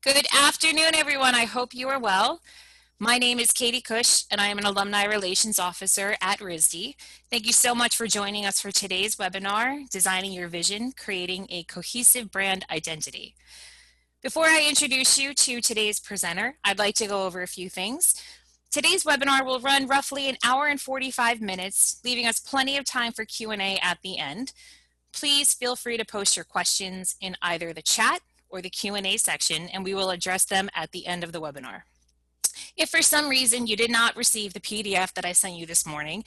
Good afternoon, everyone. I hope you are well. My name is Katie Cush, and I am an Alumni Relations Officer at RISD. Thank you so much for joining us for today's webinar, Designing Your Vision, Creating a Cohesive Brand Identity. Before I introduce you to today's presenter, I'd like to go over a few things. Today's webinar will run roughly an hour and 45 minutes, leaving us plenty of time for Q&A at the end. Please feel free to post your questions in either the chat or the Q&A section, and we will address them at the end of the webinar. If for some reason you did not receive the PDF that I sent you this morning,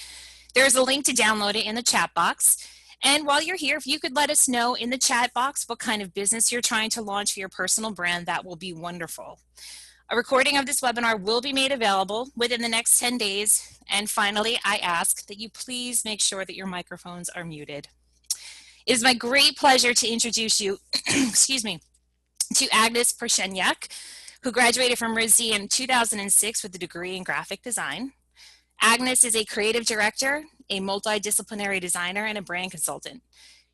there's a link to download it in the chat box. And while you're here, if you could let us know in the chat box what kind of business you're trying to launch for your personal brand, that will be wonderful. A recording of this webinar will be made available within the next 10 days. And finally, I ask that you please make sure that your microphones are muted. It is my great pleasure to introduce you, excuse me, to Agnes Pierscieniak, who graduated from RISD in 2006 with a degree in graphic design. Agnes is a creative director, a multidisciplinary designer, and a brand consultant.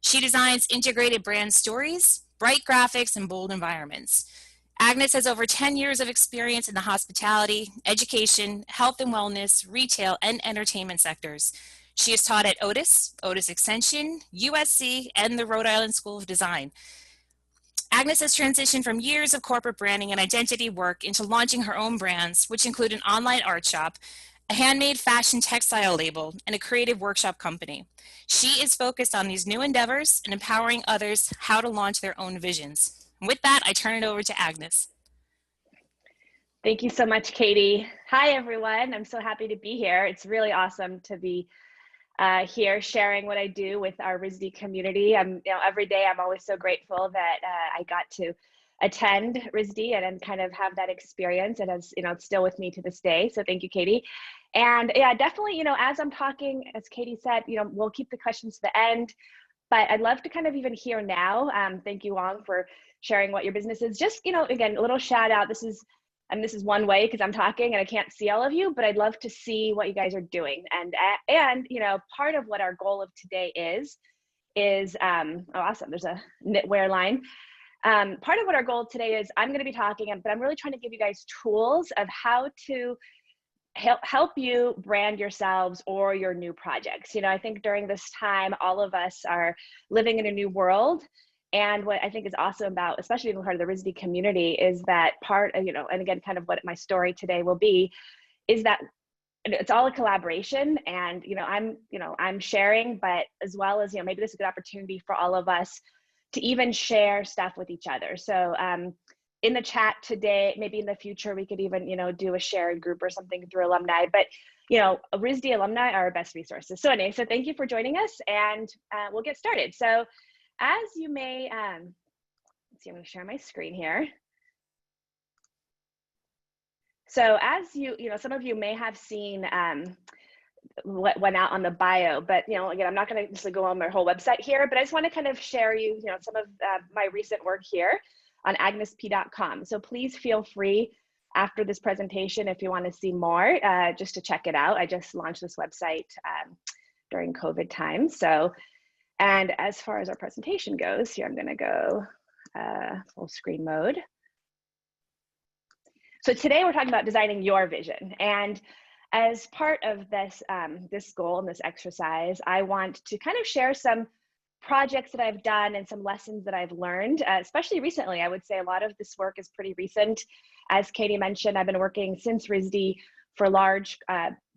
She designs integrated brand stories, bright graphics, and bold environments. Agnes has over 10 years of experience in the hospitality, education, health and wellness, retail, and entertainment sectors. She has taught at Otis Extension, USC, and the Rhode Island School of Design. Agnes has transitioned from years of corporate branding and identity work into launching her own brands, which include an online art shop, a handmade fashion textile label, and a creative workshop company. She is focused on these new endeavors and empowering others how to launch their own visions. With that, I turn it over to Agnes. Thank you so much, Katie. Hi, everyone. I'm so happy to be here. It's really awesome to be here sharing what I do with our RISD community. Every day I'm always so grateful that I got to attend RISD and kind of have that experience, and it's still with me to this day. So thank you, Katie. And yeah, definitely, as I'm talking, as Katie said, we'll keep the questions to the end, but I'd love to kind of even hear now. Thank you, Wong, for sharing what your business is. Just, again, a little shout out. This is one way because I'm talking and I can't see all of you, but I'd love to see what you guys are doing. And part of what our goal of today is oh, awesome, there's a knitwear line. Part of what our goal today is, I'm going to be talking, but I'm really trying to give you guys tools of how to help you brand yourselves or your new projects. I think during this time, all of us are living in a new world. And what I think is awesome about, especially being part of the RISD community, is that and again, kind of what my story today will be, is that it's all a collaboration. And, I'm sharing, but as well as, maybe this is a good opportunity for all of us to even share stuff with each other. So in the chat today, maybe in the future, we could even, do a shared group or something through Alumni. But, RISD alumni are our best resources. So anyway, so thank you for joining us, and we'll get started. So as you may, let's see, I'm going to share my screen here. So as some of you may have seen what went out on the bio, but again, I'm not going to go on my whole website here, but I just want to kind of share some of my recent work here on agnesp.com. So please feel free after this presentation, if you want to see more, just to check it out. I just launched this website during COVID time. So, and as far as our presentation goes, here I'm going to go full screen mode. So today we're talking about designing your vision. And as part of this, this goal and this exercise, I want to kind of share some projects that I've done and some lessons that I've learned, especially recently. I would say a lot of this work is pretty recent. As Katie mentioned, I've been working since RISD for large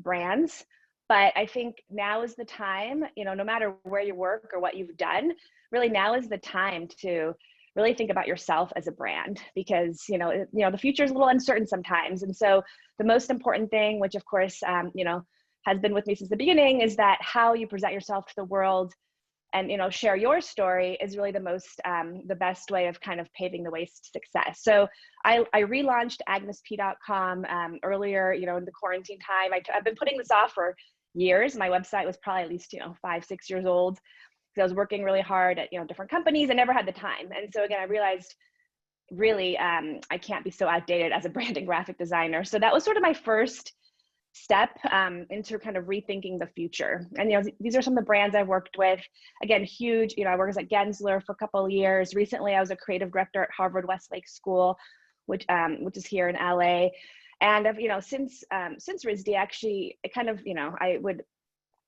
brands. But I think now is the time, no matter where you work or what you've done, really now is the time to really think about yourself as a brand, because, the future is a little uncertain sometimes. And so the most important thing, which of course, has been with me since the beginning, is that how you present yourself to the world and, share your story is really the best way of kind of paving the way to success. So I relaunched agnesp.com earlier, in the quarantine time. I've been putting this off for years. My website was probably at least 5-6 years old, because I was working really hard at different companies. I never had the time. And so again, I realized really I can't be so outdated as a brand and graphic designer. So that was sort of my first step into kind of rethinking the future. And these are some of the brands I've worked with. Again, huge. I worked at Gensler for a couple of years. Recently, I was a creative director at Harvard Westlake School, which is here in LA. And I've, since RISD, actually, it kind of, I would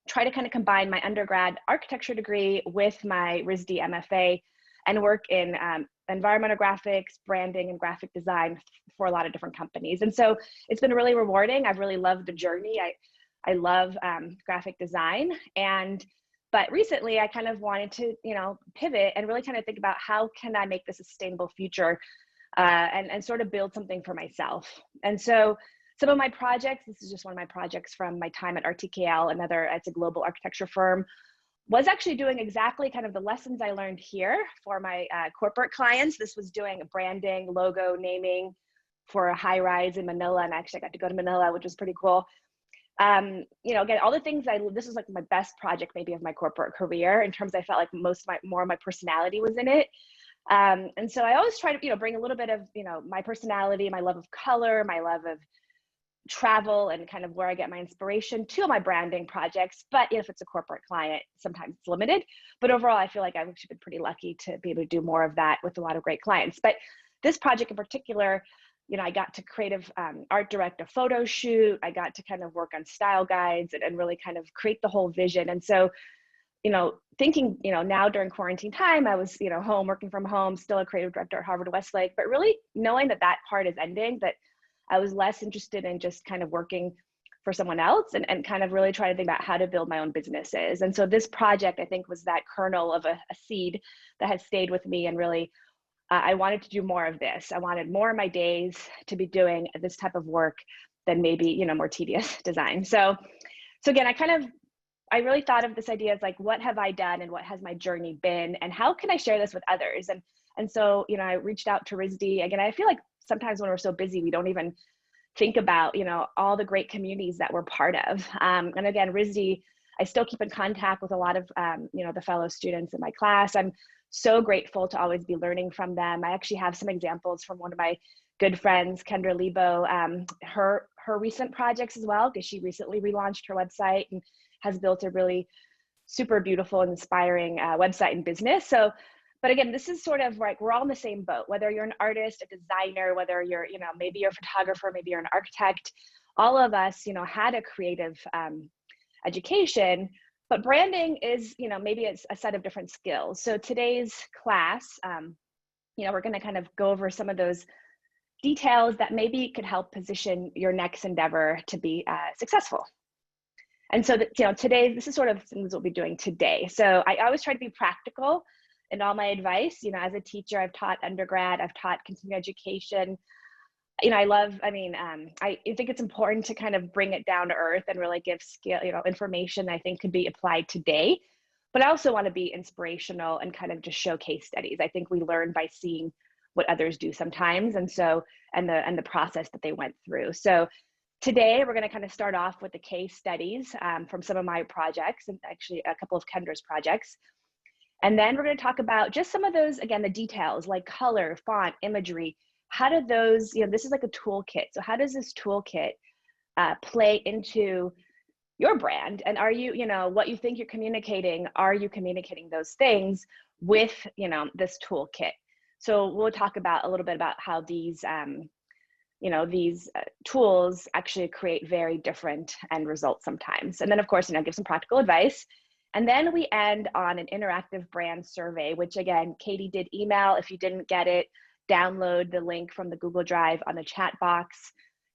try to kind of combine my undergrad architecture degree with my RISD MFA and work in environmental graphics, branding, and graphic design for a lot of different companies. And so it's been really rewarding. I've really loved the journey. I love graphic design. But recently I kind of wanted to, pivot and really kind of think about how can I make this a sustainable future and sort of build something for myself. And so some of my projects, this is just one of my projects from my time at RTKL, it's a global architecture firm, was actually doing exactly kind of the lessons I learned here for my corporate clients. This was doing branding, logo, naming for a high rise in Manila. And actually I got to go to Manila, which was pretty cool. Again, all the things this was like my best project maybe of my corporate career in terms I felt like more of my personality was in it. And so I always try to, bring a little bit of, my personality, my love of color, my love of travel and kind of where I get my inspiration to my branding projects. But if it's a corporate client, sometimes it's limited. But overall, I feel like I've actually been pretty lucky to be able to do more of that with a lot of great clients. But this project in particular, I got to creative art direct a photo shoot. I got to kind of work on style guides and really kind of create the whole vision. And so, thinking, now during quarantine time, I was, home, working from home, still a creative director at Harvard Westlake, but really knowing that part is ending, that I was less interested in just kind of working for someone else and kind of really trying to think about how to build my own businesses. And so this project, I think, was that kernel of a seed that has stayed with me. And really, I wanted to do more of this. I wanted more of my days to be doing this type of work than maybe, more tedious design. So again, I really thought of this idea as like, what have I done and what has my journey been and how can I share this with others? And so, I reached out to RISD. Again, I feel like sometimes when we're so busy, we don't even think about, all the great communities that we're part of. And again, RISD, I still keep in contact with a lot of, the fellow students in my class. I'm so grateful to always be learning from them. I actually have some examples from one of my good friends, Kendra Lebo, her recent projects as well, because she recently relaunched her website and has built a really super beautiful and inspiring website and business. But again, this is sort of like, we're all in the same boat, whether you're an artist, a designer, whether you're, maybe you're a photographer, maybe you're an architect, all of us, had a creative education, but branding is, maybe it's a set of different skills. So today's class, we're going to kind of go over some of those details that maybe could help position your next endeavor to be successful. And so today, this is sort of things we'll be doing today. So I always try to be practical in all my advice. As a teacher, I've taught undergrad, I've taught continuing education. I think it's important to kind of bring it down to earth and really give information I think could be applied today. But I also want to be inspirational and kind of just show case studies. I think we learn by seeing what others do sometimes, and the process that they went through. So today we're going to kind of start off with the case studies from some of my projects, and actually a couple of Kendra's projects. And then we're going to talk about just some of those, again, the details like color, font, imagery. How do those, this is like a toolkit. So how does this toolkit play into your brand? And are you, what you think you're communicating, are you communicating those things with, this toolkit? So we'll talk about a little bit about how these, these tools actually create very different end results sometimes. And then of course, give some practical advice. And then we end on an interactive brand survey, which again, Katie did email. If you didn't get it, download the link from the Google Drive on the chat box.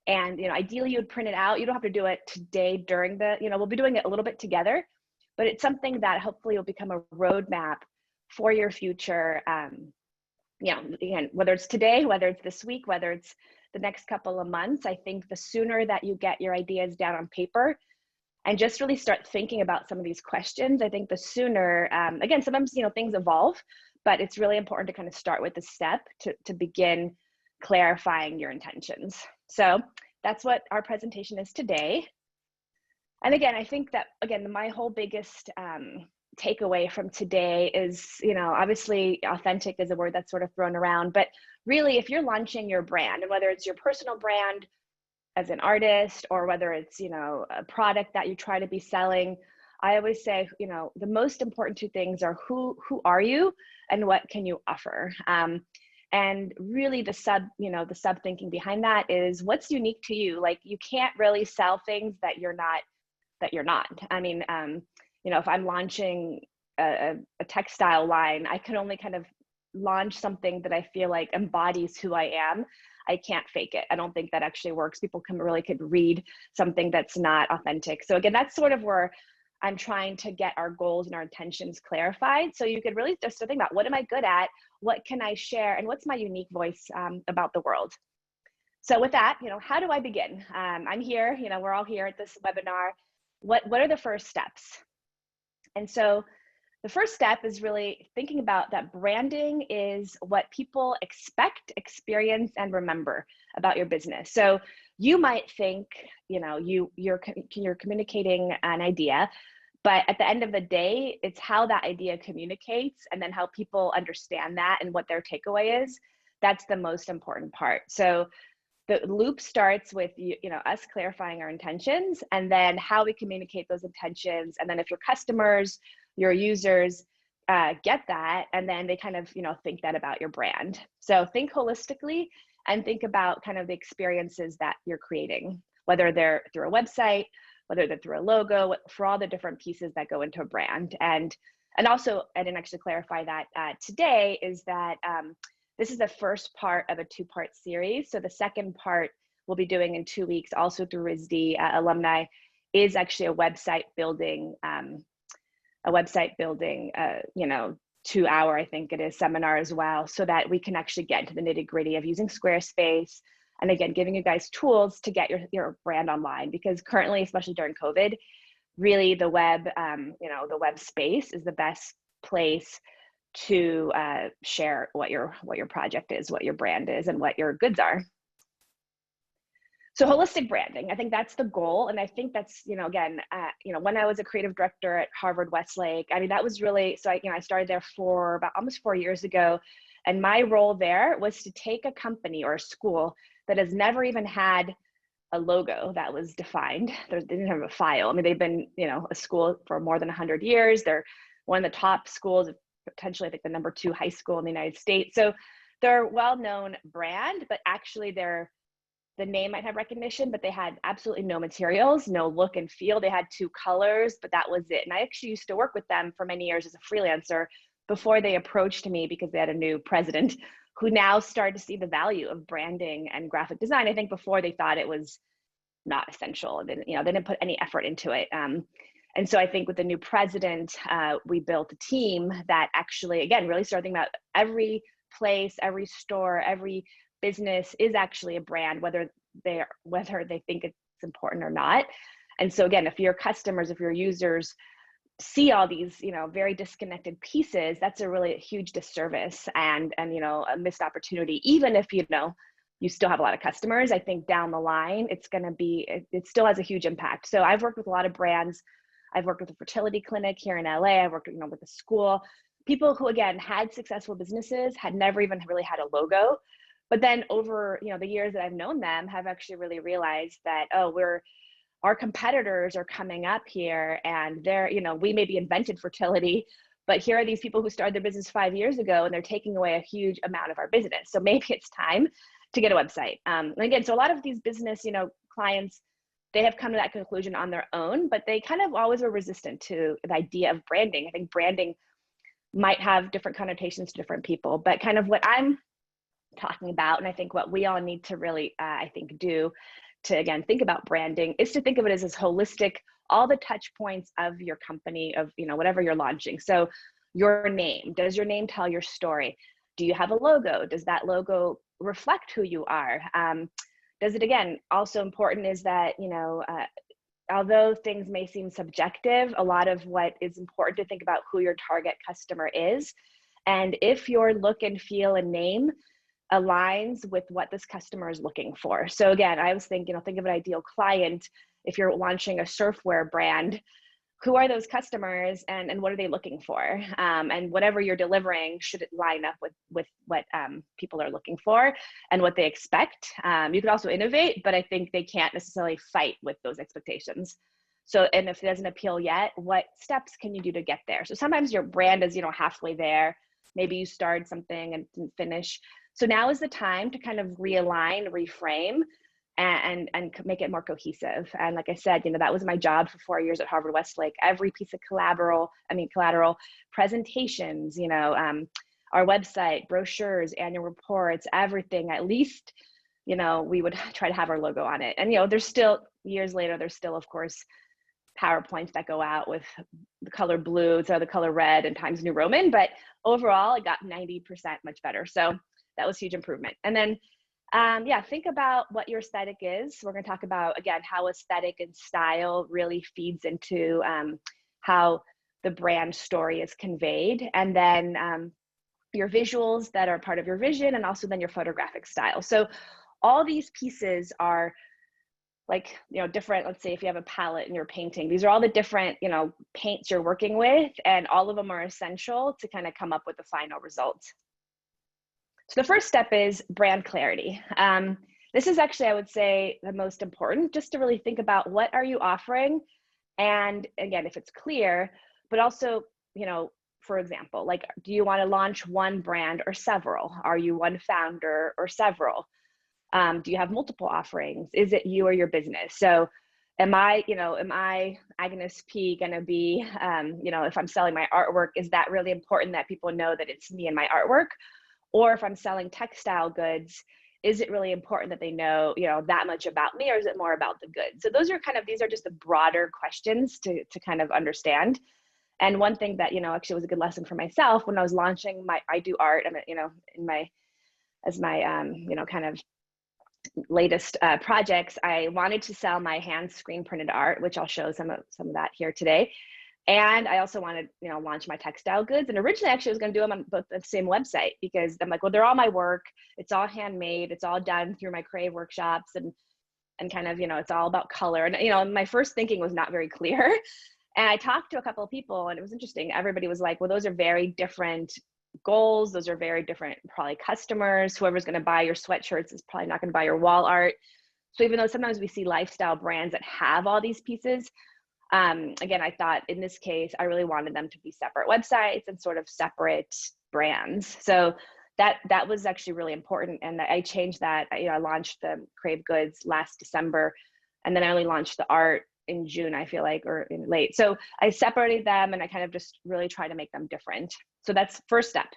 And, ideally you would print it out. You don't have to do it today during the, we'll be doing it a little bit together, but it's something that hopefully will become a roadmap for your future. Again, whether it's today, whether it's this week, whether it's the next couple of months, I think the sooner that you get your ideas down on paper and just really start thinking about some of these questions, I think the sooner, again, sometimes, things evolve, but it's really important to kind of start with the step to begin clarifying your intentions. So that's what our presentation is today. And again, I think that, again, my whole biggest takeaway from today is, obviously authentic is a word that's sort of thrown around, but really if you're launching your brand, and whether it's your personal brand as an artist or whether it's, a product that you try to be selling, I always say, the most important two things are who are you and what can you offer? And And really the sub thinking behind that is what's unique to you. Like, you can't really sell things that you're not. I mean, if I'm launching a textile line, I can only kind of launch something that I feel like embodies who I am. I can't fake it. I don't think that actually works. People could read something that's not authentic. So again, that's sort of where I'm trying to get our goals and our intentions clarified. So you could really just think about, what am I good at? What can I share? And what's my unique voice about the world? So with that, how do I begin? I'm here, we're all here at this webinar. What are the first steps? And so the first step is really thinking about that branding is what people expect, experience, and remember about your business. So you might think, you're communicating an idea, but at the end of the day, it's how that idea communicates and then how people understand that and what their takeaway is. That's the most important part. So the loop starts with us clarifying our intentions, and then how we communicate those intentions. And then if your customers, your users get that, and then they kind of think that about your brand. So think holistically and think about kind of the experiences that you're creating, whether they're through a website, whether they're through a logo, for all the different pieces that go into a brand. And also, I didn't actually clarify that today, is that this is the first part of a 2-part series. So the second part we'll be doing in 2 weeks, also through RISD Alumni, is actually a website building, 2-hour, I think it is, seminar as well, so that we can actually get into the nitty-gritty of using Squarespace. And again, giving you guys tools to get your brand online, because currently, especially during COVID, really the web, the web space is the best place to share what your project is, what your brand is, and what your goods are. So holistic branding, I think that's the goal. And I think that's, again, when I was a creative director at Harvard Westlake, I mean, that was really, so I started there for about almost 4 years ago. And my role there was to take a company or a school that has never even had a logo that was defined. They didn't have a file. I mean, they've been, a school for more than 100 years. They're one of the top schools, potentially I think the number 2 high school in the United States. So they're a well-known brand, but actually the name might have recognition, but they had absolutely no materials, no look and feel. They had 2 colors, but that was it. And I actually used to work with them for many years as a freelancer before they approached me, because they had a new president who now started to see the value of branding and graphic design. I think before they thought it was not essential. They didn't put any effort into it. And so I think with the new president, we built a team that actually, again, really started thinking about every place, every store, every business is actually a brand, whether they think it's important or not. And so again, if your customers, if your users see all these, very disconnected pieces, that's a really huge disservice and a missed opportunity. Even if, you still have a lot of customers, I think down the line, it still has a huge impact. So I've worked with a lot of brands. I've worked with a fertility clinic here in LA. I've worked, with a school, people who, again, had successful businesses, had never even really had a logo. But then over, the years that I've known them, have actually really realized that, our competitors are coming up here, and they're, we maybe invented fertility, but here are these people who started their business 5 years ago, and they're taking away a huge amount of our business. So maybe it's time to get a website. And again, so a lot of these business, clients, they have come to that conclusion on their own, but they kind of always were resistant to the idea of branding. I think branding might have different connotations to different people, but kind of what I'm talking about, and I think what we all need to really, do to, again, think about branding, is to think of it as this holistic, all the touch points of your company, of, whatever you're launching. So your name, does your name tell your story? Do you have a logo? Does that logo reflect who you are? Does it, again, also important is that, although things may seem subjective, a lot of what is important to think about who your target customer is. And if your look and feel and name aligns with what this customer is looking for. So again, I was thinking, think of an ideal client. If you're launching a surfwear brand, who are those customers, and what are they looking for? And whatever you're delivering, should it line up with what people are looking for and what they expect? You could also innovate, but I think they can't necessarily fight with those expectations. So, and if it doesn't appeal yet, what steps can you do to get there? So sometimes your brand is, halfway there. Maybe you started something and didn't finish. So now is the time to kind of realign, reframe, and make it more cohesive. And like I said, that was my job for 4 years at Harvard Westlake. Every piece of collateral, presentations, our website, brochures, annual reports, everything, at least, we would try to have our logo on it. And, there's still, years later, there's still, of course, PowerPoints that go out with the color blue instead of the color red and Times New Roman, but overall it got 90% much better. So that was huge improvement. And then, think about what your aesthetic is. We're going to talk about, again, how aesthetic and style really feeds into how the brand story is conveyed. And then your visuals that are part of your vision, and also then your photographic style. So all these pieces are like, different. Let's say if you have a palette and you're painting, these are all the different, paints you're working with, and all of them are essential to kind of come up with the final result. So the first step is brand clarity. This is actually, I would say, the most important, just to really think about what are you offering. And again, if it's clear, but also, for example, like, do you want to launch one brand or several? Are you one founder or several? Do you have multiple offerings? Is it you or your business? So am I Agnes P gonna be, if I'm selling my artwork, is that really important that people know that it's me and my artwork? Or if I'm selling textile goods, is it really important that they know, that much about me, or is it more about the goods? So these are just the broader questions to kind of understand. And one thing that, actually was a good lesson for myself when I was launching I do art, as my kind of latest projects, I wanted to sell my hand screen printed art, which I'll show some of that here today. And I also wanted, launch my textile goods. And originally, actually, I was going to do them on both the same website, because I'm like, well, they're all my work. It's all handmade. It's all done through my Crave Workshops, and kind of, it's all about color. And, my first thinking was not very clear. And I talked to a couple of people, and it was interesting. Everybody was like, well, those are very different goals. Those are very different, probably, customers. Whoever's going to buy your sweatshirts is probably not going to buy your wall art. So even though sometimes we see lifestyle brands that have all these pieces, again, I thought in this case, I really wanted them to be separate websites and sort of separate brands. So that was actually really important. And I changed that. I launched the Crave goods last December, and then I only launched the art in June, I feel like, or in late. So I separated them, and I kind of just really try to make them different. So that's first step,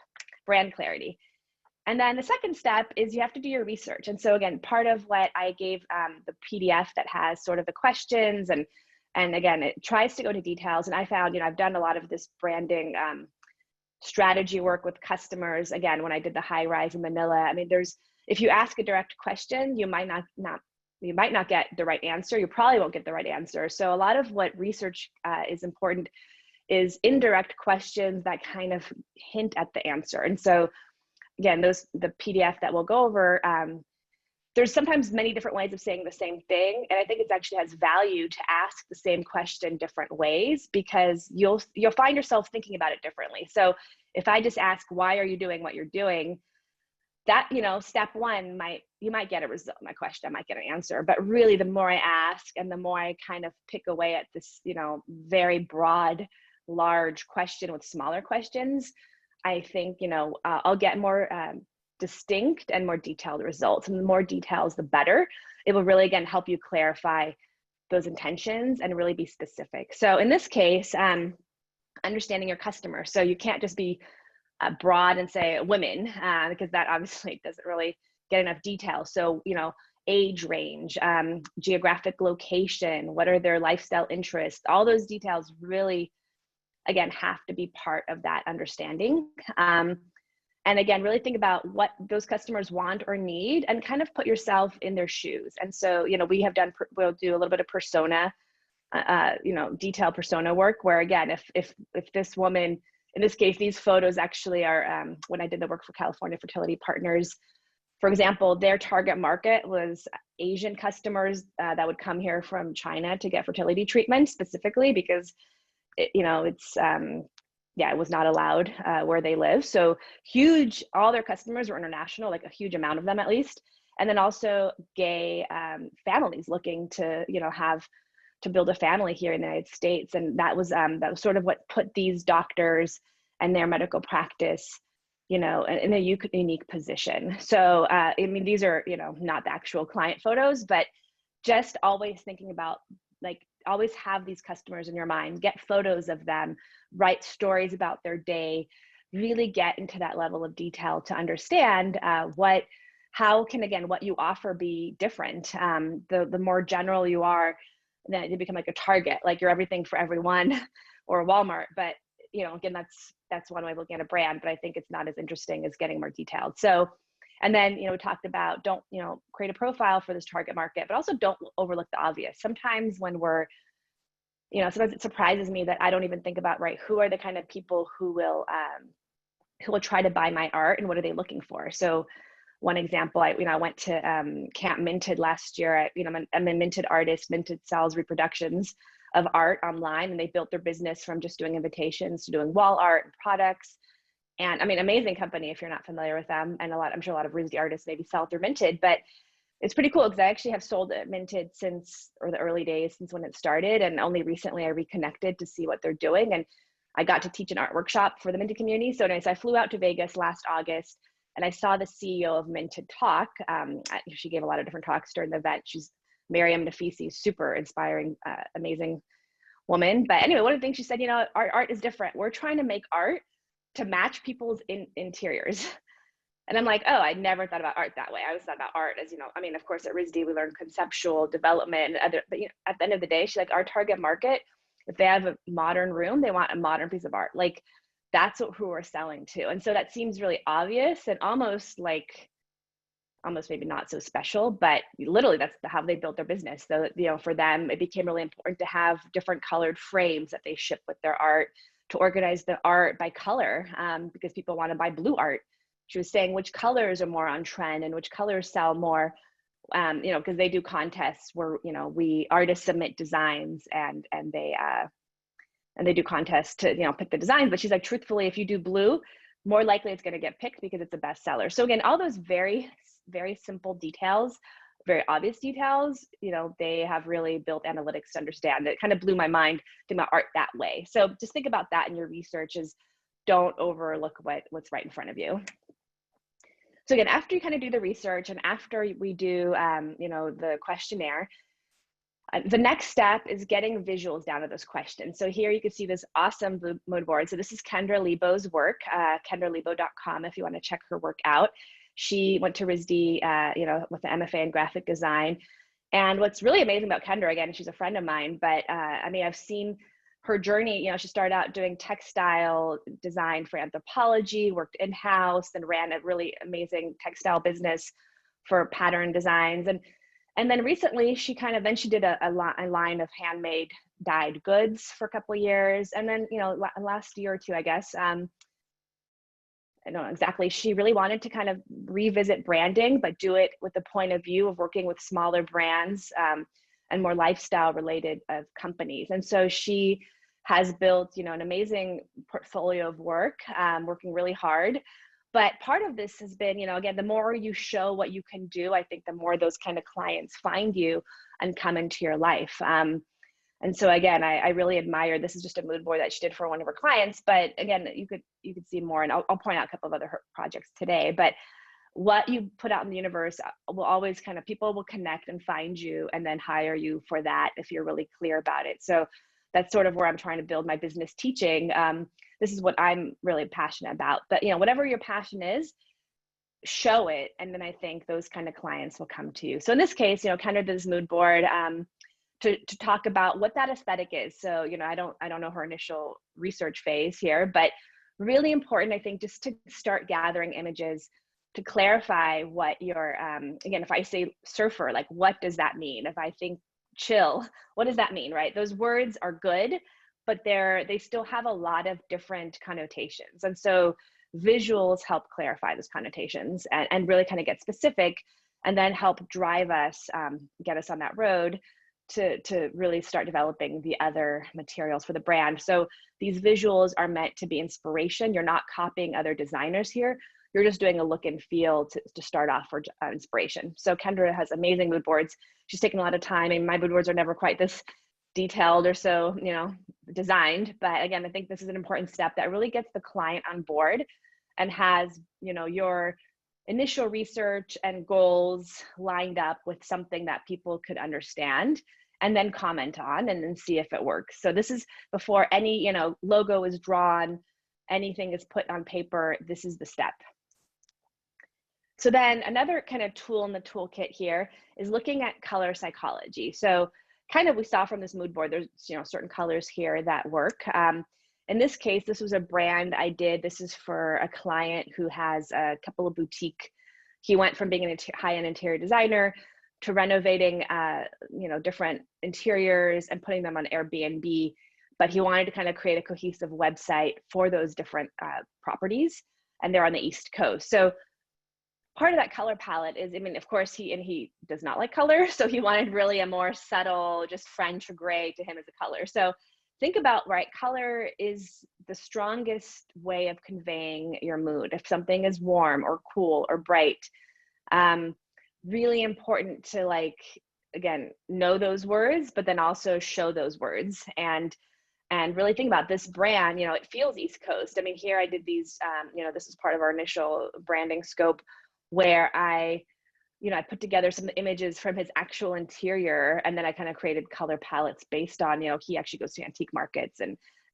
brand clarity. And then the second step is you have to do your research. And so again, part of what I gave the PDF that has sort of the questions, and again, it tries to go into details. And I found, I've done a lot of this branding strategy work with customers. Again, when I did the high rise in Manila, if you ask a direct question, you might not get the right answer. You probably won't get the right answer. So a lot of what research is important is indirect questions that kind of hint at the answer. And so again, the PDF that we'll go over, there's sometimes many different ways of saying the same thing. And I think it actually has value to ask the same question different ways, because you'll find yourself thinking about it differently. So if I just ask, why are you doing what you're doing? That, step one, you might get a result, my question, I might get an answer. But really, the more I ask and the more I kind of pick away at this, very broad, large question with smaller questions, I think, I'll get more distinct and more detailed results. And the more details, the better. It will really, again, help you clarify those intentions and really be specific. So in this case, understanding your customer. So you can't just be broad and say women, because that obviously doesn't really get enough detail. So, age range, geographic location, what are their lifestyle interests, all those details really, again, have to be part of that understanding. And again, really think about what those customers want or need, and kind of put yourself in their shoes. And so, we'll do a little bit of persona, detailed persona work, where again, if this woman, in this case, these photos actually are, when I did the work for California Fertility Partners, for example, their target market was Asian customers that would come here from China to get fertility treatment, specifically because it was not allowed where they live. So huge, all their customers were international, like a huge amount of them at least. And then also gay families looking to, to build a family here in the United States. And that was sort of what put these doctors and their medical practice in a unique position. So, I mean, these are, not the actual client photos, but just always thinking about, like, always have these customers in your mind, get photos of them, write stories about their day, really get into that level of detail to understand how can, again, what you offer be different. The more general you are, then you become like a Target, like you're everything for everyone, or a Walmart. But again, that's one way of looking at a brand, but I think it's not as interesting as getting more detailed. So, and then, we talked about, don't, create a profile for this target market, but also don't overlook the obvious. Sometimes when we're, sometimes it surprises me that I don't even think about, right, who are the kind of people who will try to buy my art, and what are they looking for? So one example, I went to Camp Minted last year. I'm a Minted artist. Minted sells reproductions of art online, and they built their business from just doing invitations to doing wall art and products. And I mean, amazing company if you're not familiar with them. And I'm sure a lot of RISD artists maybe sell through Minted, but it's pretty cool because I actually have sold at Minted or the early days, since when it started. And only recently I reconnected to see what they're doing. And I got to teach an art workshop for the Minted community. So nice. I flew out to Vegas last August, and I saw the CEO of Minted talk. She gave a lot of different talks during the event. She's Miriam Nafisi, super inspiring, amazing woman. But anyway, one of the things she said, our art is different. We're trying to make art to match people's interiors. And I'm like, oh, I never thought about art that way. I always thought about art as, I mean, of course, at RISD, we learn conceptual development and other, but at the end of the day, she's like, our target market, if they have a modern room, they want a modern piece of art. Like, that's who we're selling to. And so that seems really obvious and almost maybe not so special, but literally that's how they built their business. So, for them, it became really important to have different colored frames that they ship with their art, to organize the art by color, because people want to buy blue art. She was saying which colors are more on trend and which colors sell more, because they do contests where, artists submit designs and they do contests to, pick the designs. But she's like, truthfully, if you do blue, more likely it's going to get picked because it's a bestseller. So again, all those very, very simple details, very obvious details, they have really built analytics to understand. It kind of blew my mind thinking about art that way. So just think about that in your research, is don't overlook what's right in front of you. So again, after you kind of do the research and after we do, the questionnaire, the next step is getting visuals down to those questions. So here you can see this awesome mood board. So this is Kendra Lebo's work, kendralebo.com if you want to check her work out. She went to RISD, with an MFA in graphic design. And what's really amazing about Kendra, again, she's a friend of mine, but I mean, I've seen her journey. She started out doing textile design for Anthropology, worked in-house, and ran a really amazing textile business for pattern designs. And then recently she did a line of handmade dyed goods for a couple of years. And then, last year or two, I guess, I don't know exactly, she really wanted to kind of revisit branding, but do it with the point of view of working with smaller brands and more lifestyle related companies. And so she has built, an amazing portfolio of work, working really hard. But part of this has been, again, the more you show what you can do, I think the more those kind of clients find you and come into your life. And so again, I really admire, this is just a mood board that she did for one of her clients, but again, you could see more, and I'll point out a couple of other projects today. But what you put out in the universe will always people will connect and find you and then hire you for that if you're really clear about it. So that's sort of where I'm trying to build my business teaching. This is what I'm really passionate about. But whatever your passion is, show it, and then I think those kind of clients will come to you. So in this case, kind of this mood board to talk about what that aesthetic is. So I don't know her initial research phase here, but really important, I think, just to start gathering images to clarify what your again, if I say surfer, like what does that mean? If I think chill, what does that mean, right? Those words are good, but they still have a lot of different connotations. And so visuals help clarify those connotations and really kind of get specific, and then help drive us, get us on that road to really start developing the other materials for the brand. So these visuals are meant to be inspiration. You're not copying other designers here. You're just doing a look and feel to start off for inspiration. So Kendra has amazing mood boards. She's taken a lot of time. I mean, my mood boards are never quite this detailed or so, designed. But again, I think this is an important step that really gets the client on board and has, your initial research and goals lined up with something that people could understand and then comment on and then see if it works. So this is before any, logo is drawn, anything is put on paper, this is the step. So then another kind of tool in the toolkit here is looking at color psychology. So kind of we saw from this mood board, there's certain colors here that work. In this case, this was a brand I did. This is for a client who has a couple of boutique. He went from being a high-end interior designer to renovating, different interiors and putting them on Airbnb. But he wanted to kind of create a cohesive website for those different properties, and they're on the East Coast. So part of that color palette is, of course, he does not like color, so he wanted really a more subtle, just French gray to him as a color. So think about, right, color is the strongest way of conveying your mood. If something is warm or cool or bright, really important to, like, again, know those words, but then also show those words and really think about this brand. It feels East Coast. Here I did these, this is part of our initial branding scope, where I put together some images from his actual interior, and then I kind of created color palettes based on, he actually goes to antique markets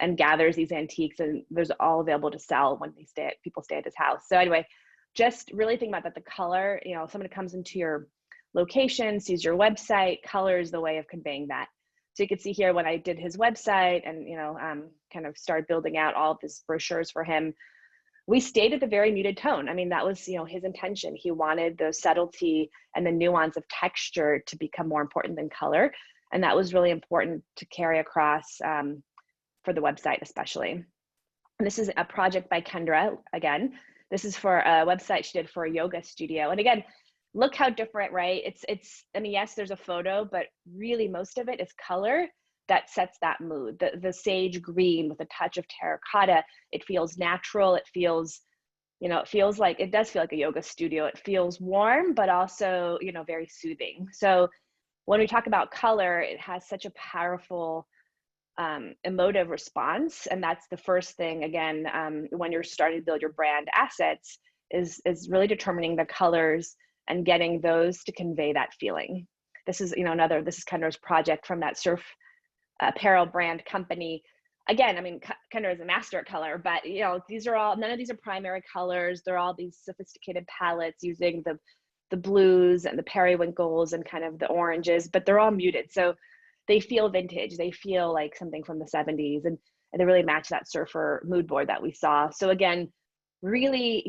and gathers these antiques, and there's all available to sell when people stay at his house. So anyway, just really think about that. The color, someone comes into your location, sees your website, color is the way of conveying that. So you can see here when I did his website and, kind of started building out all of these brochures for him, we stayed at the very muted tone. That was, his intention. He wanted the subtlety and the nuance of texture to become more important than color. And that was really important to carry across for the website, especially. And this is a project by Kendra. Again, this is for a website she did for a yoga studio. And again, look how different, right? It's yes, there's a photo, but really most of it is color that sets that mood. The sage green with a touch of terracotta, it feels natural. It feels, it does feel like a yoga studio. It feels warm, but also, very soothing. So when we talk about color, it has such a powerful emotive response. And that's the first thing, again, when you're starting to build your brand assets, is really determining the colors and getting those to convey that feeling. This is, this is Kendra's project from that surf apparel brand company. Again, Kendra is a master at color, but these are all, none of these are primary colors. They're all these sophisticated palettes using the blues and the periwinkles and kind of the oranges, but they're all muted. So they feel vintage. They feel like something from the 70s, and they really match that surfer mood board that we saw. So again, really,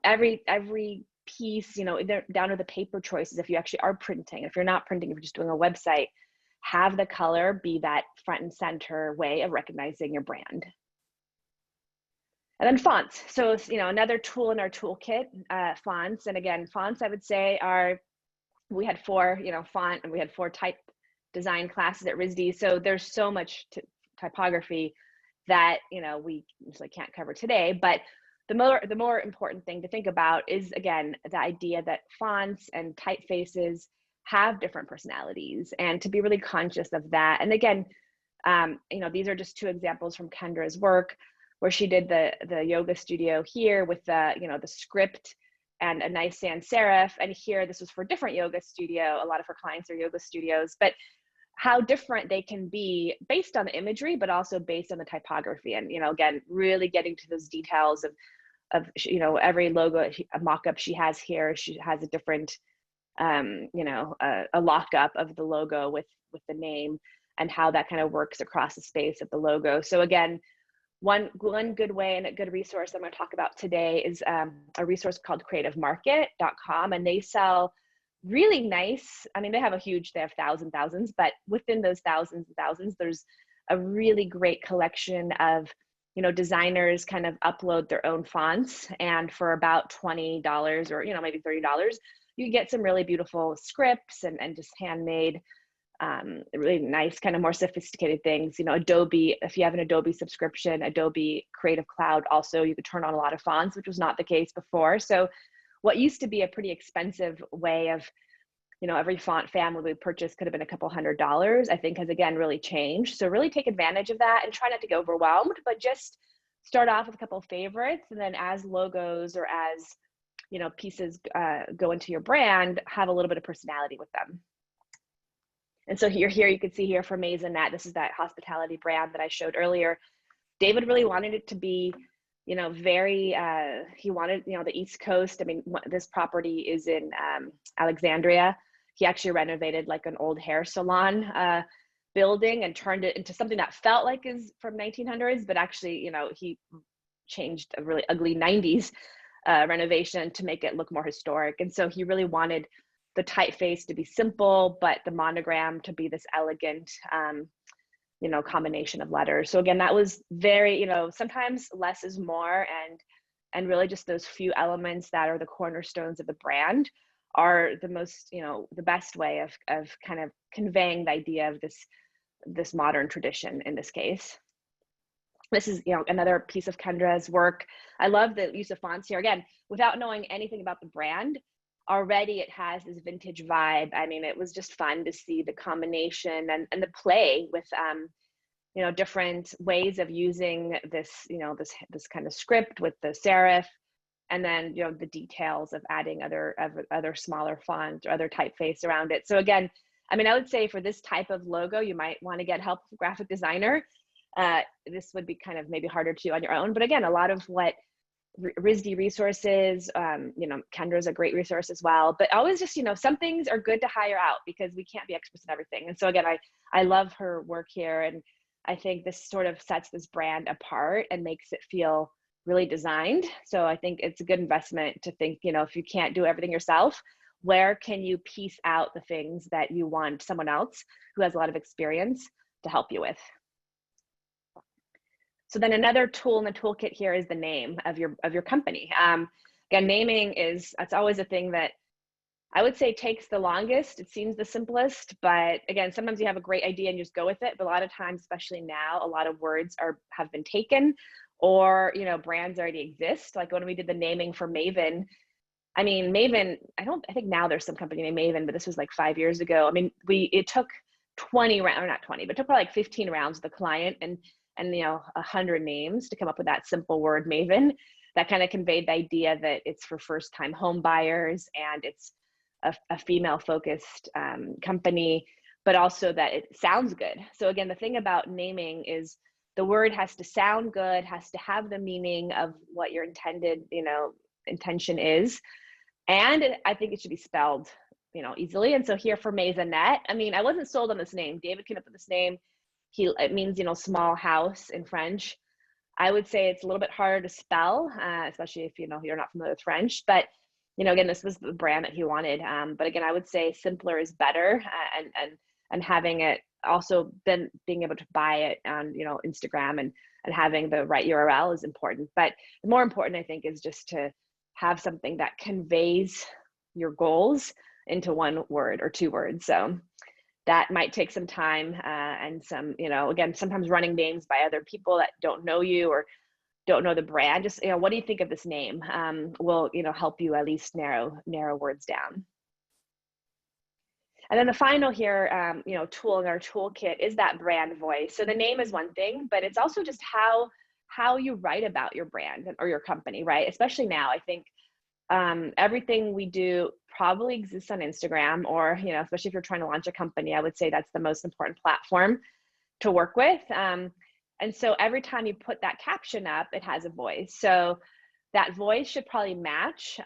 every piece, down to the paper choices. If you actually are printing, if you're not printing, if you're just doing a website, have the color be that front and center way of recognizing your brand. And then fonts. So, another tool in our toolkit, fonts. And again, fonts, I would say we had 4, font, and we had 4 type design classes at RISD. So there's so much typography that, we can't cover today. But the more important thing to think about is, again, the idea that fonts and typefaces have different personalities, and to be really conscious of that. And again, these are just 2 examples from Kendra's work, where she did the yoga studio here with the script and a nice sans serif. And here, this was for a different yoga studio. A lot of her clients are yoga studios, but how different they can be based on the imagery, but also based on the typography. And, again, really getting to those details of every logo, a mock-up she has here, she has a different, a lockup of the logo with the name, and how that kind of works across the space of the logo. So again, one good way and a good resource I'm going to talk about today is a resource called creativemarket.com, and they sell really nice, they have thousands, but within those thousands and thousands, there's a really great collection of, designers kind of upload their own fonts, and for about $20 or, maybe $30, you get some really beautiful scripts and just handmade, really nice, kind of more sophisticated things. Adobe, if you have an Adobe subscription, Adobe Creative Cloud, also you could turn on a lot of fonts, which was not the case before. So what used to be a pretty expensive way of, every font family we purchased could have been a couple $100s, I think has again really changed. So really take advantage of that and try not to get overwhelmed, but just start off with a couple of favorites, and then as logos or as, you know, pieces go into your brand, have a little bit of personality with them. And so here you can see here for Maisonette, this is that hospitality brand that I showed earlier. David really wanted it to be, you know, very, he wanted, you know, the East Coast. I mean, this property is in Alexandria. He actually renovated like an old hair salon building and turned it into something that felt like is from 1900s, but actually, you know, he changed a really ugly 90s renovation to make it look more historic. And so he really wanted the typeface to be simple, but the monogram to be this elegant, you know, combination of letters. So again, that was very, you know, sometimes less is more, and really just those few elements that are the cornerstones of the brand are the most, you know, the best way of kind of conveying the idea of this modern tradition in this case. This is, you know, another piece of Kendra's work. I love the use of fonts here. Again, without knowing anything about the brand, already it has this vintage vibe. I mean, it was just fun to see the combination and the play with, you know, different ways of using this, you know, this kind of script with the serif, and then, you know, the details of adding other smaller font or other typeface around it. So again, I mean, I would say for this type of logo, you might want to get help from a graphic designer. This would be kind of maybe harder to do on your own. But again, a lot of what RISD resources, you know, Kendra's a great resource as well. But always just, you know, some things are good to hire out because we can't be experts in everything. And so again, I love her work here. And I think this sort of sets this brand apart and makes it feel really designed. So I think it's a good investment to think, you know, if you can't do everything yourself, where can you piece out the things that you want someone else who has a lot of experience to help you with? So then another tool in the toolkit here is the name of your company. Again, naming that's always a thing that I would say takes the longest. It seems the simplest, but again, sometimes you have a great idea and you just go with it. But a lot of times, especially now, a lot of words have been taken, or, you know, brands already exist. Like when we did the naming for Maven, I mean, Maven, I think now there's some company named Maven, but this was like 5 years ago. I mean, it took 20 rounds, or not 20, but it took probably like 15 rounds with the client and you know, 100 names to come up with that simple word Maven that kind of conveyed the idea that it's for first-time home buyers and it's a female-focused company, but also that it sounds good. So again, the thing about naming is the word has to sound good, has to have the meaning of what your intended, you know, intention is. And I think it should be spelled, you know, easily. And so here for Maisonette, I mean, I wasn't sold on this name. David came up with this name. It means, you know, small house in French. I would say it's a little bit harder to spell, especially if, you know, you're not familiar with French. But, you know, again, this was the brand that he wanted. But again, I would say simpler is better, and having it also then being able to buy it on, you know, Instagram and having the right URL is important. But the more important, I think, is just to have something that conveys your goals into one word or two words. So that might take some time and some, you know, again, sometimes running names by other people that don't know you or don't know the brand. Just, you know, what do you think of this name? Will, you know, help you at least narrow words down. And then the final here, you know, tool in our toolkit is that brand voice. So the name is one thing, but it's also just how you write about your brand or your company, right? Especially now, I think everything we do probably exists on Instagram, or, you know, especially if you're trying to launch a company, I would say that's the most important platform to work with. And so every time you put that caption up, it has a voice. So that voice should probably match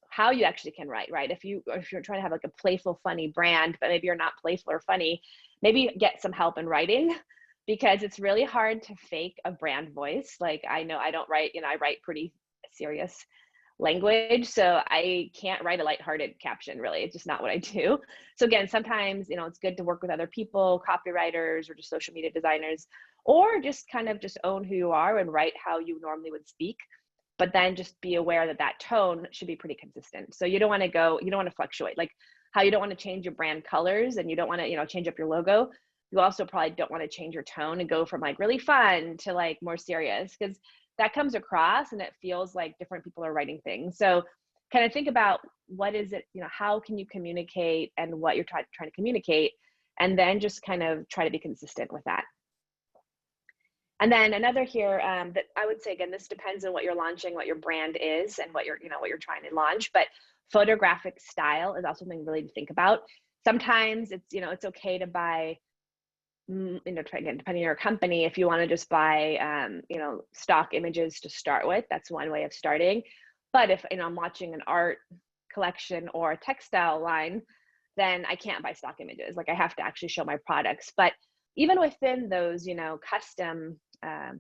how you actually can write, right? If you're trying to have like a playful, funny brand, but maybe you're not playful or funny, maybe get some help in writing, because it's really hard to fake a brand voice. Like I know I don't write, you know, I write pretty serious language, so I can't write a lighthearted caption, really. It's just not what I do. So again, sometimes, you know, it's good to work with other people, copywriters or just social media designers, or just kind of just own who you are and write how you normally would speak, but then just be aware that that tone should be pretty consistent. So you don't want to fluctuate, like how you don't want to change your brand colors and you don't want to, you know, change up your logo. You also probably don't want to change your tone and go from like really fun to like more serious, because that comes across and it feels like different people are writing things. So kind of think about what is it, you know, how can you communicate and what you're trying to communicate, and then just kind of try to be consistent with that. And then another here that I would say, again, this depends on what you're launching, what your brand is, and what you're, what you're trying to launch. But photographic style is also something really to think about. Sometimes it's, it's okay to buy, again, depending on your company, if you want to just buy, stock images to start with, that's one way of starting. But if, I'm watching an art collection or a textile line, then I can't buy stock images. Like I have to actually show my products. But even within those, custom, I'm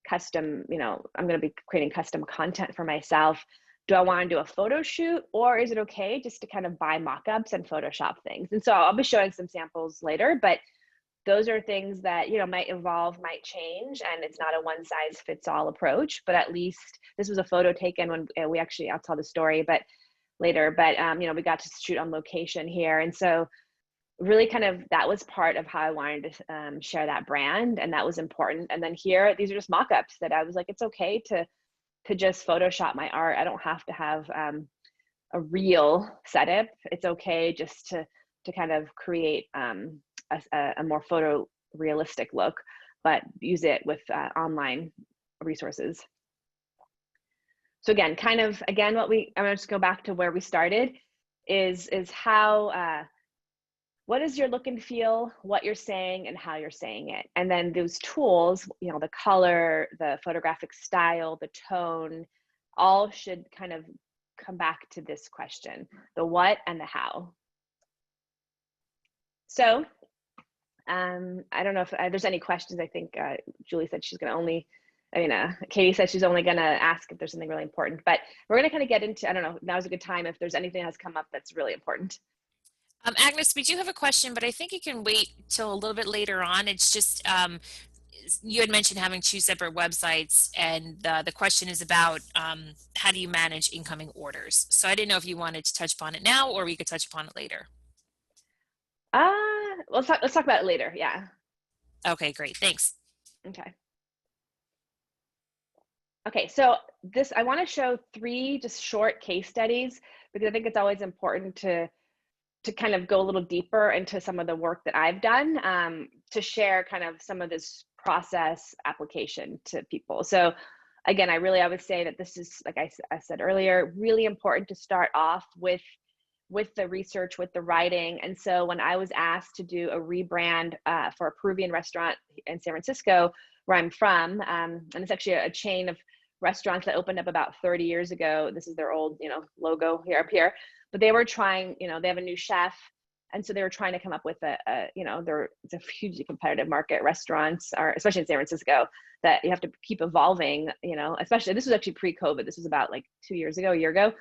going to be creating custom content for myself. Do I want to do a photo shoot, or is it okay just to kind of buy mock-ups and Photoshop things? And so I'll be showing some samples later, but those are things that, might evolve, might change, and it's not a one size fits all approach, but at least this was a photo taken when we actually, I'll tell the story, but later, but we got to shoot on location here. And so really kind of, that was part of how I wanted to share that brand, and that was important. And then here, these are just mock-ups that I was like, it's okay to just Photoshop my art. I don't have to have a real setup. It's okay just to kind of create a more photorealistic look, but use it with online resources. So again, I'm gonna just go back to where we started, is how, what is your look and feel, what you're saying, and how you're saying it. And then those tools, the color, the photographic style, the tone, all should kind of come back to this question, the what and the how. So I don't know if there's any questions. I think Julie said she's going to Katie said she's only going to ask if there's something really important, but we're going to kind of get into, I don't know, now's a good time if there's anything that has come up that's really important. Agnes, we do have a question, but I think you can wait till a little bit later on. It's just, you had mentioned having 2 separate websites, and the question is about how do you manage incoming orders? So I didn't know if you wanted to touch upon it now, or we could touch upon it later. Let's talk about it later. Yeah. Okay, great. Thanks. Okay, so I want to show 3 just short case studies, because I think it's always important to kind of go a little deeper into some of the work that I've done to share kind of some of this process application to people. So again, I would say that this is, like I said earlier, really important to start off with the research, with the writing. And so when I was asked to do a rebrand for a Peruvian restaurant in San Francisco, where I'm from, and it's actually a chain of restaurants that opened up about 30 years ago. This is their old, logo here up here. But they were trying, they have a new chef. And so they were trying to come up with it's a hugely competitive market. Restaurants are, especially in San Francisco, that you have to keep evolving, especially, this was actually pre-COVID. This was about like a year ago.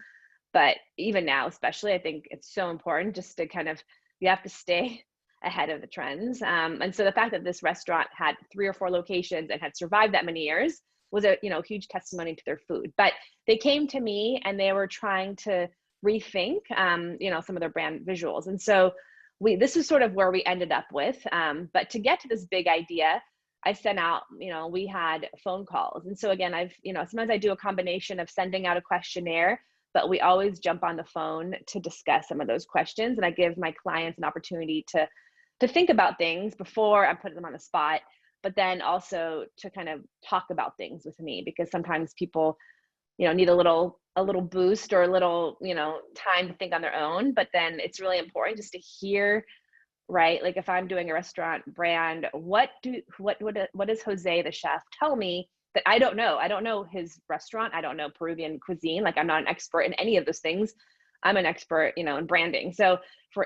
But even now, especially, I think it's so important just to kind of, you have to stay ahead of the trends. And so the fact that this restaurant had 3 or 4 locations and had survived that many years was a, huge testimony to their food. But they came to me and they were trying to rethink, some of their brand visuals. And so this is sort of where we ended up with. But to get to this big idea, I sent out, we had phone calls. And so again, sometimes I do a combination of sending out a questionnaire, but we always jump on the phone to discuss some of those questions. And I give my clients an opportunity to think about things before I put them on the spot, but then also to kind of talk about things with me, because sometimes people, need a little boost or a little, time to think on their own. But then it's really important just to hear, right? Like if I'm doing a restaurant brand, what does Jose, the chef, tell me that I don't know? I don't know his restaurant. I don't know Peruvian cuisine. Like I'm not an expert in any of those things. I'm an expert, in branding. So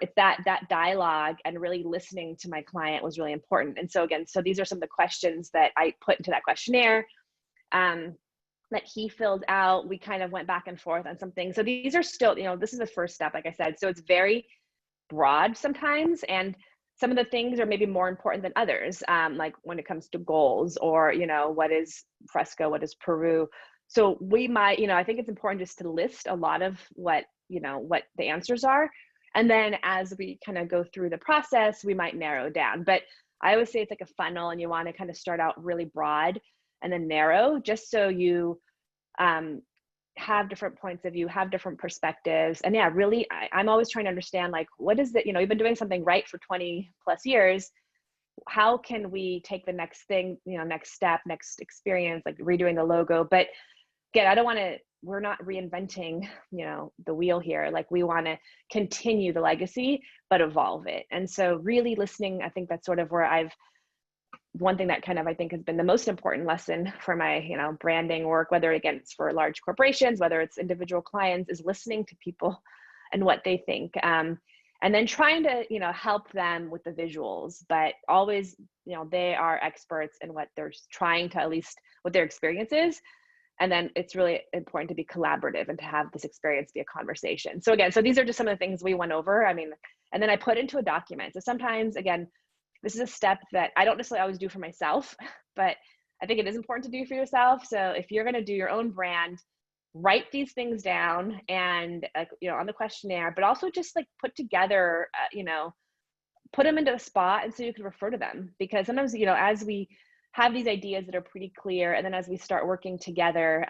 it's that dialogue and really listening to my client was really important. And so again, these are some of the questions that I put into that questionnaire that he filled out. We kind of went back and forth on some things. So these are still, this is the first step, like I said. So it's very broad sometimes, and some of the things are maybe more important than others, like when it comes to goals or, what is fresco, what is Peru. So we might, I think it's important just to list a lot of what the answers are. And then as we kind of go through the process, we might narrow down. But I always say it's like a funnel, and you want to kind of start out really broad and then narrow, just so you have different points of view, have different perspectives. And yeah, really, I'm always trying to understand, like, what is it, you've been doing something right for 20 plus years. how can we take the next thing, next step, next experience, like redoing the logo. But again, we're not reinventing, the wheel here. Like, we want to continue the legacy, but evolve it. And so really listening, I think that's sort of where one thing that kind of, I think, has been the most important lesson for my, branding work, whether again, it's for large corporations, whether it's individual clients, is listening to people and what they think. And then trying to, help them with the visuals, but always, they are experts in what they're trying to, at least what their experience is. And then it's really important to be collaborative and to have this experience be a conversation. So again, these are just some of the things we went over. I mean, and then I put into a document. So sometimes, again, this is a step that I don't necessarily always do for myself, but I think it is important to do for yourself. So if you're going to do your own brand, write these things down and, on the questionnaire, but also just like put together, put them into a spot, and so you can refer to them. Because sometimes, as we have these ideas that are pretty clear, and then as we start working together,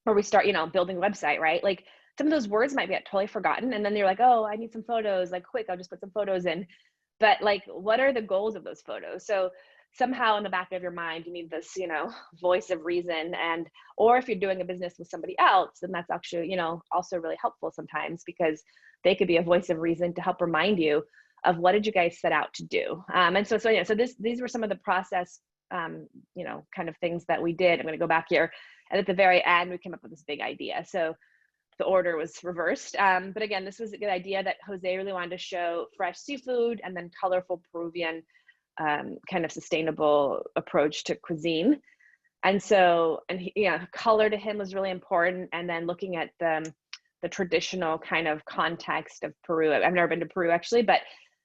or we start, building a website, right? Like, some of those words might get totally forgotten. And then you're like, oh, I need some photos, like, quick, I'll just put some photos in. But like, what are the goals of those photos? So somehow in the back of your mind, you need this, voice of reason. Or if you're doing a business with somebody else, then that's actually, also really helpful sometimes, because they could be a voice of reason to help remind you of what did you guys set out to do. And so these were some of the process, kind of things that we did. I'm going to go back here. And at the very end, we came up with this big idea. So the order was reversed. But again, this was a good idea that Jose really wanted to show fresh seafood and then colorful Peruvian, kind of sustainable approach to cuisine. And so, color to him was really important. And then looking at the traditional kind of context of Peru. I've never been to Peru actually, but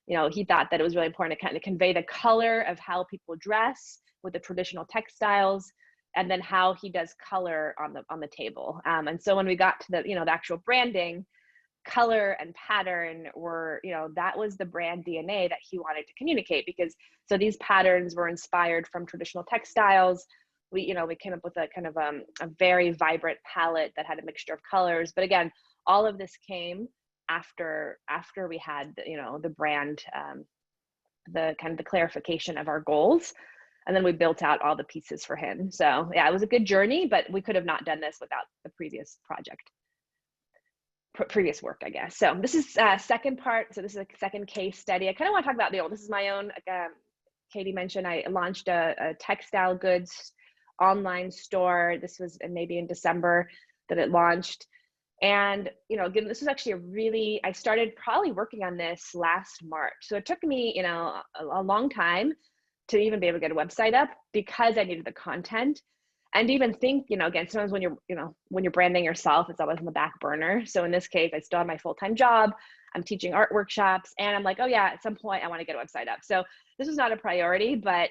he thought that it was really important to kind of convey the color of how people dress with the traditional textiles, and then how he does color on the table. And so when we got to the actual branding, color and pattern were, that was the brand DNA that he wanted to communicate. Because so these patterns were inspired from traditional textiles. We came up with a kind of a very vibrant palette that had a mixture of colors. But again, all of this came after we had the brand, the kind of the clarification of our goals. And then we built out all the pieces for him. So yeah, it was a good journey, but we could have not done this without the previous previous work, I guess. So this is second part. So this is a second case study. I kind of want to talk about this is my own, Katie mentioned, I launched a textile goods online store. This was maybe in December that it launched. And, again, this was actually I started probably working on this last March. So it took me, a long time to even be able to get a website up, because I needed the content. And even think, again, sometimes when you're branding yourself, it's always on the back burner. So in this case, I still have my full-time job. I'm teaching art workshops, and I'm like, oh yeah, at some point I want to get a website up. So this was not a priority, but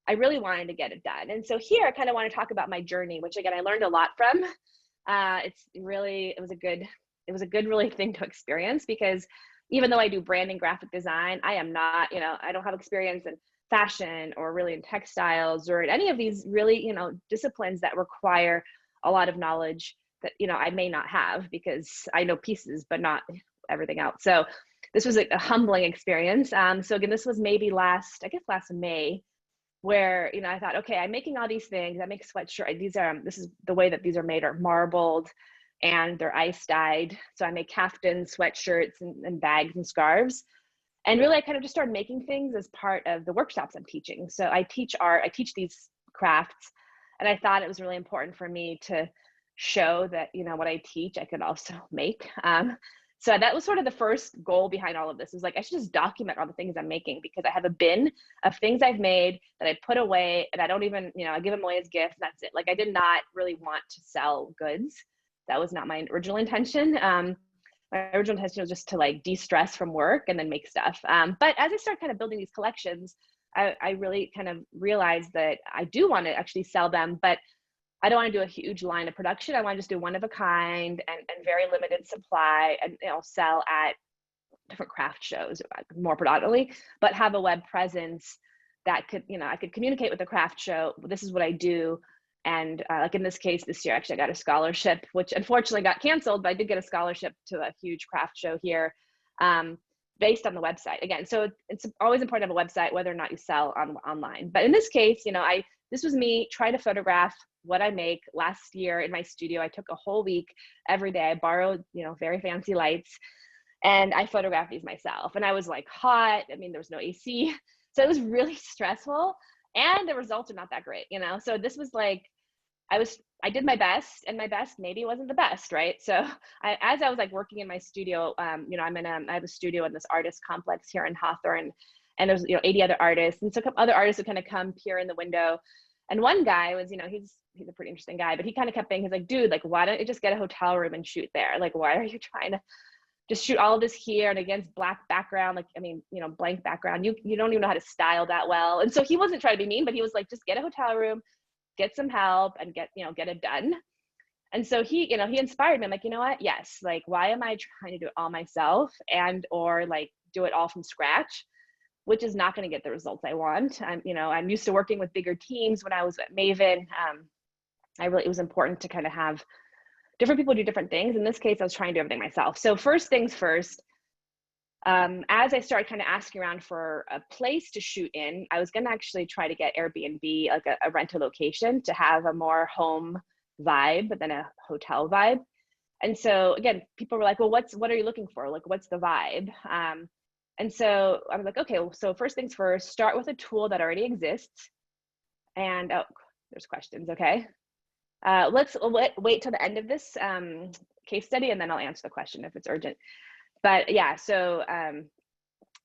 I really wanted to get it done. And so here I kind of want to talk about my journey, which again, I learned a lot from. It was a good really thing to experience, because even though I do branding, graphic design, I am not, I don't have experience in fashion or really in textiles or in any of these really, disciplines that require a lot of knowledge that, I may not have, because I know pieces, but not everything else. So this was a humbling experience. So again, this was maybe last May, where, I thought, okay, I'm making all these things. I make sweatshirt. This is the way that these are made, are marbled and they're ice dyed. So I make caftans, sweatshirts, and bags and scarves. And really, I kind of just started making things as part of the workshops I'm teaching. So I teach art, I teach these crafts, and I thought it was really important for me to show that, what I teach, I could also make. So that was sort of the first goal behind all of this. Was like, I should just document all the things I'm making, because I have a bin of things I've made that I put away, and I don't even, I give them away as gifts. That's it. Like, I did not really want to sell goods. That was not my original intention. My original intention was just to like de-stress from work and then make stuff. But as I started kind of building these collections, I really kind of realized that I do want to actually sell them, but I don't want to do a huge line of production. I want to just do one of a kind and very limited supply, and sell at different craft shows more predominantly, but have a web presence that could, I could communicate with the craft show. This is what I do. And like in this case, this year, actually, I got a scholarship, which unfortunately got canceled, but I did get a scholarship to a huge craft show here. based on the website again. So it's always important to have a website, whether or not you sell online. But in this case, this was me trying to photograph what I make. Last year in my studio, I took a whole week every day. I borrowed, very fancy lights, and I photographed these myself. And I was like hot. I mean, there was no AC. So it was really stressful, and the results are not that great, So this was like, I did my best, and my best maybe wasn't the best, right? So as I was like working in my studio, I have a studio in this artist complex here in Hawthorne, and there's 80 other artists, and so other artists would kind of come peer in the window. And one guy was, he's a pretty interesting guy, but he kind of kept saying, he's like, dude, like, why don't you just get a hotel room and shoot there? Like, why are you trying to just shoot all of this here and against black background? Like, I mean, blank background. You don't even know how to style that well. And so he wasn't trying to be mean, but he was like, just get a hotel room, get some help, and get it done. And so he inspired me. I'm like, you know what? Yes. Like, why am I trying to do it all myself or like do it all from scratch, which is not going to get the results I want. I'm used to working with bigger teams when I was at Maven. It was important to kind of have different people do different things. In this case, I was trying to do everything myself. So first things first, as I started kind of asking around for a place to shoot in, I was going to actually try to get Airbnb, like a rental location, to have a more home vibe than a hotel vibe. And so again, people were like, well, what are you looking for? Like, what's the vibe? And so I was like, okay, so first things first, start with a tool that already exists. And there's questions, okay? Let's wait till the end of this case study, and then I'll answer the question if it's urgent. But yeah, so,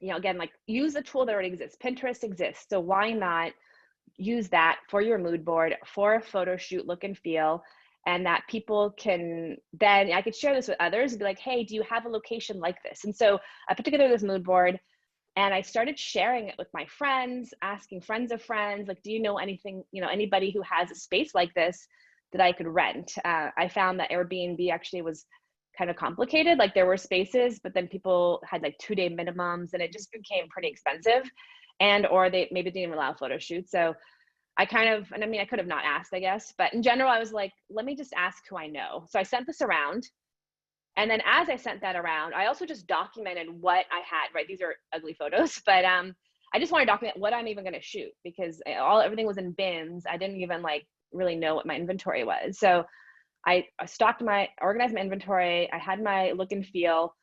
again, like, use a tool that already exists. Pinterest exists, so why not use that for your mood board, for a photo shoot look and feel, and that people can then, I could share this with others and be like, hey, do you have a location like this? And so I put together this mood board, and I started sharing it with my friends, asking friends of friends, like, do you know anything, anybody who has a space like this that I could rent? I found that Airbnb actually was kind of complicated. Like, there were spaces, but then people had like 2-day minimums, and it just became pretty expensive, or they maybe didn't even allow photo shoots. So I could have not asked, I guess, but in general, I was like, let me just ask who I know. So I sent this around. And then as I sent that around, I also just documented what I had, right? These are ugly photos, but I just want to document what I'm even going to shoot, because everything was in bins. I didn't even like really know what my inventory was. So I organized my inventory. I had my look and feel.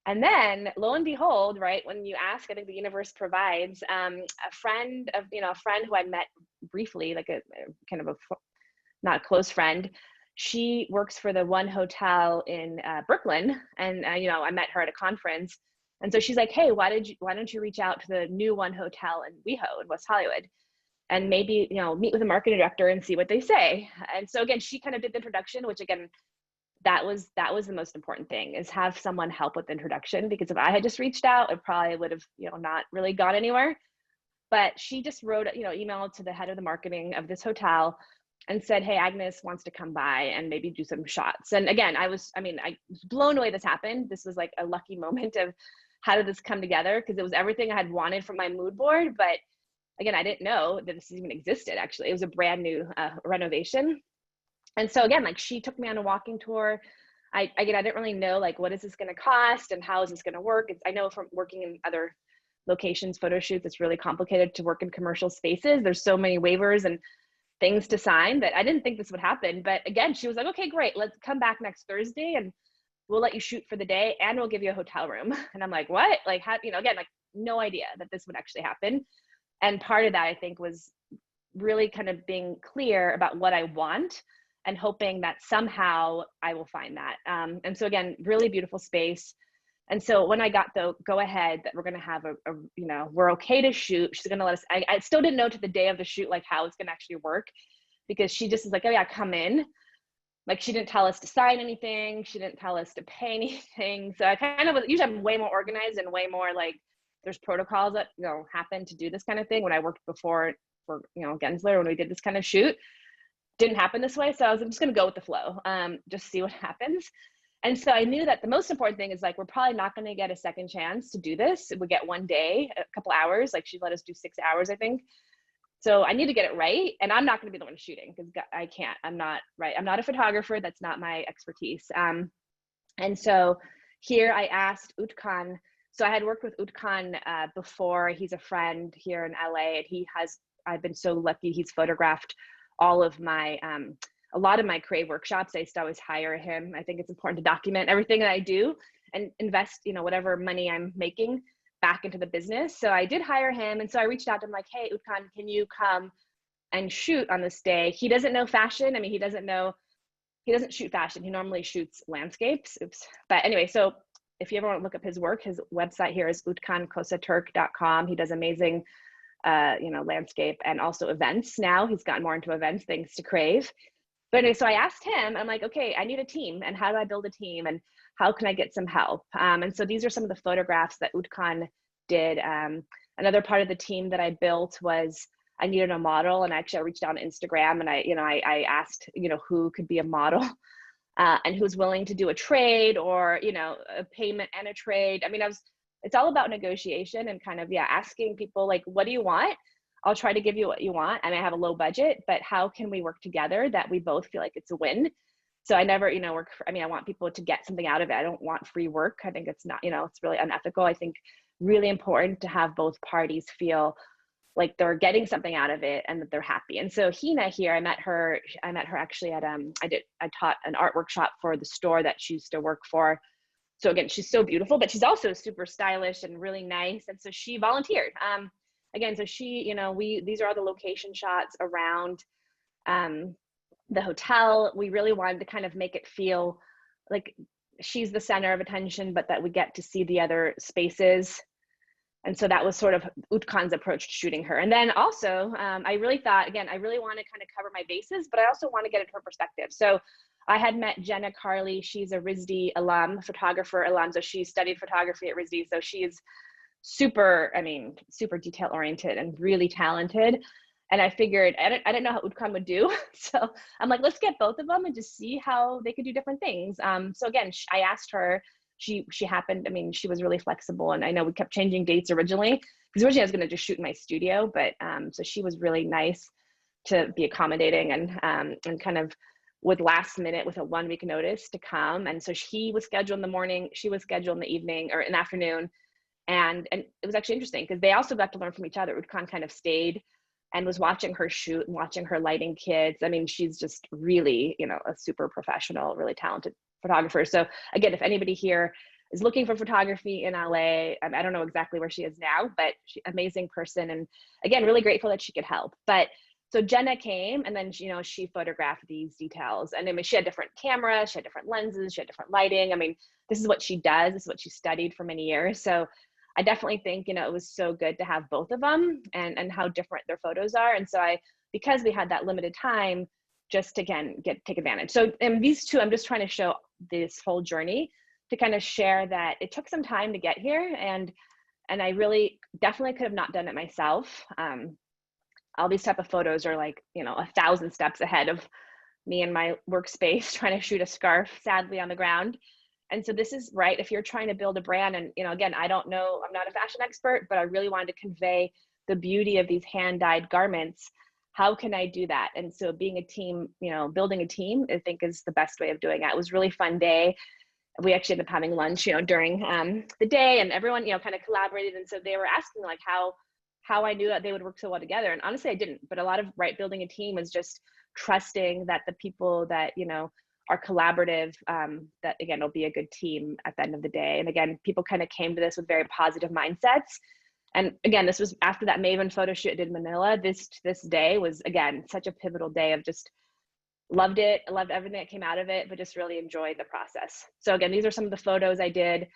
And then lo and behold, right, when you ask, I think the universe provides. A friend who I met briefly, like a kind of not a close friend, she works for the one hotel in Brooklyn, and I met her at a conference, and so she's like, hey, why don't you reach out to the new one hotel in WeHo in West Hollywood, and maybe meet with the marketing director and see what they say. And so again, she kind of did the introduction, which again, that was the most important thing, is have someone help with the introduction, because if I had just reached out, it probably would have not really gone anywhere. But she just wrote email to the head of the marketing of this hotel and said, hey, Agnes wants to come by and maybe do some shots. And again, I was blown away this happened. This was like a lucky moment of how did this come together, because it was everything I had wanted from my mood board. But again, I didn't know that this even existed. Actually, it was a brand new renovation. And so again, like, she took me on a walking tour. I didn't really know, like, what is this going to cost and how is this going to work? I know from working in other locations, photo shoots, it's really complicated to work in commercial spaces. There's so many waivers and things to sign that I didn't think this would happen. But again, she was like, okay, great. Let's come back next Thursday and we'll let you shoot for the day and we'll give you a hotel room. And I'm like, what? Like, how, again, like, no idea that this would actually happen. And part of that, I think, was really kind of being clear about what I want and hoping that somehow I will find that. And so again, really beautiful space. And so when I got the go ahead that we're going to have we're okay to shoot, she's going to let us, I still didn't know to the day of the shoot, like, how it's going to actually work, because she just is like, oh yeah, come in. Like, she didn't tell us to sign anything. She didn't tell us to pay anything. So I kind of usually I'm way more organized and way more like, there's protocols that, happen to do this kind of thing. When I worked before for, Gensler, when we did this kind of shoot, didn't happen this way. So I was just going to go with the flow, just see what happens. And so I knew that the most important thing is, like, we're probably not going to get a second chance to do this. We get one day, a couple hours, like, she let us do 6 hours, I think. So I need to get it right. And I'm not going to be the one shooting, because I can't, I'm not a photographer. That's not my expertise. And so here I asked Utkan. So I had worked with Utkan before. He's a friend here in LA, and I've been so lucky. He's photographed all of my, a lot of my Crave workshops. I used to always hire him. I think it's important to document everything that I do and invest, whatever money I'm making back into the business. So I did hire him. And so I reached out to him like, hey, Utkan, can you come and shoot on this day? He doesn't know fashion. I mean, he doesn't shoot fashion. He normally shoots landscapes. Oops. But anyway, so if you ever want to look up his work, his website here is utkankosaturk.com. He does amazing, landscape and also events now. He's gotten more into events thanks to Crave. But anyway, so I asked him, I'm like, okay, I need a team. And how do I build a team? And how can I get some help? And so these are some of the photographs that Utkan did. Another part of the team that I built was I needed a model. And actually I reached out on Instagram and I asked, who could be a model. And who's willing to do a trade or, a payment and a trade. I mean, it's all about negotiation and kind of, asking people like, what do you want? I'll try to give you what you want. I mean, I have a low budget, but how can we work together that we both feel like it's a win? So I never, I want people to get something out of it. I don't want free work. I think it's not, it's really unethical. I think really important to have both parties feel like they're getting something out of it and that they're happy. And so Hina here, I met her actually at, I taught an art workshop for the store that she used to work for. So again, she's so beautiful, but she's also super stylish and really nice. And so she volunteered. Again, so she, these are all the location shots around the hotel. We really wanted to kind of make it feel like she's the center of attention, but that we get to see the other spaces. And so that was sort of Utkan's approach to shooting her. And then also, I really thought, again, I really want to kind of cover my bases, but I also want to get into her perspective. So I had met Jenna Carley. She's a RISD alum, photographer alum. So she studied photography at RISD. So she's super detail oriented and really talented. And I figured, I didn't know how Utkan would do. So I'm like, let's get both of them and just see how they could do different things. So again, I asked her, she happened, she was really flexible. And I know we kept changing dates originally, because originally I was going to just shoot in my studio, but so she was really nice to be accommodating and kind of with last minute with a 1 week notice to come. And so he was scheduled in the morning, she was scheduled in the evening or in the afternoon. And it was actually interesting because they also got to learn from each other. Utkan kind of stayed and was watching her shoot and watching her lighting kids. She's just really, a super professional, really talented photographer. So again, if anybody here is looking for photography in LA, I don't know exactly where she is now, but she's an amazing person. And again, really grateful that she could help. But so Jenna came and then, she photographed these details. And she had different cameras, she had different lenses, she had different lighting. This is what she does. This is what she studied for many years. So I definitely think, it was so good to have both of them and how different their photos are. And so because we had that limited time, just again, take advantage. So in these two, I'm just trying to show this whole journey to kind of share that it took some time to get here. And I really definitely could have not done it myself. All these type of photos are like, 1,000 steps ahead of me in my workspace trying to shoot a scarf, sadly, on the ground. And so this is right. If you're trying to build a brand and, again, I don't know, I'm not a fashion expert, but I really wanted to convey the beauty of these hand dyed garments. How can I do that? And so being a team, building a team, I think is the best way of doing it. It was a really fun day. We actually ended up having lunch, during the day, and everyone, kind of collaborated. And so they were asking like how I knew that they would work so well together. And honestly, I didn't, but a lot of building a team is just trusting that the people that, are collaborative, that again, will be a good team at the end of the day. And again, people kind of came to this with very positive mindsets. And again, this was after that Maven photo shoot I did in Manila. This day was, again, such a pivotal day of just loved it. I loved everything that came out of it, but just really enjoyed the process. So again, these are some of the photos I did.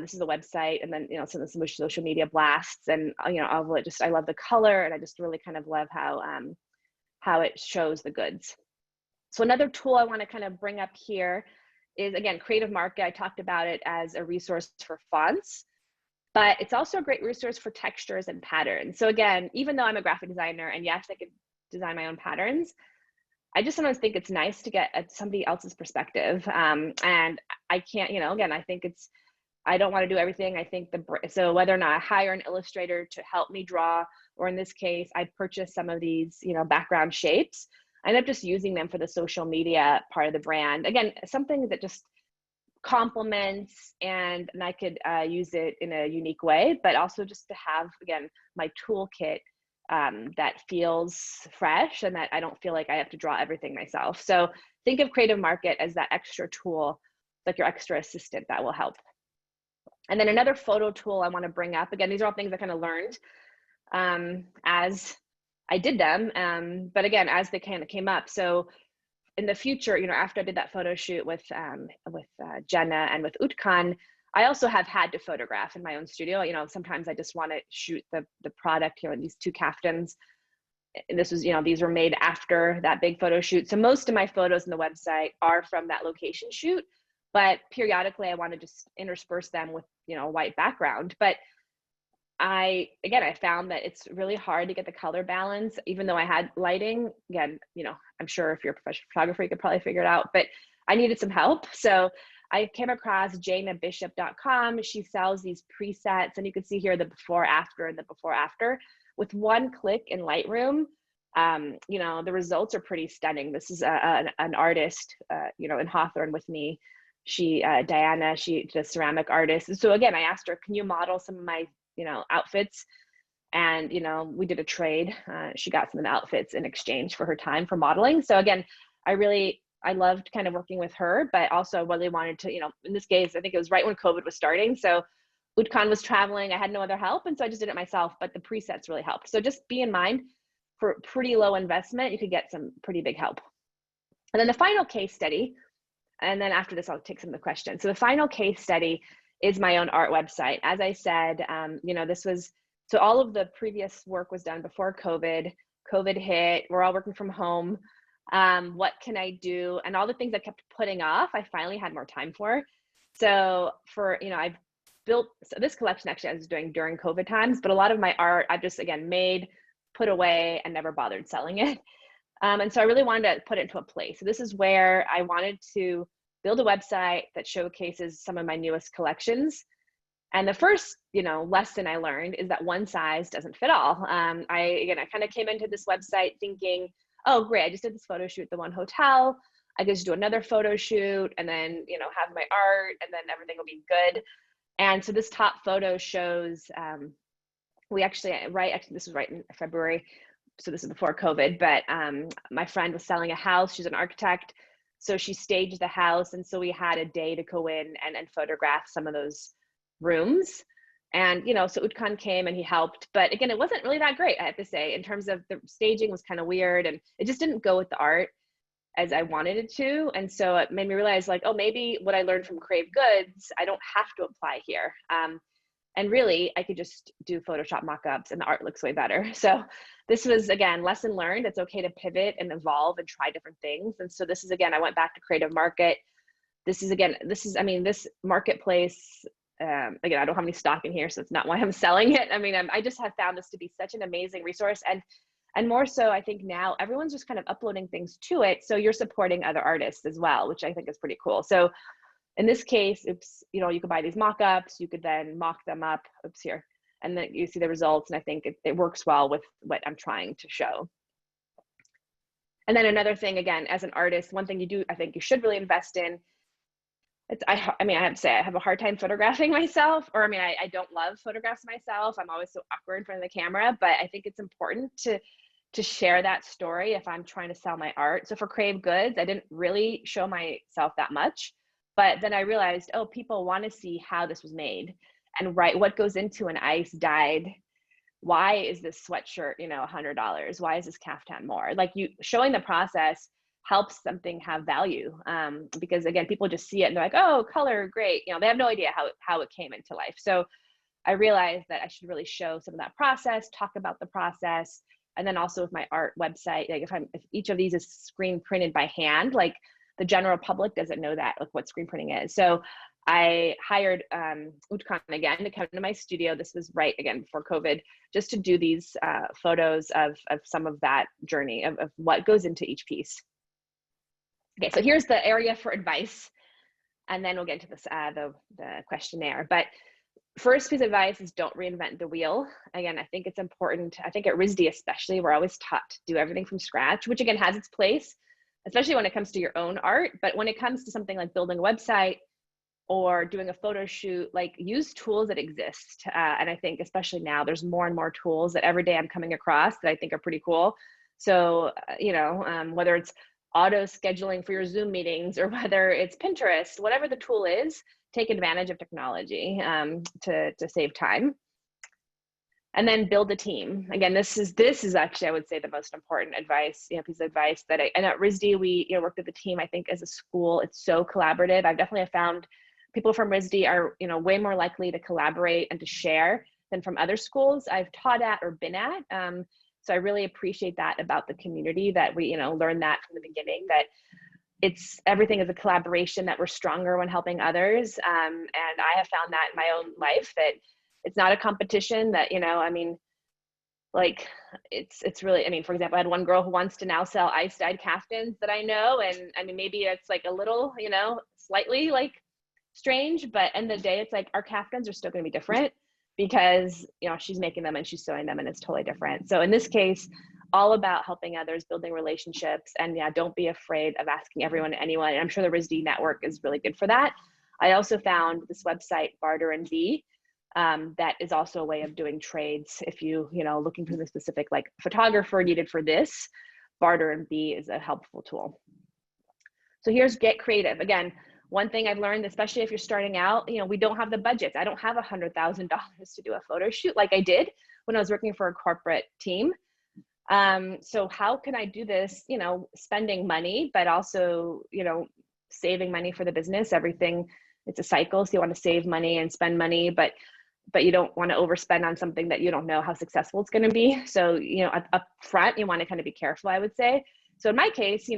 This is the website, and then, some social media blasts, and, all of it. I love the color, and I just really kind of love how it shows the goods. So another tool I want to kind of bring up here is, again, Creative Market. I talked about it as a resource for fonts, but it's also a great resource for textures and patterns. So again, even though I'm a graphic designer, and yes, I could design my own patterns, I just sometimes think it's nice to get somebody else's perspective. And I can't, again, I think I don't want to do everything. I think so whether or not I hire an illustrator to help me draw, or in this case, I purchase some of these, background shapes, I end up just using them for the social media part of the brand. Again, something that just compliments, and I could use it in a unique way, but also just to have, again, my toolkit that feels fresh and that I don't feel like I have to draw everything myself. So think of Creative Market as that extra tool, like your extra assistant that will help. And then another photo tool I want to bring up, again, these are all things I kind of learned as I did them, but again, as they kind of came up. So in the future, you know, after I did that photo shoot with Jenna and with Utkan, I also have had to photograph in my own studio. You know, sometimes I just want to shoot the product here in these two caftans. And this was, you know, these were made after that big photo shoot. So most of my photos on the website are from that location shoot, but periodically I want to just intersperse them with, you know, a white background. But I found that it's really hard to get the color balance, even though I had lighting. Again, you know, I'm sure if you're a professional photographer, you could probably figure it out, but I needed some help. So I came across janabishop.com. She sells these presets, and you can see here the before after and the before after. With one click in Lightroom, you know, the results are pretty stunning. This is an artist, you know, in Hawthorne with me. She, Diana, she's a ceramic artist. So again, I asked her, can you model some of my, you know, outfits? And, you know, we did a trade. She got some of the outfits in exchange for her time for modeling. So again, I loved kind of working with her, but also really wanted to, you know, in this case, I think it was right when COVID was starting. So Utkan was traveling, I had no other help. And so I just did it myself, but the presets really helped. So just be in mind, for pretty low investment, you could get some pretty big help. And then the final case study, and then after this, I'll take some of the questions. So the final case study is my own art website. As I said, you know, this was, so all of the previous work was done before COVID. COVID hit, we're all working from home. What can I do? And all the things I kept putting off, I finally had more time for. So for, you know, I've built, so this collection actually I was doing during COVID times, but a lot of my art I've just, again, made, put away, and never bothered selling it. And so I really wanted to put it into a place. So this is where I wanted to build a website that showcases some of my newest collections. And the first, you know, lesson I learned is that one size doesn't fit all. I kind of came into this website thinking, oh, great, I just did this photo shoot at the one hotel. I could just do another photo shoot and then, you know, have my art and then everything will be good. And so this top photo shows, this was right in February. So this is before COVID, but my friend was selling a house. She's an architect. So she staged the house. And so we had a day to go in and photograph some of those rooms. And, you know, so Utkan came and he helped, but again, it wasn't really that great, I have to say, in terms of the staging was kind of weird and it just didn't go with the art as I wanted it to. And so it made me realize, like, oh, maybe what I learned from Crave Goods, I don't have to apply here. And really, I could just do Photoshop mockups and the art looks way better. So this was, again, lesson learned. It's okay to pivot and evolve and try different things. And so this is, again, I went back to Creative Market. This is marketplace, again, I don't have any stock in here, so it's not why I'm selling it. I mean, I just have found this to be such an amazing resource. And more so, I think now everyone's just kind of uploading things to it. So you're supporting other artists as well, which I think is pretty cool. So in this case, it's, you know, you could buy these mock-ups, you could then mock them up, here, and then you see the results. And I think it works well with what I'm trying to show. And then another thing, again, as an artist, one thing I think you should really invest in, I have to say, I have a hard time photographing myself, or I don't love photographs myself. I'm always so awkward in front of the camera, but I think it's important to share that story if I'm trying to sell my art. So for Crave Goods, I didn't really show myself that much, but then I realized, oh, people want to see how this was made and what goes into an ice dyed. Why is this sweatshirt, you know, $100? Why is this caftan more? Like, you showing the process helps something have value, because again, people just see it and they're like, oh, color, great. You know, they have no idea how it came into life. So I realized that I should really show some of that process, talk about the process. And then also with my art website, like if each of these is screen printed by hand, like the general public doesn't know that, like what screen printing is. So I hired Utkan again to come to my studio. This was right again before COVID, just to do these photos of some of that journey of what goes into each piece. Okay, so here's the area for advice, and then we'll get into this, the questionnaire. But first piece of advice is don't reinvent the wheel. Again, I think it's important. I think at RISD especially, we're always taught to do everything from scratch, which again has its place, especially when it comes to your own art. But when it comes to something like building a website, or doing a photo shoot, like use tools that exist. And I think especially now there's more and more tools that every day I'm coming across that I think are pretty cool. So, whether it's auto scheduling for your Zoom meetings or whether it's Pinterest, whatever the tool is, take advantage of technology to save time. And then build a team. Again, this is actually, I would say, the most important advice, piece of advice and at RISD, we worked with the team. I think as a school, it's so collaborative. I've definitely found people from RISD are, way more likely to collaborate and to share than from other schools I've taught at or been at. So I really appreciate that about the community, that we, learned that from the beginning, that everything is a collaboration, that we're stronger when helping others. And I have found that in my own life, that it's not a competition, that, it's really, for example, I had one girl who wants to now sell ice-dyed kaftans that I know. And maybe it's like a little, slightly like strange, but end of the day, it's like our kaftans are still going to be different because, she's making them and she's sewing them and it's totally different. So in this case, all about helping others, building relationships, and don't be afraid of asking everyone and anyone. And I'm sure the RISD network is really good for that. I also found this website, Barter and Bee, that is also a way of doing trades. If looking for the specific like photographer needed for this, Barter and Bee is a helpful tool. So here's get creative. Again, one thing I've learned, especially if you're starting out, we don't have the budgets. I don't have $100,000 to do a photo shoot like I did when I was working for a corporate team. So how can I do this, spending money, but also, saving money for the business? Everything, it's a cycle. So you want to save money and spend money, but you don't want to overspend on something that you don't know how successful it's going to be. So, up front, you want to kind of be careful, I would say. So in my case,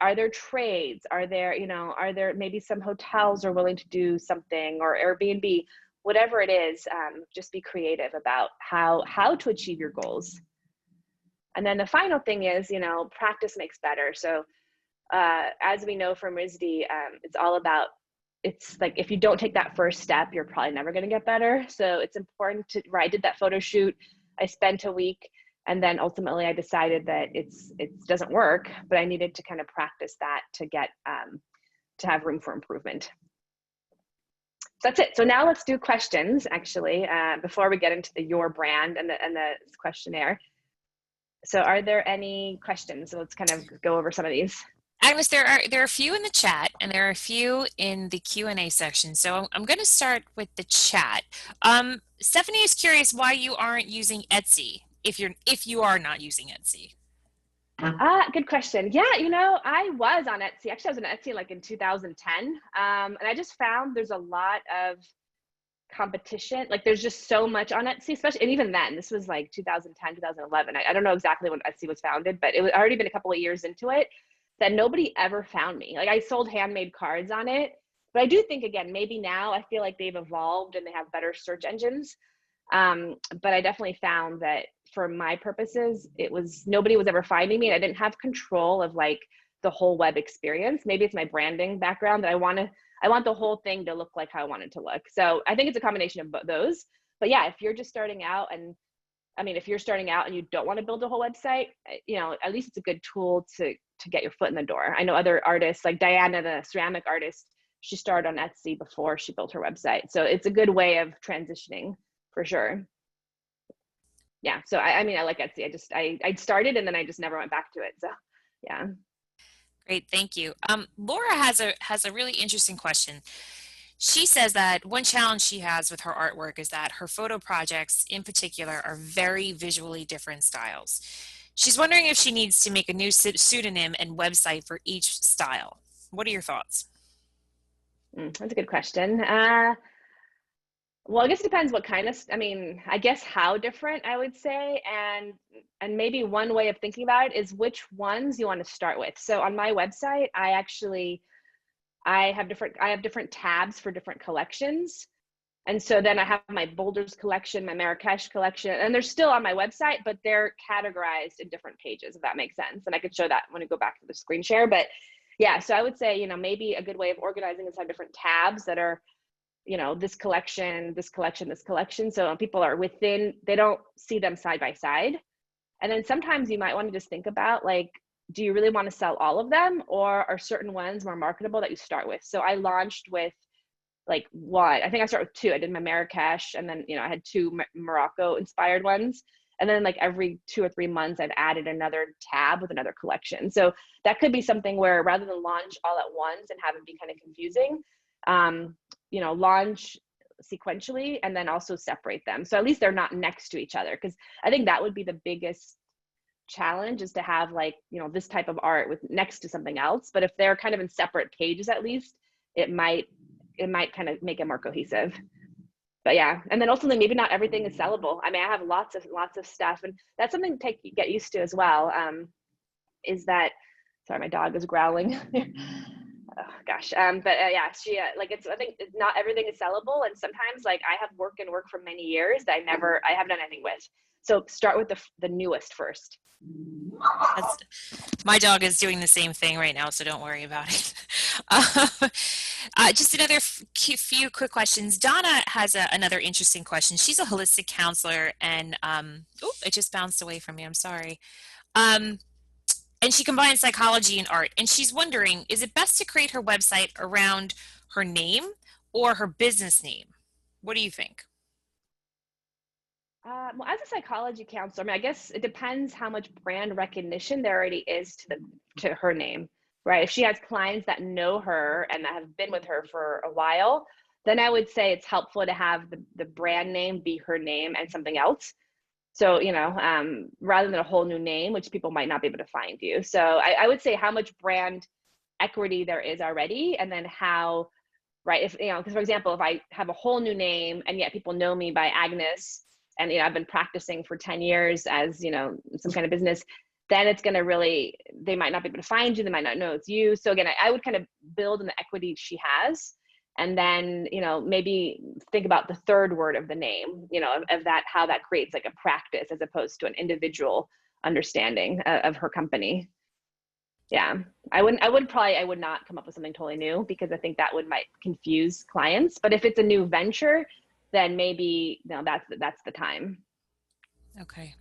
are there trades? Are there maybe some hotels are willing to do something, or Airbnb, whatever it is, just be creative about how to achieve your goals. And then the final thing is, practice makes better. So as we know from RISD, it's all about, it's like, if you don't take that first step, you're probably never going to get better. So it's important where I did that photo shoot, I spent a week, and then ultimately I decided that it doesn't work, but I needed to kind of practice that to get, to have room for improvement. So that's it. So now let's do questions, actually, before we get into your brand and the questionnaire. So are there any questions? So let's kind of go over some of these. Agnes, there are a few in the chat and there are a few in the Q&A section. So I'm going to start with the chat. Stephanie is curious why you aren't using Etsy if you are not using Etsy. Good question. Yeah, I was on Etsy. Actually, I was on Etsy like in 2010. And I just found there's a lot of competition. Like there's just so much on Etsy, especially, and even then, this was like 2010, 2011. I don't know exactly when Etsy was founded, but it was already been a couple of years into it that nobody ever found me. Like I sold handmade cards on it, but I do think, again, maybe now I feel like they've evolved and they have better search engines. But I definitely found that for my purposes, nobody was ever finding me, and I didn't have control of like the whole web experience. Maybe it's my branding background that I want the whole thing to look like how I want it to look. So I think it's a combination of those. But yeah, if you're just starting out, and if you're starting out and you don't want to build a whole website, at least it's a good tool to get your foot in the door. I know other artists like Diana, the ceramic artist, she started on Etsy before she built her website. So it's a good way of transitioning for sure. Yeah. So I like Etsy. I started and then I just never went back to it. So yeah. Great, thank you. Laura has a really interesting question. She says that one challenge she has with her artwork is that her photo projects in particular are very visually different styles. She's wondering if she needs to make a new pseudonym and website for each style. What are your thoughts? That's a good question. Well, I guess it depends what kind of, I guess how different, I would say. And maybe one way of thinking about it is which ones you want to start with. So on my website, I have different tabs for different collections. And so then I have my boulders collection, my Marrakesh collection, and they're still on my website, but they're categorized in different pages, if that makes sense. And I could show that when I go back to the screen share. But yeah, so I would say, maybe a good way of organizing is have different tabs that are, this collection, this collection, this collection. So people are within, they don't see them side by side. And then sometimes you might want to just think about, like, do you really want to sell all of them, or are certain ones more marketable that you start with? So I launched with like one. I think I started with two. I did my Marrakesh, and then, I had two Morocco inspired ones. And then like every 2 or 3 months, I've added another tab with another collection. So that could be something where rather than launch all at once and have it be kind of confusing, launch sequentially and then also separate them. So at least they're not next to each other. Because I think that would be the biggest challenge, is to have like, this type of art with next to something else. But if they're kind of in separate pages, at least it might kind of make it more cohesive. But yeah, and then ultimately, maybe not everything is sellable. I mean, I have lots of stuff, and that's something to get used to as well. Is that, sorry, my dog is growling. Oh, gosh. Yeah, she like, I think not everything is sellable, and sometimes like I have work for many years that I haven't done anything with. So start with the newest first. My dog is doing the same thing right now, so don't worry about it. Just another few quick questions. Donna has another interesting question. She's a holistic counselor, and it just bounced away from me. I'm sorry. And she combines psychology and art, and she's wondering, is it best to create her website around her name or her business name? What do you think? Well, as a psychology counselor, I mean, I guess it depends how much brand recognition there already is to her name, right? If she has clients that know her and that have been with her for a while, then I would say it's helpful to have the brand name be her name and something else. So, rather than a whole new name, which people might not be able to find you. So I would say how much brand equity there is already, and then how, right? If, because for example, if I have a whole new name and yet people know me by Agnes, and I've been practicing for 10 years as some kind of business, then it's going to they might not be able to find you, they might not know it's you. So again, I would kind of build on the equity she has, and then maybe think about the third word of the name, of that, how that creates like a practice as opposed to an individual understanding of her company. Yeah, I would not come up with something totally new, because I think that might confuse clients. But if it's a new venture, then maybe that's the time. Okay.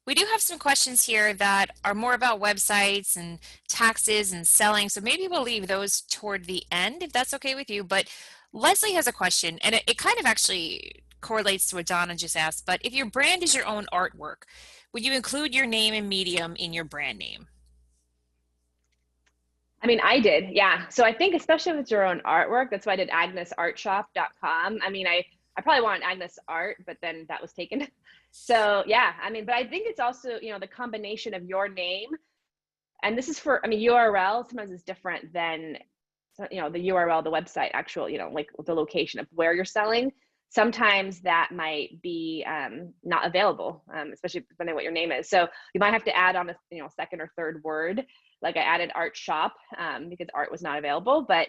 We do have some questions here that are more about websites and taxes and selling, so maybe we'll leave those toward the end, if that's okay with you. But Leslie has a question, and it kind of actually correlates to what Donna just asked, but if your brand is your own artwork, would you include your name and medium in your brand name? I mean, I did, yeah. So I think especially if it's your own artwork, that's why I did agnesartshop.com. I mean, I probably wanted Agnes Art, but then that was taken. So yeah, I mean, but I think it's also, the combination of your name, and this is for, I mean, URL sometimes is different than, the URL, the website, actual, like the location of where you're selling. Sometimes that might be not available, especially depending on what your name is. So you might have to add on a second or third word. Like I added art shop because art was not available. But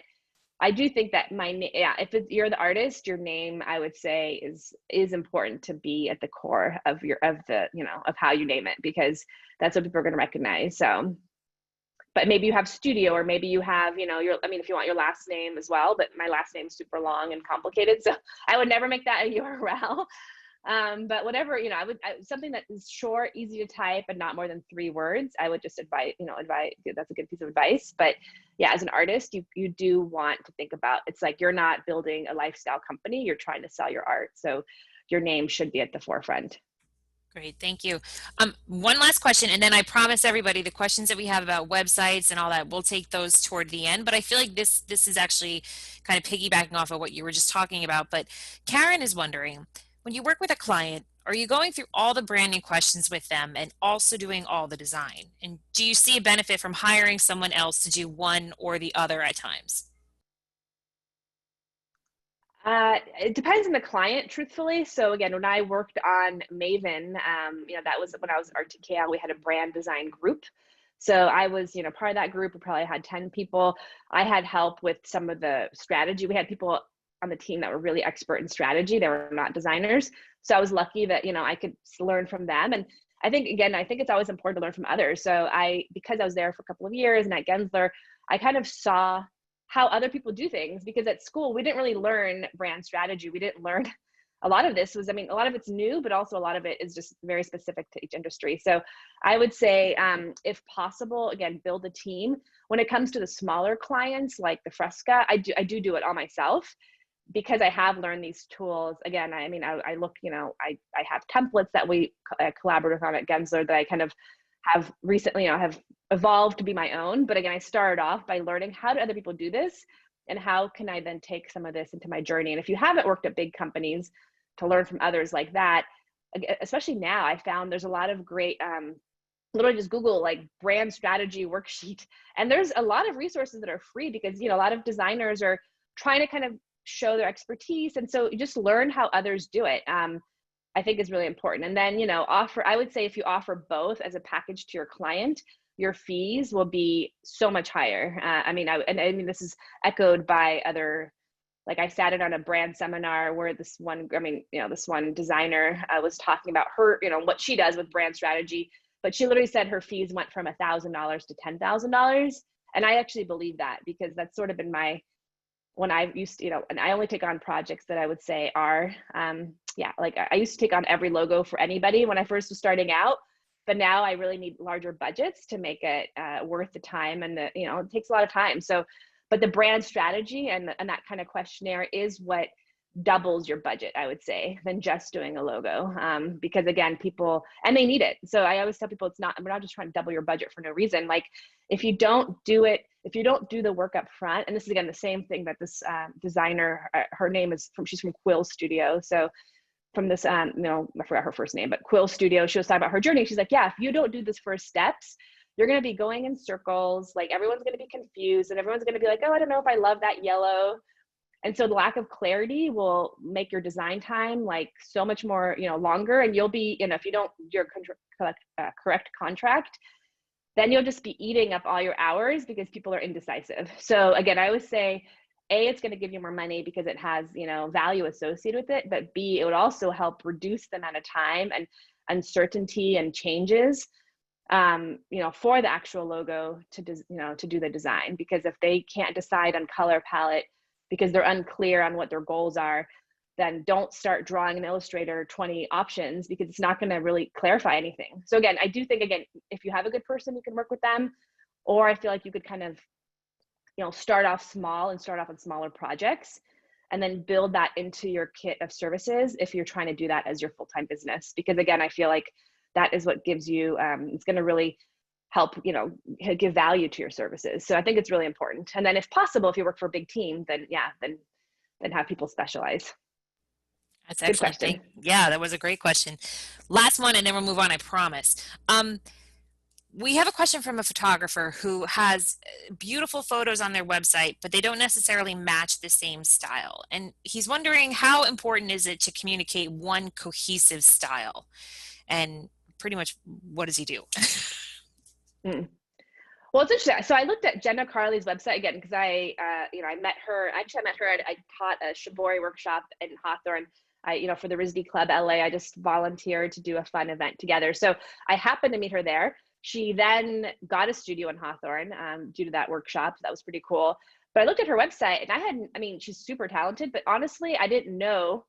I do think that if you're the artist, your name, I would say, is important to be at the core of of how you name it, because that's what people are going to recognize. So, but maybe you have studio, or maybe you have, if you want your last name as well, but my last name is super long and complicated, so I would never make that a URL. But whatever, something that is short, easy to type, and not more than 3 words, I would just advise, that's a good piece of advice. But yeah, as an artist, you do want to think about, it's like you're not building a lifestyle company, you're trying to sell your art. So your name should be at the forefront. Great, thank you. One last question, and then I promise everybody the questions that we have about websites and all that, we'll take those toward the end. But I feel like this is actually kind of piggybacking off of what you were just talking about. But Karen is wondering, when you work with a client, are you going through all the branding questions with them and also doing all the design? And do you see a benefit from hiring someone else to do one or the other at times? It depends on the client, truthfully. So again, when I worked on Maven, that was when I was at RTKL, we had a brand design group. So I was, part of that group. We probably had 10 people. I had help with some of the strategy. We had people on the team that were really expert in strategy. They were not designers. So I was lucky that, I could learn from them. And I think it's always important to learn from others. So because I was there for a couple of years and at Gensler, I kind of saw how other people do things, because at school we didn't really learn brand strategy. We didn't learn a lot of this was, I mean, a lot of it's new, but also a lot of it is just very specific to each industry. So I would say, if possible, again, build a team. When it comes to the smaller clients, like the Fresca, I do it all myself because I have learned these tools. Again, I mean, I look, you know, I have templates that we collaborative on at Gensler that I kind of have recently, you know, have evolved to be my own. But again, I started off by learning how do other people do this and how can I then take some of this into my journey. And if you haven't worked at big companies, to learn from others like that, especially now, I found there's a lot of great, literally just Google like brand strategy worksheet. And there's a lot of resources that are free because, you know, a lot of designers are trying to kind of show their expertise. And so you just learn how others do it. I think is really important. And then, you know, I would say if you offer both as a package to your client, your fees will be so much higher. I mean, this is echoed by other, like I sat in on a brand seminar where this one designer was talking about her, you know, what she does with brand strategy, but she literally said her fees went from $1,000 to $10,000. And I actually believe that because that's sort of been when I used to, you know, and I only take on projects that I would say are, like I used to take on every logo for anybody when I first was starting out, but now I really need larger budgets to make it worth the time. And you know, it takes a lot of time. So, but the brand strategy and that kind of questionnaire is what doubles your budget, I would say, than just doing a logo. Because again, people, and they need it. So I always tell people we're not just trying to double your budget for no reason. Like if you don't do the work up front, and this is again, the same thing that this designer, her name is she's from Quill Studio. So from this, I forgot her first name, but Quill Studio, she was talking about her journey. She's like, yeah, if you don't do this first steps, you're going to be going in circles. Like everyone's going to be confused and everyone's going to be like, oh, I don't know if I love that yellow. And so the lack of clarity will make your design time like so much more, you know, longer. And you'll be, you know, if you don't do your correct contract, then you'll just be eating up all your hours because people are indecisive. So again, I always say, A, it's going to give you more money because it has, you know, value associated with it. But B, it would also help reduce the amount of time and uncertainty and changes, you know, for the actual logo to do the design. Because if they can't decide on color palette because they're unclear on what their goals are, then don't start drawing in Illustrator 20 options because it's not going to really clarify anything. So again, I do think, again, if you have a good person, you can work with them, or I feel like you could kind of, you know, start off small and start off on smaller projects and then build that into your kit of services if you're trying to do that as your full-time business. Because again, I feel like that is what gives you, it's going to really help, you know, give value to your services. So I think it's really important. And then if possible, if you work for a big team, then have people specialize. That's Good excellent. question. Yeah, that was a great question. Last one, and then we'll move on, I promise. We have a question from a photographer who has beautiful photos on their website, but they don't necessarily match the same style. And he's wondering, how important is it to communicate one cohesive style? And pretty much, what does he do? Well, it's interesting. So I looked at Jenna Carley's website again because I met her. Actually, I met her. I taught a shibori workshop in Hawthorne. For the RISD Club LA, I just volunteered to do a fun event together. So I happened to meet her there. She then got a studio in Hawthorne due to that workshop. That was pretty cool. But I looked at her website and she's super talented, but honestly, I didn't know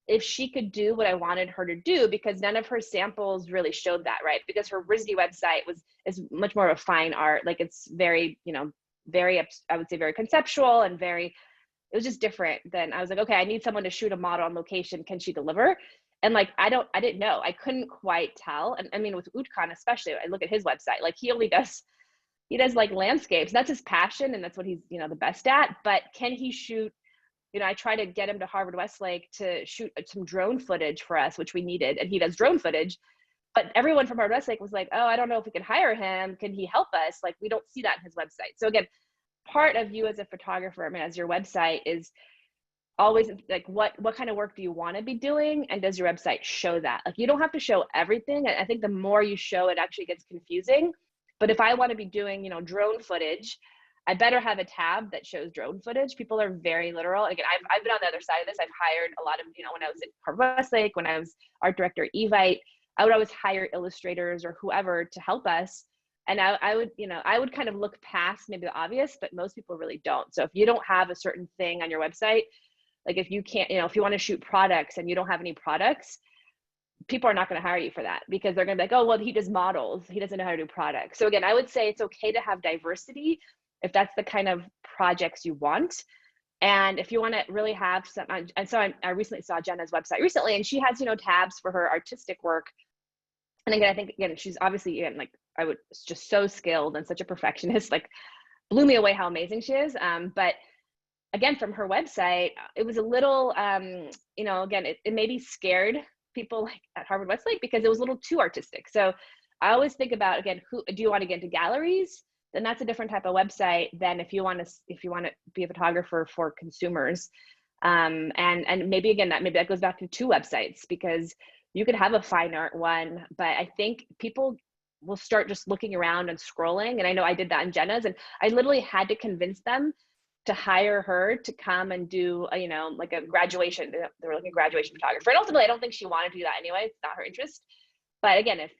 if she could do what I wanted her to do because none of her samples really showed that, right? Because her RISD website is much more of a fine art. Like it's very, I would say very conceptual and it was just different. Then I was like, okay, I need someone to shoot a model on location. Can she deliver? And like, I didn't know. I couldn't quite tell. And I mean, with Utkan especially, I look at his website, like he does like landscapes. That's his passion and that's what he's, the best at. But can he shoot, I tried to get him to Harvard Westlake to shoot some drone footage for us, which we needed. And he does drone footage. But everyone from Harvard Westlake was like, oh, I don't know if we can hire him. Can he help us? Like, we don't see that in his website. So again, part of you as a photographer, as your website is always like, what kind of work do you want to be doing? And does your website show that? Like, you don't have to show everything. I think the more you show, it actually gets confusing. But if I want to be doing, drone footage, I better have a tab that shows drone footage. People are very literal. Again, I've been on the other side of this. I've hired a lot of, when I was at Harvard Westlake, when I was art director at Evite, I would always hire illustrators or whoever to help us. And I would kind of look past maybe the obvious, but most people really don't. So if you don't have a certain thing on your website, Like if you can't, if you want to shoot products and you don't have any products, people are not going to hire you for that, because they're going to be like, oh, well, he does models, he doesn't know how to do products. So again, I would say it's okay to have diversity if that's the kind of projects you want. And if you want to really have some, and so I recently saw Jenna's website recently, and she has, tabs for her artistic work. And again, I think, again, she's obviously, again, like, just so skilled and such a perfectionist, like blew me away how amazing she is. But again, from her website, it was a little, again, it maybe scared people like at Harvard Westlake because it was a little too artistic. So I always think about, again, who do you want to get into galleries? Then that's a different type of website than if you want to be a photographer for consumers. And maybe again, maybe that goes back to two websites, because you could have a fine art one, but I think people will start just looking around and scrolling. And I know I did that in Jenna's, and I literally had to convince them to hire her to come and do, like a graduation. They were looking at graduation photographer. And ultimately, I don't think she wanted to do that anyway. It's not her interest. But again, if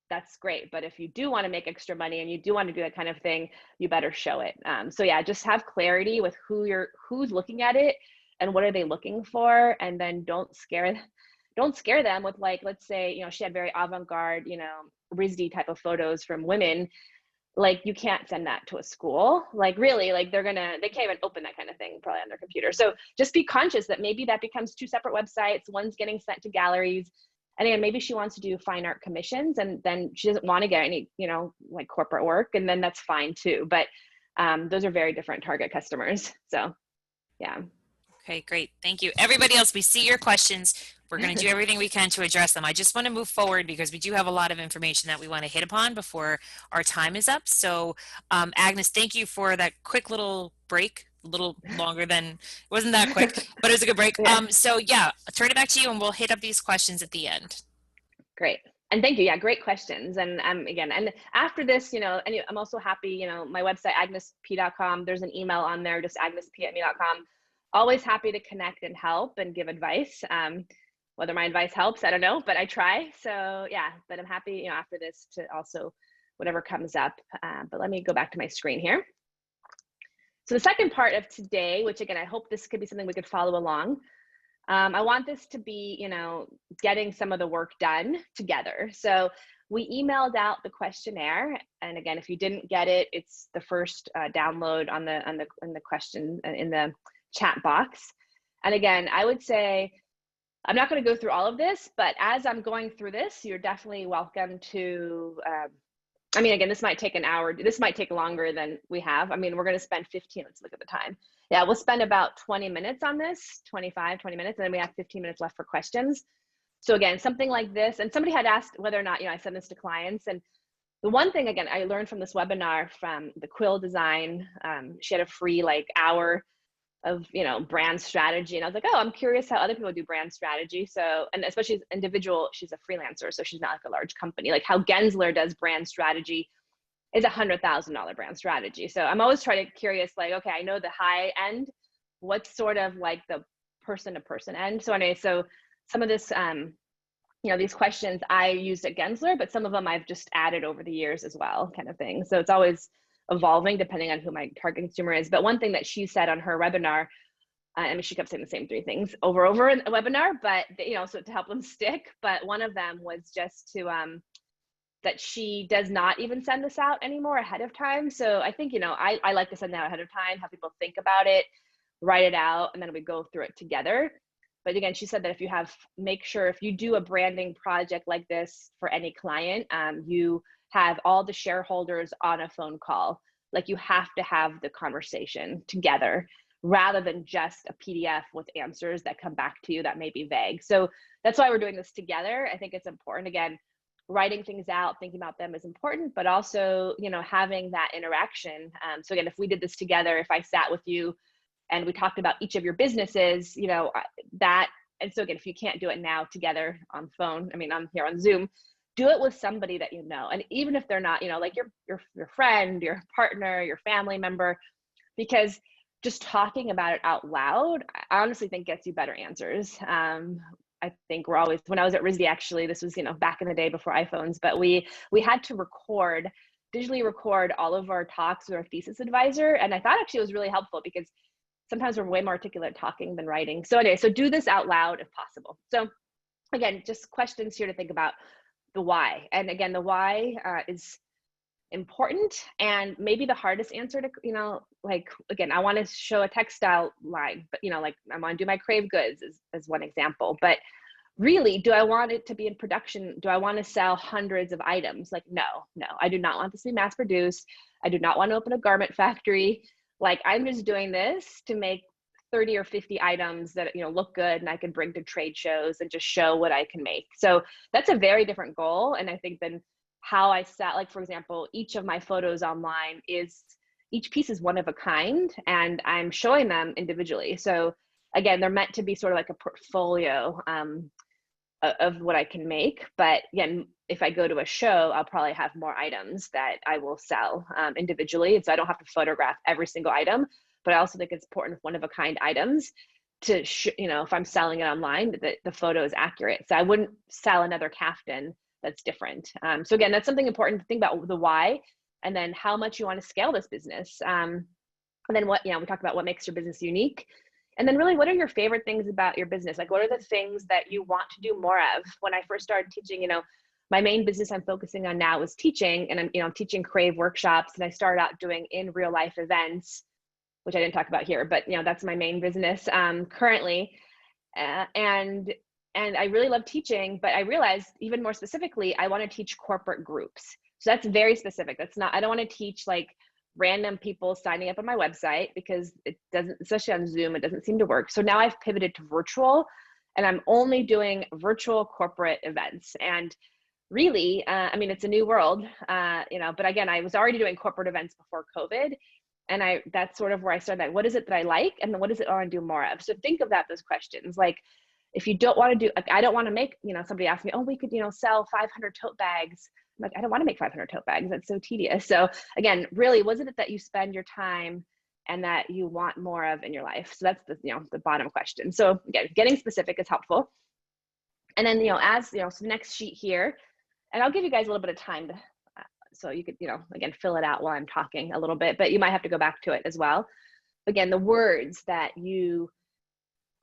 that's great. But if you do want to make extra money and you do want to do that kind of thing, you better show it. So yeah, just have clarity with who's looking at it and what are they looking for. And then don't scare them with, like, let's say, she had very avant-garde, RISD type of photos from women. Like, you can't send that to a school. Like, really, like they can't even open that kind of thing probably on their computer. So just be conscious that maybe that becomes two separate websites. One's getting sent to galleries. And again, maybe she wants to do fine art commissions, and then she doesn't want to get any, like corporate work, and then that's fine too. But those are very different target customers. So yeah. Okay, great. Thank you. Everybody else, we see your questions. We're going to do everything we can to address them. I just want to move forward because we do have a lot of information that we want to hit upon before our time is up. So Agnes, thank you for that quick little break, a little longer than, it wasn't that quick, but it was a good break. Yeah. So yeah, I'll turn it back to you and we'll hit up these questions at the end. Great. And thank you. Yeah, great questions. And again, and after this, I'm also happy, my website, agnesp.com, there's an email on there, just agnesp@me.com. Always happy to connect and help and give advice. Whether my advice helps, I don't know, but I try. So yeah, but I'm happy, after this to also whatever comes up. But let me go back to my screen here. So the second part of today, which again, I hope this could be something we could follow along. I want this to be, getting some of the work done together. So we emailed out the questionnaire, and again, if you didn't get it, it's the first download in the question in the chat box. And again, I would say, I'm not going to go through all of this, but as I'm going through this, you're definitely welcome to, again, this might take an hour. This might take longer than we have. We're going to spend 15, let's look at the time. Yeah, we'll spend about 20 minutes on this, 20 minutes, and then we have 15 minutes left for questions. So again, something like this, and somebody had asked whether or not, I send this to clients. And the one thing, again, I learned from this webinar from the Quill Design, she had a free hour of, brand strategy. And I was like, oh, I'm curious how other people do brand strategy. So, and especially as an individual, she's a freelancer, so she's not like a large company, like how Gensler does brand strategy is $100,000 brand strategy. So I'm always curious, like, okay, I know the high end, what's sort of like the person to person end. So anyway, so some of this, these questions I used at Gensler, but some of them I've just added over the years as well, kind of thing. So it's always evolving depending on who my target consumer is. But one thing that she said on her webinar, she kept saying the same three things over in the webinar, but so to help them stick. But one of them was just to that she does not even send this out anymore ahead of time. So I think I like to send that ahead of time, have people think about it, write it out, and then we go through it together. But again, she said that make sure if you do a branding project like this for any client, you have all the shareholders on a phone call. Like, you have to have the conversation together rather than just a PDF with answers that come back to you that may be vague. So that's why we're doing this together. I think it's important. Again, writing things out, thinking about them is important, but also, having that interaction. So again, if we did this together, if I sat with you and we talked about each of your businesses, that, and so again, if you can't do it now together on phone, I'm here on Zoom, do it with somebody that and even if they're not, like your friend, your partner, your family member, because just talking about it out loud, I honestly think gets you better answers. I think when I was at RISD, actually, this was back in the day before iPhones, but we had to digitally record all of our talks with our thesis advisor, and I thought actually it was really helpful because sometimes we're way more articulate talking than writing. So anyway, so do this out loud if possible. So again, just questions here to think about the why. And again, the why is important and maybe the hardest answer to, like, again, I want to show a textile line, but like I want to do my Crave goods as one example, but really, do I want it to be in production? Do I want to sell hundreds of items? Like, no, I do not want this to be mass produced. I do not want to open a garment factory. Like, I'm just doing this to make 30 or 50 items that, look good and I can bring to trade shows and just show what I can make. So that's a very different goal. And I think than how I sell, like, for example, each of my photos online each piece is one of a kind and I'm showing them individually. So again, they're meant to be sort of like a portfolio of what I can make. But again, if I go to a show, I'll probably have more items that I will sell individually. And so I don't have to photograph every single item, but I also think it's important with one of a kind items to, if I'm selling it online, that the photo is accurate. So I wouldn't sell another caftan that's different. So again, that's something important to think about, the why, and then how much you want to scale this business. And then what, we talked about what makes your business unique. And then really, what are your favorite things about your business? Like, what are the things that you want to do more of? When I first started teaching, my main business I'm focusing on now is teaching, and I'm teaching Crave Workshops, and I started out doing in real life events, which I didn't talk about here, but that's my main business currently. And I really love teaching, but I realized even more specifically, I want to teach corporate groups. So that's very specific. That's not, I don't want to teach like random people signing up on my website, because it doesn't, especially on Zoom, it doesn't seem to work. So now I've pivoted to virtual, and I'm only doing virtual corporate events. And really, it's a new world, but again, I was already doing corporate events before COVID. And that's sort of where I started, like, what is it that I like? And then what is it I want to do more of? So think of those questions. Like, if you don't want to do, I don't want to make, somebody asked me, oh, we could, sell 500 tote bags. I'm like, I don't want to make 500 tote bags. That's so tedious. So again, really, was it that you spend your time and that you want more of in your life? So that's the bottom question. So again, getting specific is helpful. And then, so the next sheet here, and I'll give you guys a little bit of time to, so you could, again, fill it out while I'm talking a little bit, but you might have to go back to it as well. Again, the words that you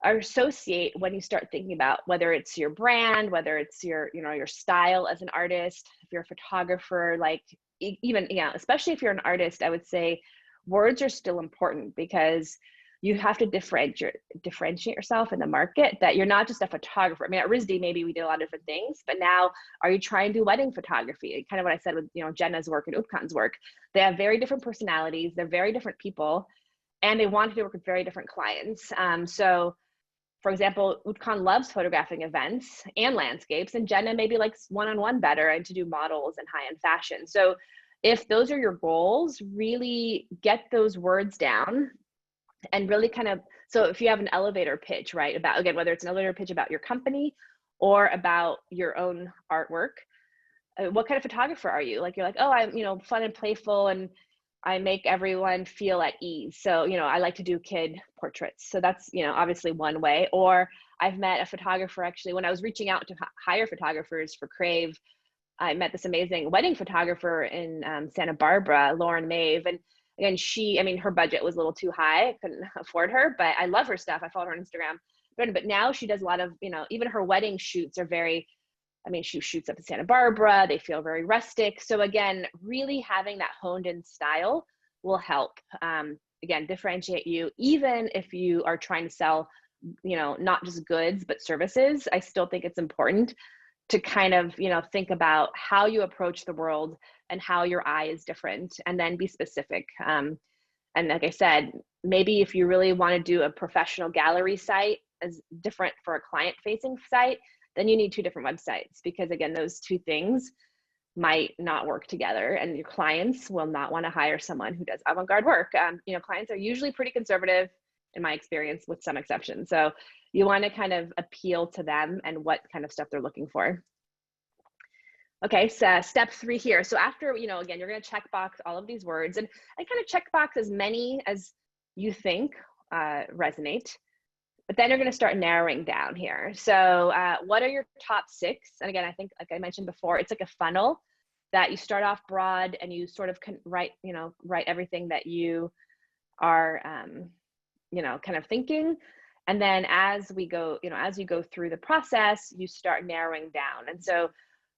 associate when you start thinking about whether it's your brand, whether it's your, your style as an artist, if you're a photographer, like even, especially if you're an artist, I would say words are still important, because you have to differentiate yourself in the market, that you're not just a photographer. At RISD, maybe we did a lot of different things, but now are you trying to do wedding photography? Kind of what I said with, Jenna's work and Utkan's work. They have very different personalities. They're very different people, and they want to work with very different clients. So for example, Utkan loves photographing events and landscapes, and Jenna maybe likes one-on-one better and to do models and high-end fashion. So if those are your goals, really get those words down and really kind of, so if you have an elevator pitch, right, about, again, whether it's an elevator pitch about your company or about your own artwork, what kind of photographer are you? Like, you're like, oh, I'm, fun and playful, and I make everyone feel at ease. So, I like to do kid portraits. So that's, obviously one way. Or I've met a photographer, actually, when I was reaching out to hire photographers for Crave, I met this amazing wedding photographer in Santa Barbara, Lauren Mave. And again, her budget was a little too high. I couldn't afford her, but I love her stuff. I followed her on Instagram. But now she does a lot of, even her wedding shoots are very, she shoots up in Santa Barbara. They feel very rustic. So again, really having that honed in style will help, again, differentiate you. Even if you are trying to sell, not just goods, but services, I still think it's important to kind of, think about how you approach the world and how your eye is different, and then be specific. And like I said, maybe if you really want to do a professional gallery site as different for a client facing site, then you need two different websites, because again, those two things might not work together, and your clients will not want to hire someone who does avant-garde work. Clients are usually pretty conservative in my experience, with some exceptions. So you want to kind of appeal to them and what kind of stuff they're looking for. Okay, so step 3 here. So after, again, you're going to check box all of these words, and kind of check box as many as you think resonate. But then you're going to start narrowing down here. So what are your top 6? And again, I think, like I mentioned before, it's like a funnel that you start off broad and you sort of write everything that you are, kind of thinking. And then as we go, as you go through the process, you start narrowing down. And so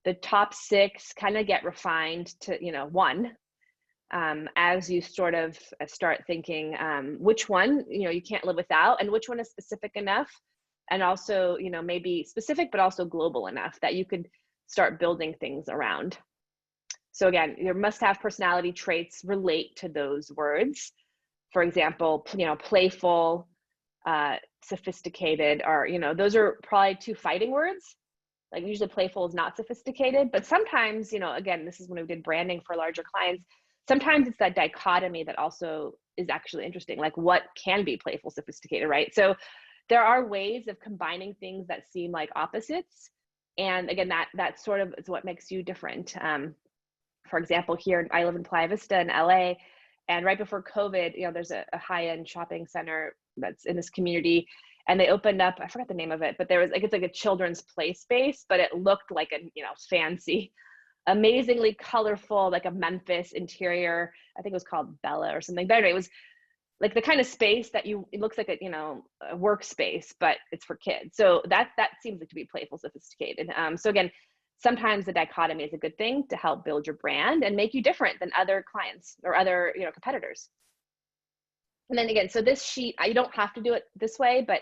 the top 6 kind of get refined to, 1, as you sort of start thinking which one, you can't live without, and which one is specific enough, and also, maybe specific, but also global enough that you could start building things around. So again, your must-have personality traits relate to those words. For example, playful, sophisticated, or, those are probably 2 fighting words. Like usually playful is not sophisticated, but sometimes, again, this is when we did branding for larger clients, sometimes it's that dichotomy that also is actually interesting. Like what can be playful, sophisticated, right? So there are ways of combining things that seem like opposites. And again, that sort of is what makes you different. For example, here, I live in Playa Vista in LA, and right before COVID, there's a high-end shopping center that's in this community, and they opened up, I forgot the name of it, but there was it's like a children's play space, but it looked like a fancy, amazingly colorful, like a Memphis interior. I think it was called Bella or something. But anyway, it was like the kind of space that it looks like a workspace, but it's for kids. So that seems like to be playful, sophisticated. So again, sometimes the dichotomy is a good thing to help build your brand and make you different than other clients or other competitors. And then again, so this sheet, you don't have to do it this way, but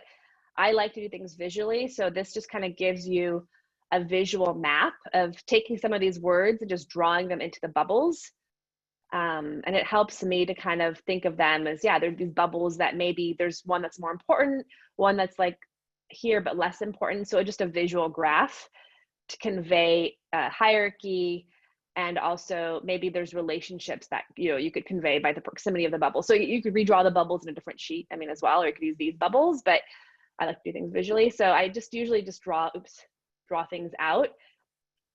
I like to do things visually. So this just kind of gives you a visual map of taking some of these words and just drawing them into the bubbles. And it helps me to kind of think of them as, there are these bubbles that maybe there's one that's more important, one that's like here, but less important. So just a visual graph to convey hierarchy, and also maybe there's relationships that you could convey by the proximity of the bubble. So you could redraw the bubbles in a different sheet, as well, or you could use these bubbles, but I like to do things visually. So I usually draw things out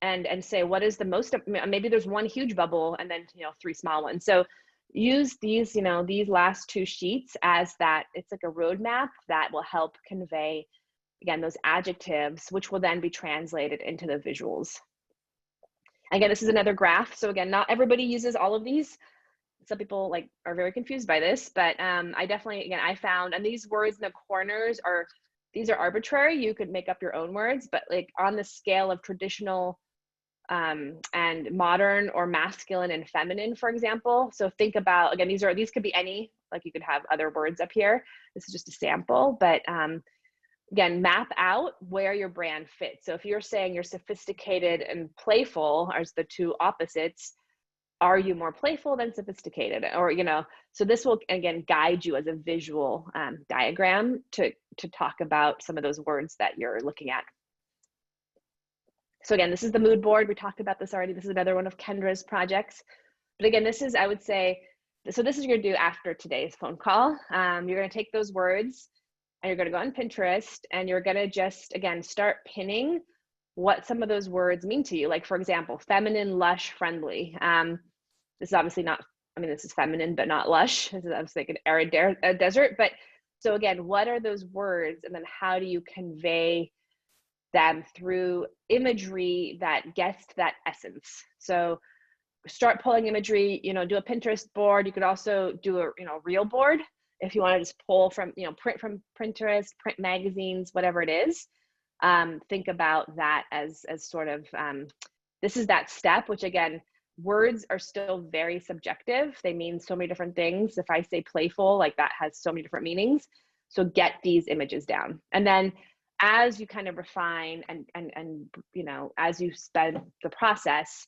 and say, what is the most, maybe there's one huge bubble and then 3 small ones. So use these, these last 2 sheets as that, it's like a roadmap that will help convey, again, those adjectives, which will then be translated into the visuals. Again, this is another graph. So again, not everybody uses all of these. Some people are very confused by this, but I definitely, again, I found, and these words in the corners these are arbitrary. You could make up your own words, but on the scale of traditional and modern, or masculine and feminine, for example. So think about, again, these could be any, you could have other words up here. This is just a sample, but again, map out where your brand fits. So if you're saying you're sophisticated and playful as the 2 opposites, are you more playful than sophisticated? Or, so this will, again, guide you as a visual diagram to talk about some of those words that you're looking at. So again, this is the mood board. We talked about this already. This is another one of Kendra's projects. But again, this is, I would say, so this is what you're gonna do after today's phone call. You're gonna take those words and you're gonna go on Pinterest, and you're gonna just, again, start pinning what some of those words mean to you. Like, for example, feminine, lush, friendly. This is obviously not, this is feminine, but not lush. This is obviously like an arid desert. But so again, what are those words? And then how do you convey them through imagery that gets to that essence? So start pulling imagery, do a Pinterest board. You could also do a, reel board if you want to just pull from, print from Pinterest, print magazines, whatever it is. Think about that as sort of, this is that step, which again, words are still very subjective. They mean so many different things. If I say playful, that has so many different meanings. So get these images down. And then as you kind of refine and as you spend the process,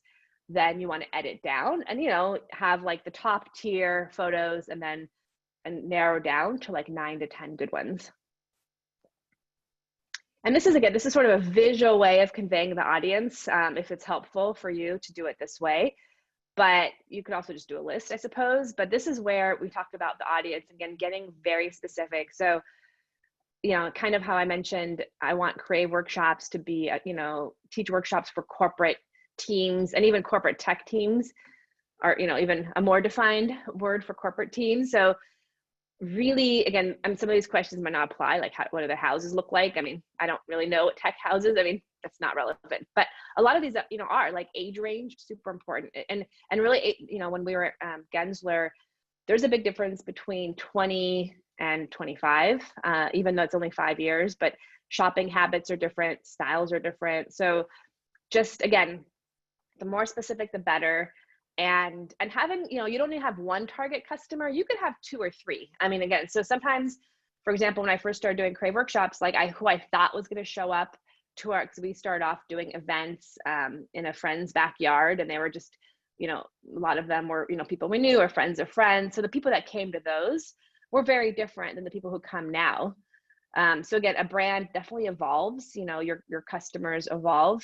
then you want to edit down and, have the top tier photos and narrow down to 9 to 10 good ones. And this is sort of a visual way of conveying to the audience, if it's helpful for you to do it this way. But you could also just do a list, I suppose. But this is where we talked about the audience, again, getting very specific. So, kind of how I mentioned, I want Crave Workshops to be, teach workshops for corporate teams, and even corporate tech teams are, even a more defined word for corporate teams. So really, again, some of these questions might not apply, what do the houses look like? I don't really know what tech houses, that's not relevant, but a lot of these, are age range, super important. And really, when we were at Gensler, there's a big difference between 20 and 25, even though it's only 5 years, but shopping habits are different, styles are different. So just, again, the more specific, the better. And having, you know, you don't need to have one target customer, you could have 2 or 3. I mean, again, so sometimes, for example, when I first started doing Crave Workshops, like who I thought was going to show up to our, because we started off doing events in a friend's backyard, and they were just, you know, a lot of them were, you know, people we knew or friends of friends. So the people that came to those were very different than the people who come now. So again, a brand definitely evolves, you know, your customers evolve.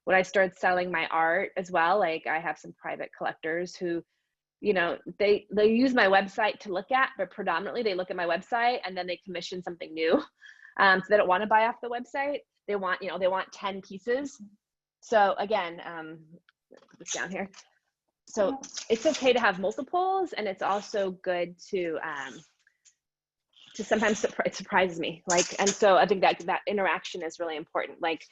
When I started selling my art as well, like I have some private collectors who, you know, they use my website to look at, but predominantly they look at my website and then they commission something new. So they don't want to buy off the website. They want, you know, they want 10 pieces. So again, this down here. So it's okay to have multiples, and it's also good to sometimes it surprises me. Like, and so I think that interaction is really important. Like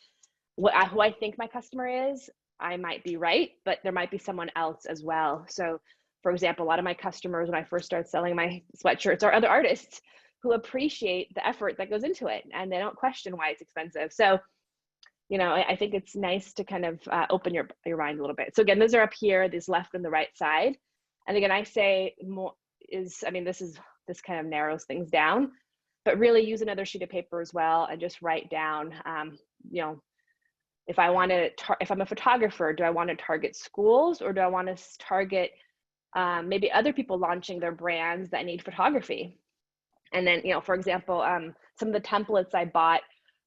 who I think my customer is, I might be right, but there might be someone else as well. So for example, a lot of my customers, when I first started selling my sweatshirts, are other artists who appreciate the effort that goes into it, and they don't question why it's expensive. So, you know, I think it's nice to kind of open your mind a little bit. So again, those are up here, these left and the right side. And again, I say more is, I mean, this kind of narrows things down, but really use another sheet of paper as well and just write down, you know, if I want to, if I'm a photographer, do I want to target schools, or do I want to target maybe other people launching their brands that need photography? And then, you know, for example, some of the templates I bought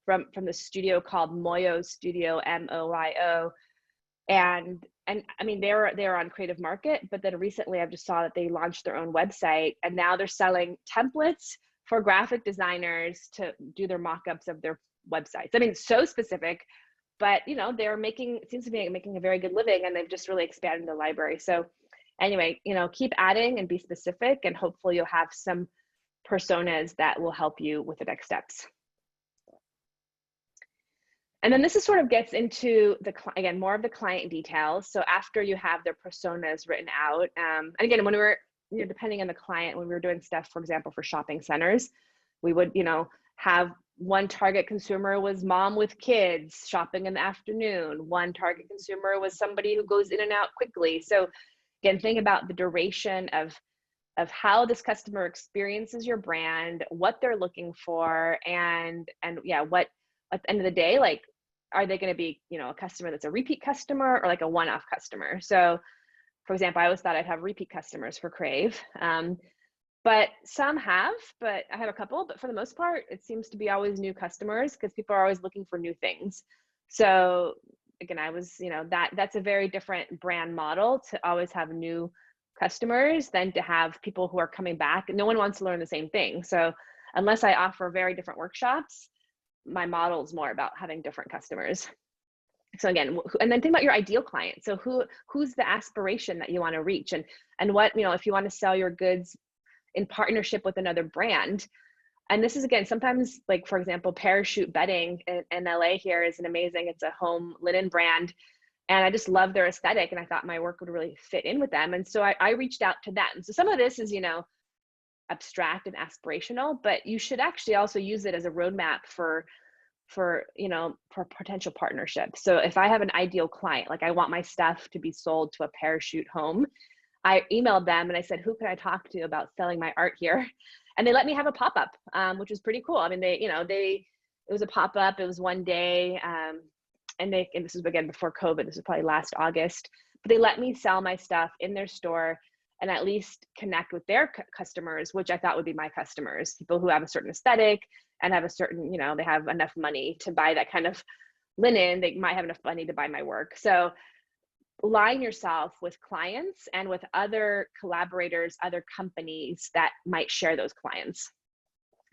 from the studio called Moyo Studio, MOYO, and I mean, they're on Creative Market, but then recently I've just saw that they launched their own website, and now they're selling templates for graphic designers to do their mock-ups of their websites. I mean, so specific, but you know, they're making, it seems to be making a very good living, and they've just really expanded the library. So anyway, you know, keep adding and be specific, and hopefully you'll have some personas that will help you with the next steps. And then this is sort of gets into the, again, more of the client details. So after you have their personas written out, and again, when we were, you know, depending on the client, when we were doing stuff, for example, for shopping centers, we would, you know, have one target consumer was mom with kids shopping in the afternoon. One target consumer was somebody who goes in and out quickly. So again, think about the duration of how this customer experiences your brand, what they're looking for, and yeah, what at the end of the day, like, are they going to be, you know, a customer that's a repeat customer or like a one-off customer? So for example, I always thought I'd have repeat customers for Crave. But some have, but I have a couple, but for the most part, it seems to be always new customers because people are always looking for new things. So again, I was, you know, that's a very different brand model to always have new customers than to have people who are coming back. No one wants to learn the same thing. So unless I offer very different workshops, my model is more about having different customers. So again, and then think about your ideal client. So who's the aspiration that you want to reach, and what, you know, if you want to sell your goods in partnership with another brand. And this is, again, sometimes, like for example, Parachute Bedding in LA here is an amazing, it's a home linen brand. And I just love their aesthetic, and I thought my work would really fit in with them. And so I reached out to them. So some of this is, you know, abstract and aspirational, but you should actually also use it as a roadmap for you know, for potential partnerships. So if I have an ideal client, like I want my stuff to be sold to a Parachute home, I emailed them and I said, who can I talk to about selling my art here? And they let me have a pop-up, which was pretty cool. I mean, it was a pop-up, it was one day, and this was again before COVID, this was probably last August, but they let me sell my stuff in their store and at least connect with their customers, which I thought would be my customers, people who have a certain aesthetic and have a certain, you know, they have enough money to buy that kind of linen, they might have enough money to buy my work. So align yourself with clients and with other collaborators, other companies that might share those clients.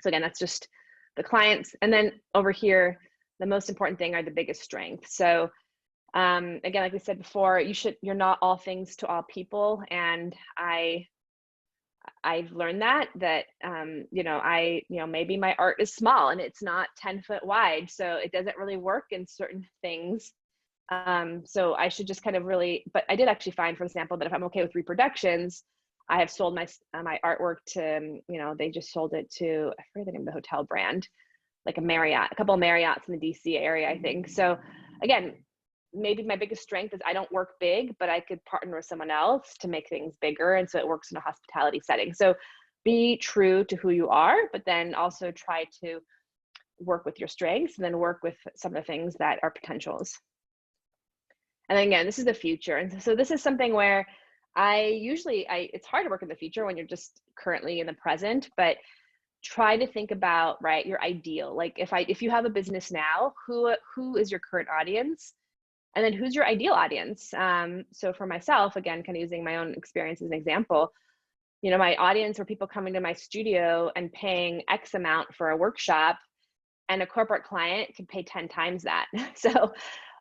So again, that's just the clients. And then over here, the most important thing are the biggest strengths. So again, like we said before, you're not all things to all people. And I've learned that you know, maybe my art is small and it's not 10 foot wide. So it doesn't really work in certain things. So I should just kind of really, but I did actually find, for example, that if I'm okay with reproductions, I have sold my artwork to, they just sold it to, I forget the name of the hotel brand, like a couple of Marriotts in the DC area, I think. So again, maybe my biggest strength is I don't work big, but I could partner with someone else to make things bigger. And so it works in a hospitality setting. So be true to who you are, but then also try to work with your strengths and then work with some of the things that are potentials. And then again, this is the future. And so this is something where it's hard to work in the future when you're just currently in the present, but try to think about, right, your ideal. Like if you have a business now, who is your current audience? And then who's your ideal audience? So for myself, again, kind of using my own experience as an example, my audience were people coming to my studio and paying X amount for a workshop, and a corporate client could pay 10 times that. So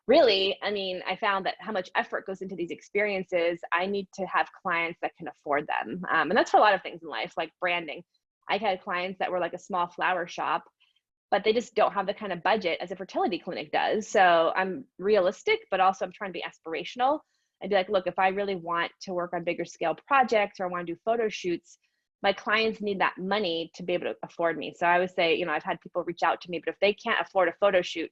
really, I mean, I found that how much effort goes into these experiences, I need to have clients that can afford them. And that's for a lot of things in life, like branding. I had clients that were like a small flower shop, but they just don't have the kind of budget as a fertility clinic does. So I'm realistic, but also I'm trying to be aspirational and be like, look, if I really want to work on bigger scale projects or I want to do photo shoots, my clients need that money to be able to afford me. So I would say, I've had people reach out to me, but if they can't afford a photo shoot,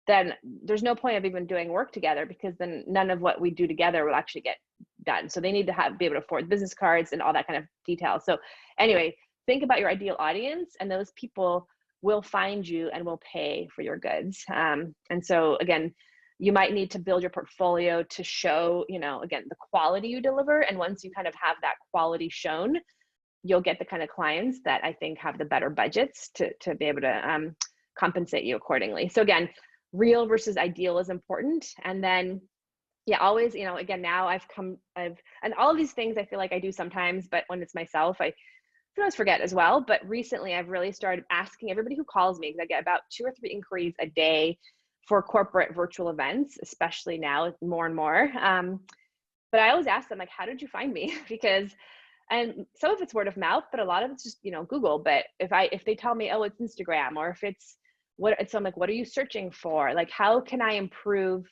then there's no point of even doing work together, because then none of what we do together will actually get done. So they need to be able to afford business cards and all that kind of detail. So anyway, think about your ideal audience, and those people will find you and will pay for your goods. And so again, you might need to build your portfolio to show, again, the quality you deliver. And once you kind of have that quality shown, you'll get the kind of clients that I think have the better budgets to be able to compensate you accordingly. So again, real versus ideal is important. And then, yeah, always, again, now and all of these things I feel like I do sometimes, but when it's myself, I sometimes forget as well. But recently I've really started asking everybody who calls me, because I get about 2 or 3 inquiries a day for corporate virtual events, especially now more and more. But I always ask them, like, how did you find me? And some of it's word of mouth, but a lot of it's just, Google. But if they tell me, oh, it's Instagram, or if so I'm like, what are you searching for? Like, how can I improve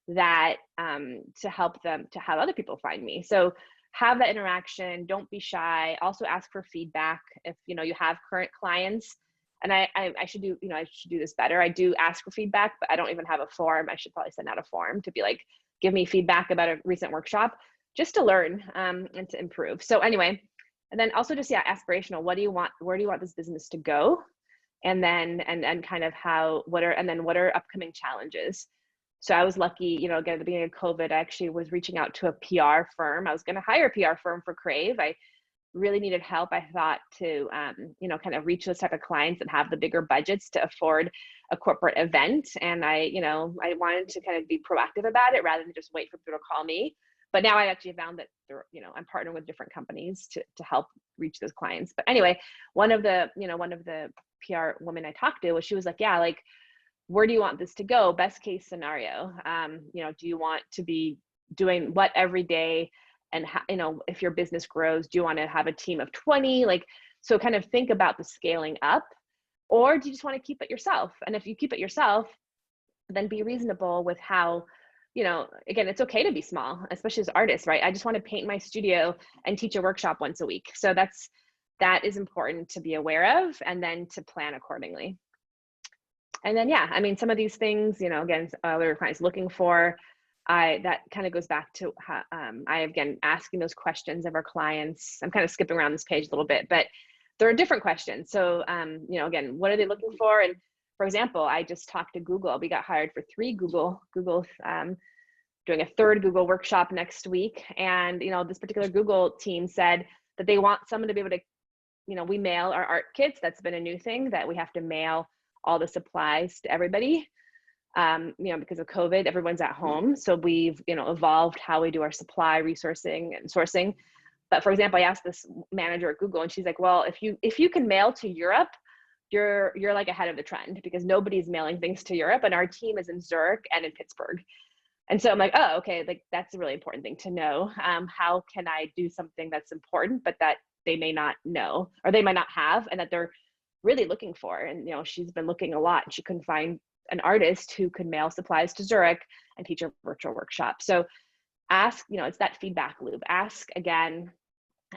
that to help them to have other people find me? So have that interaction. Don't be shy. Also ask for feedback if you have current clients. And I should do I should do this better. I do ask for feedback, but I don't even have a form. I should probably send out a form to be like, give me feedback about a recent workshop, just to learn and to improve. So anyway, and then also just aspirational. What do you want? Where do you want this business to go? And then and kind of what are upcoming challenges? So I was lucky, again, at the beginning of COVID, I actually was reaching out to a PR firm. I was going to hire a PR firm for Crave. I really needed help, I thought, to, kind of reach those type of clients and have the bigger budgets to afford a corporate event. And I wanted to kind of be proactive about it rather than just wait for people to call me. But now I actually found that I'm partnering with different companies to help reach those clients. But anyway, one of the PR women I talked to she was like, yeah, like, where do you want this to go? Best case scenario. Do you want to be doing what every day? And if your business grows, do you want to have a team of 20? Like, so kind of think about the scaling up, or do you just want to keep it yourself? And if you keep it yourself, then be reasonable with how, again, it's okay to be small, especially as artists, right? I just want to paint my studio and teach a workshop once a week. So that is important to be aware of, and then to plan accordingly. And then, yeah, I mean, some of these things, again, other clients looking for, that kind of goes back to how, again, asking those questions of our clients. I'm kind of skipping around this page a little bit, but there are different questions. So, again, what are they looking for? And for example, I just talked to Google. We got hired for 3 Google, doing a 3rd Google workshop next week. And, this particular Google team said that they want someone to be able to, we mail our art kits. That's been a new thing, that we have to mail all the supplies to everybody. Because of COVID, everyone's at home. So we've, evolved how we do our supply resourcing and sourcing. But for example, I asked this manager at Google, and she's like, well, if you can mail to Europe, you're like ahead of the trend, because nobody's mailing things to Europe, and our team is in Zurich and in Pittsburgh. And so I'm like, oh, okay, like that's a really important thing to know. How can I do something that's important, but that they may not know, or they might not have, and that they're really looking for? And, she's been looking a lot, and she couldn't find an artist who could mail supplies to Zurich and teach a virtual workshop. So ask, it's that feedback loop. Ask again,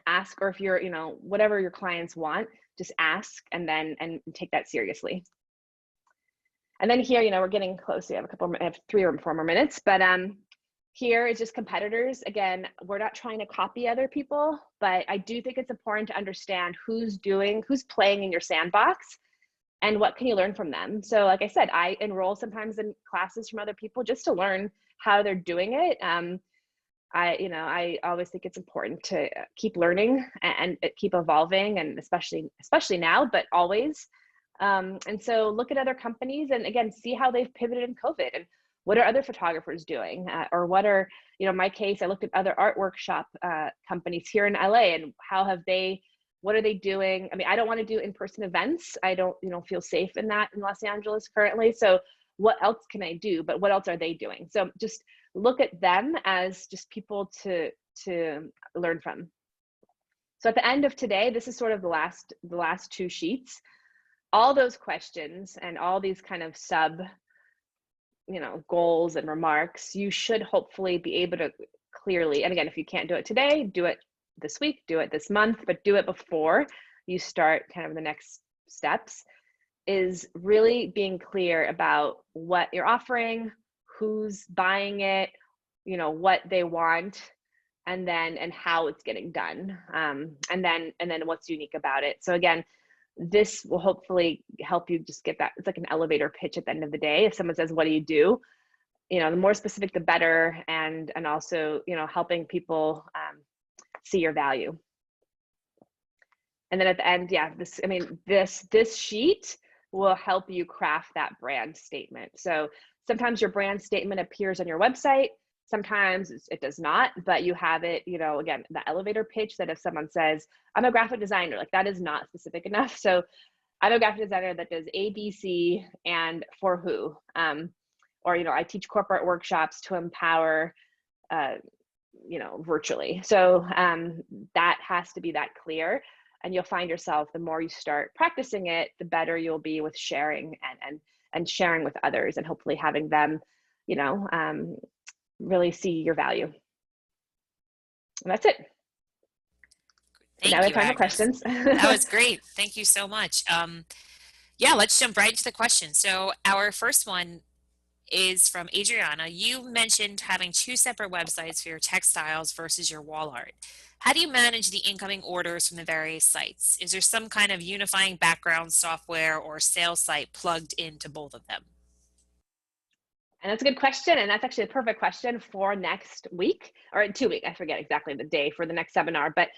ask, or if you're, whatever your clients want, just ask and take that seriously. And then here, we're getting close. We have I have 3 or 4 more minutes, but here is just competitors. Again, we're not trying to copy other people, but I do think it's important to understand who's playing in your sandbox and what can you learn from them. So like I said, I enroll sometimes in classes from other people just to learn how they're doing it. I always think it's important to keep learning and keep evolving, and especially now, but always. And so look at other companies and again, see how they've pivoted in COVID, and what are other photographers doing, or what are, in my case, I looked at other art workshop companies here in LA, and what are they doing? I mean, I don't want to do in-person events. I don't, feel safe in that in Los Angeles currently. So what else can I do? But what else are they doing? So just look at them as just people to learn from. So at the end of today, this is sort of the last 2 sheets. All those questions and all these kind of sub, goals and remarks, you should hopefully be able to clearly, and again, if you can't do it today, do it this week, do it this month, but do it before you start kind of the next steps, is really being clear about what you're offering, who's buying it, what they want, and how it's getting done, and then what's unique about it. So again, this will hopefully help you just get that. It's like an elevator pitch at the end of the day. If someone says, what do you do? The more specific, the better. And also, helping people see your value. And then at the end, yeah, this sheet will help you craft that brand statement. So sometimes your brand statement appears on your website. Sometimes it does not, but you have it, again, the elevator pitch, that if someone says, I'm a graphic designer, like that is not specific enough. So I'm a graphic designer that does A, B, C, and for who? Or, I teach corporate workshops to empower, virtually. So that has to be that clear. And you'll find yourself, the more you start practicing it, the better you'll be with sharing and sharing with others, and hopefully having them, really see your value. And that's it. Thank now we have you, time for Agnes. questions. That was great. Thank you so much. Yeah, let's jump right into the question. So our first one is from Adriana. You mentioned having 2 separate websites for your textiles versus your wall art. How do you manage the incoming orders from the various sites? Is there some kind of unifying background software or sales site plugged into both of them? And that's a good question. And that's actually a perfect question for next week, or in 2 weeks. I forget exactly the day for the next seminar, but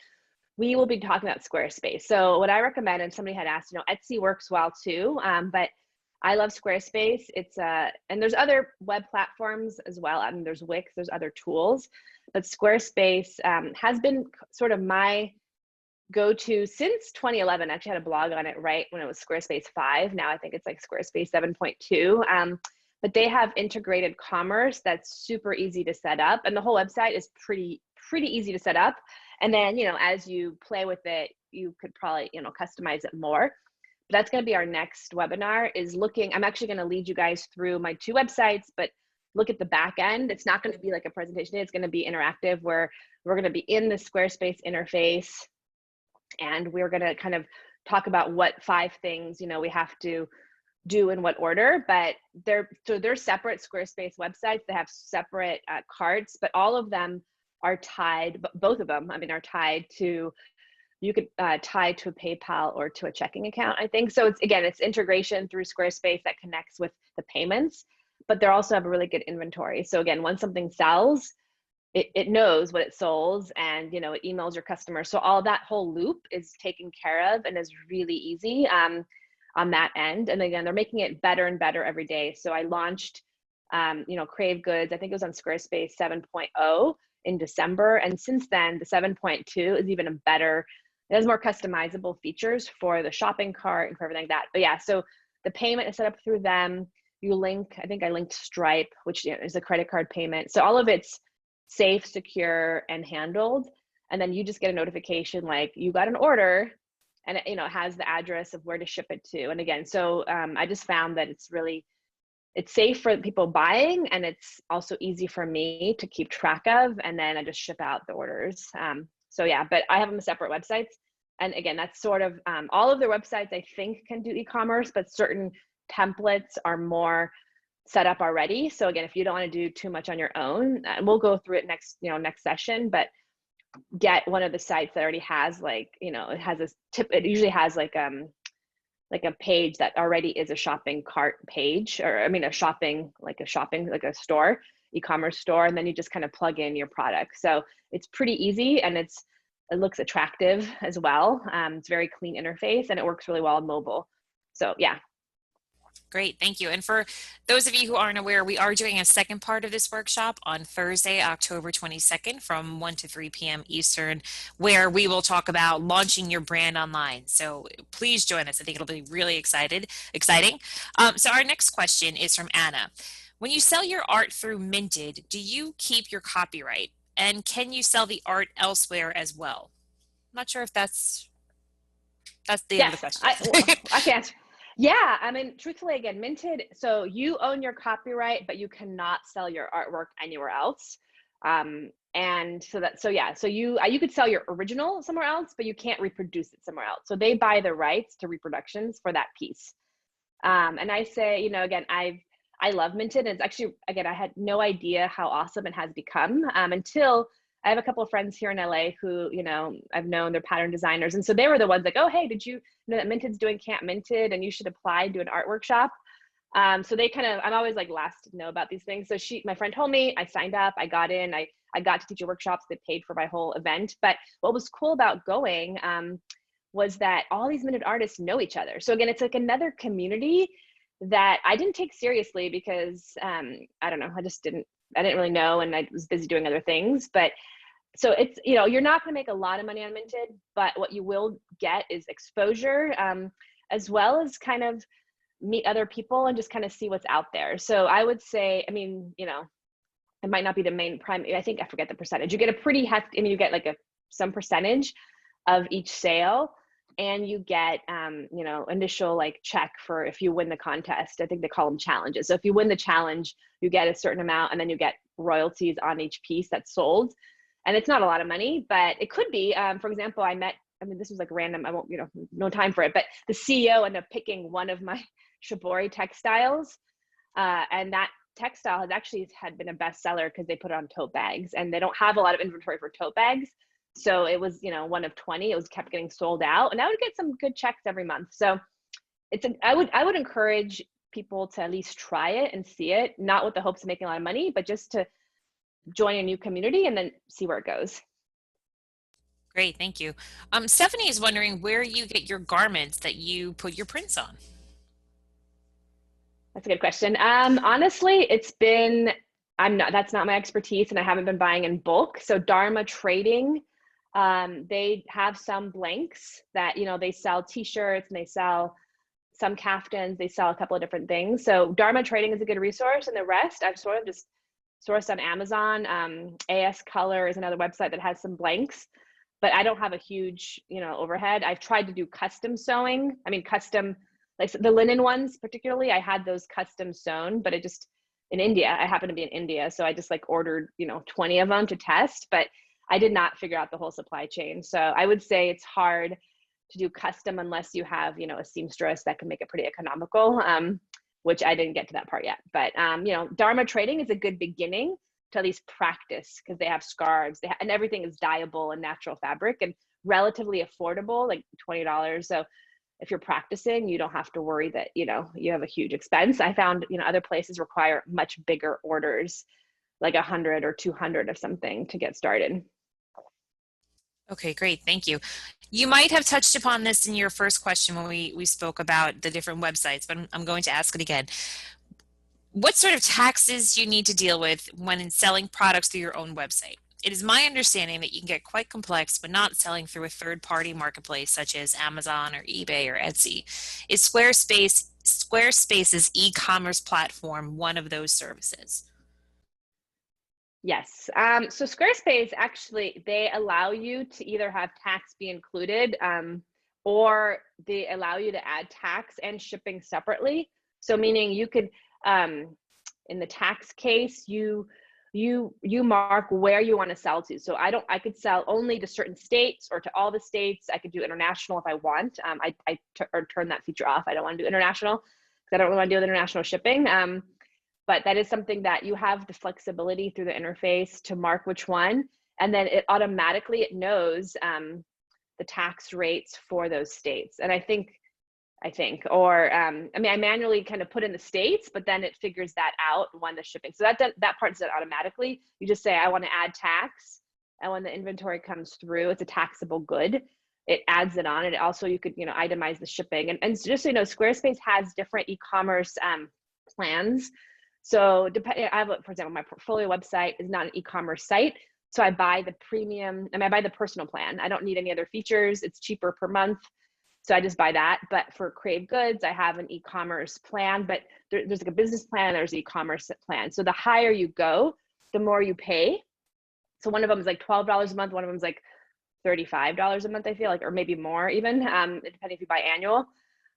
we will be talking about Squarespace. So what I recommend, and somebody had asked, Etsy works well too, but I love Squarespace. It's and there's other web platforms as well. I mean, there's Wix, there's other tools, but Squarespace has been sort of my go-to since 2011. I actually had a blog on it right when it was Squarespace 5. Now I think it's like Squarespace 7.2. But they have integrated commerce that's super easy to set up, and the whole website is pretty easy to set up. And then, as you play with it, you could probably, customize it more. But that's going to be our next webinar, is looking, I'm actually going to lead you guys through my 2 websites, but look at the back end. It's not going to be like a presentation. It's going to be interactive, where we're going to be in the Squarespace interface, and we're going to kind of talk about what 5 things, we have to do in what order. But they're separate Squarespace websites. They have separate carts, but all of them are tied, both of them, are tied to, you could tie to a PayPal or to a checking account, I think. So it's integration through Squarespace that connects with the payments, but they also have a really good inventory. So again, when something sells, it knows what it sold, and it emails your customer. So all that whole loop is taken care of and is really easy on that end. And again, they're making it better and better every day. So I launched Crave Goods, I think it was on Squarespace 7.0 in December. And since then, the 7.2 is even a better, it has more customizable features for the shopping cart and for everything like that. But yeah, so the payment is set up through them. You link, I think I linked Stripe, which is a credit card payment. So all of it's safe, secure, and handled. And then you just get a notification like you got an order, and it has the address of where to ship it to. And again, so I just found that it's safe for people buying, and it's also easy for me to keep track of, and then I just ship out the orders. So yeah, but I have them separate websites. And again, that's sort of, all of their websites I think can do e-commerce, but certain templates are more set up already. So again, if you don't want to do too much on your own, we'll go through it next session, but get one of the sites that already has like, it has a tip, it usually has like a page that already is a shopping cart page, or I mean a shopping, like a store, e-commerce store, and then you just kind of plug in your product. So it's pretty easy, and it looks attractive as well. It's very clean interface, and it works really well on mobile. So yeah. Great, thank you. And for those of you who aren't aware, we are doing a second part of this workshop on Thursday, October 22nd from 1 to 3 p.m. Eastern, where we will talk about launching your brand online. So please join us. I think it'll be really exciting. So our next question is from Anna. When you sell your art through Minted, do you keep your copyright? And can you sell the art elsewhere as well? I'm not sure if that's the end of the Yes, question. I can't. Yeah, I mean, truthfully, again, Minted, so you own your copyright, but you cannot sell your artwork anywhere else. And so yeah, so you could sell your original somewhere else, but you can't reproduce it somewhere else. So they buy the rights to reproductions for that piece. And I say, again, I love Minted. And it's actually, again, I had no idea how awesome it has become until I have a couple of friends here in LA who, I've known, they're pattern designers. And so they were the ones like, oh, hey, did you know that Minted's doing Camp Minted and you should apply and do an art workshop? So they kind of, I'm always like last to know about these things. So my friend told me, I signed up, I got in, I got to teach workshops, they paid for my whole event. But what was cool about going was that all these Minted artists know each other. So again, it's like another community that I didn't take seriously because I don't know, I didn't really know, and I was busy doing other things. But so it's, you're not going to make a lot of money on Minted, but what you will get is exposure, as well as kind of meet other people and just kind of see what's out there. So I would say, I mean, it might not be the main prime. I think, I forget the percentage. You get a pretty hefty, I mean, you get like some percentage of each sale, and you get, initial like check for if you win the contest. I think they call them challenges. So if you win the challenge, you get a certain amount, and then you get royalties on each piece that's sold. And it's not a lot of money, but it could be. For example, this was like random, I won't, no time for it, but the CEO ended up picking one of my Shibori textiles. And that textile had been a bestseller because they put it on tote bags, and they don't have a lot of inventory for tote bags. So it was, one of 20, it kept getting sold out, and I would get some good checks every month. So I would encourage people to at least try it and see it, not with the hopes of making a lot of money, but just to join a new community and then see where it goes. Great, thank you. Stephanie is wondering where you get your garments that you put your prints on. That's a good question. Honestly, that's not my expertise, and I haven't been buying in bulk. So Dharma Trading, they have some blanks that, they sell t-shirts, and they sell some kaftans, they sell a couple of different things. So Dharma Trading is a good resource, and the rest I've sort of just sourced on Amazon. AS Color is another website that has some blanks, but I don't have a huge, overhead. I've tried to do custom sewing. I mean, custom, like the linen ones particularly, I had those custom sewn, but in India, I happen to be in India. So I just like ordered, 20 of them to test, but I did not figure out the whole supply chain. So I would say it's hard to do custom unless you have, a seamstress that can make it pretty economical, which I didn't get to that part yet. But, Dharma Trading is a good beginning to at least practice, because they have scarves, and everything is dyeable and natural fabric and relatively affordable, like $20. So if you're practicing, you don't have to worry that, you have a huge expense. I found, other places require much bigger orders, like 100 or 200 of something to get started. Okay, great. Thank you. You might have touched upon this in your first question when we spoke about the different websites, but I'm going to ask it again. What sort of taxes you need to deal with when selling products through your own website? It is my understanding that you can get quite complex when not selling through a third-party marketplace such as Amazon or eBay or Etsy. Is Squarespace's e-commerce platform one of those services? Yes. So Squarespace, actually, they allow you to either have tax be included, or they allow you to add tax and shipping separately. So meaning you could, in the tax case, you you mark where you want to sell to. So I could sell only to certain states or to all the states. I could do international if I want. Or turn that feature off. I don't want to do international because I don't really want to deal with international shipping. But that is something that you have the flexibility through the interface to mark which one, and then it automatically knows the tax rates for those states. And I think, or I mean, I manually kind of put in the states, but then it figures that out when the shipping. So that part's done automatically. You just say, I want to add tax. And when the inventory comes through, it's a taxable good. It adds it on. And also you could, itemize the shipping. And just so you know, Squarespace has different e-commerce plans. So I have, for example, my portfolio website is not an e-commerce site. So I buy the premium, I buy the personal plan. I don't need any other features. It's cheaper per month. So I just buy that. But for Crave Goods, I have an e-commerce plan, but there's like a business plan, there's an e-commerce plan. So the higher you go, the more you pay. So one of them is like $12 a month. One of them is like $35 a month, I feel like, or maybe more even, depending if you buy annual.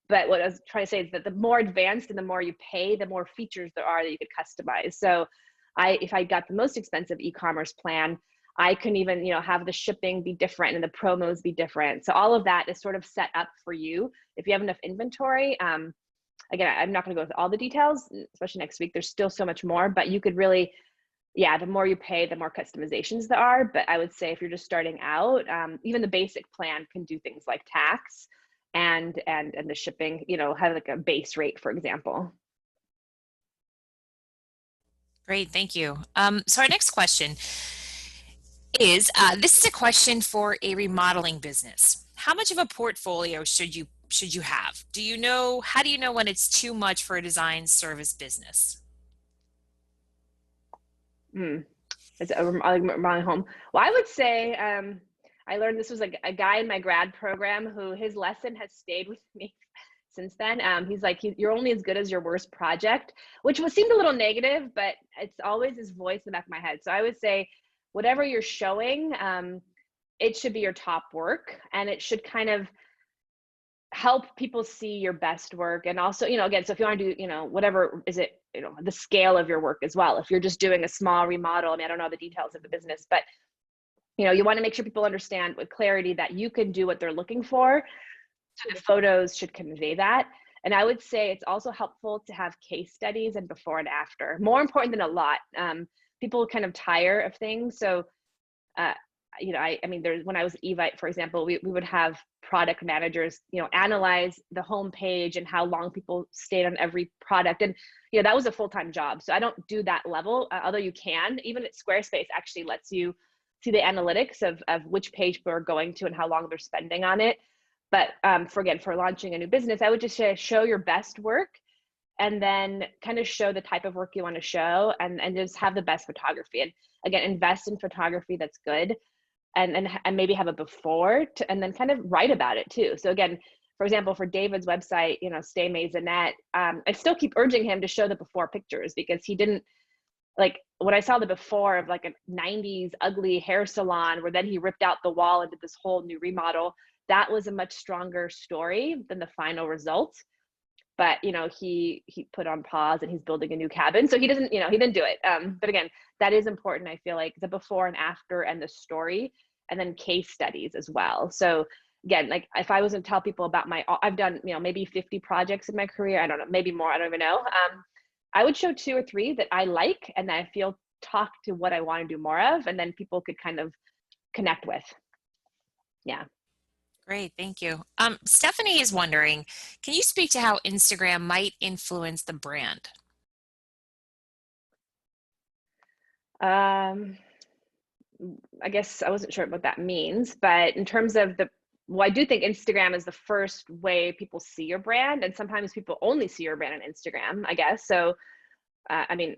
But what I was trying to say is that the more advanced and the more you pay, the more features there are that you could customize. So if I got the most expensive e-commerce plan, I can even, have the shipping be different and the promos be different. So all of that is sort of set up for you. If you have enough inventory, again, I'm not going to go with all the details, especially next week. There's still so much more, but you could really, the more you pay, the more customizations there are. But I would say if you're just starting out, even the basic plan can do things like tax and the shipping, have like a base rate, for example. Great, thank you. So our next question is, this is a question for a remodeling business. How much of a portfolio should you have? How do you know when it's too much for a design service business? It's a remodeling home. Well, I would say, I learned this was like a guy in my grad program who his lesson has stayed with me since then. He's like, you're only as good as your worst project, which seemed a little negative, but it's always his voice in the back of my head. So I would say, whatever you're showing, it should be your top work, and it should kind of help people see your best work. And also, again, so if you want to do, whatever is it, the scale of your work as well. If you're just doing a small remodel, I don't know the details of the business, but you want to make sure people understand with clarity that you can do what they're looking for. So the photos should convey that. And I would say it's also helpful to have case studies and before and after. More important than a lot. People kind of tire of things. So, when I was at Evite, for example, we would have product managers, analyze the homepage and how long people stayed on every product. And, that was a full-time job. So I don't do that level, although you can. Even at Squarespace actually lets you see the analytics of which page people are going to and how long they're spending on it. But for launching a new business, I would just show your best work, and then kind of show the type of work you want to show, and just have the best photography. And again, invest in photography that's good, and maybe have a before, and then kind of write about it too. So again, for example, for David's website, Stay Maisonette, I still keep urging him to show the before pictures, because he didn't, like, when I saw the before of like a 90s ugly hair salon where then he ripped out the wall and did this whole new remodel, that was a much stronger story than the final result. But he put on pause and he's building a new cabin, so he didn't do it. But again, that is important. I feel like the before and after, and the story, and then case studies as well. So again, like if I was to tell people about I've done maybe 50 projects in my career, I don't know, maybe more, I don't even know. I would show 2 or 3 that I like and that I feel talk to what I want to do more of, and then people could kind of connect with. Yeah. Great, thank you. Stephanie is wondering, can you speak to how Instagram might influence the brand? I guess I wasn't sure what that means, but in terms of I do think Instagram is the first way people see your brand, and sometimes people only see your brand on Instagram, I guess. So, maybe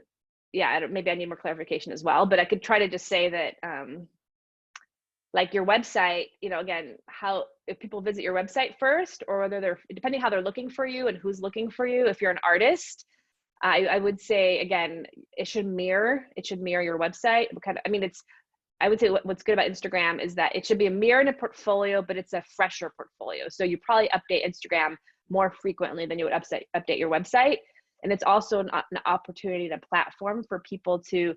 I need more clarification as well, but I could try to just say that, like your website, again, if people visit your website first, or whether depending how they're looking for you and who's looking for you, if you're an artist, I would say, again, it should mirror your website. I would say what's good about Instagram is that it should be a mirror and a portfolio, but it's a fresher portfolio. So you probably update Instagram more frequently than you would update your website. And it's also an opportunity, a platform for people to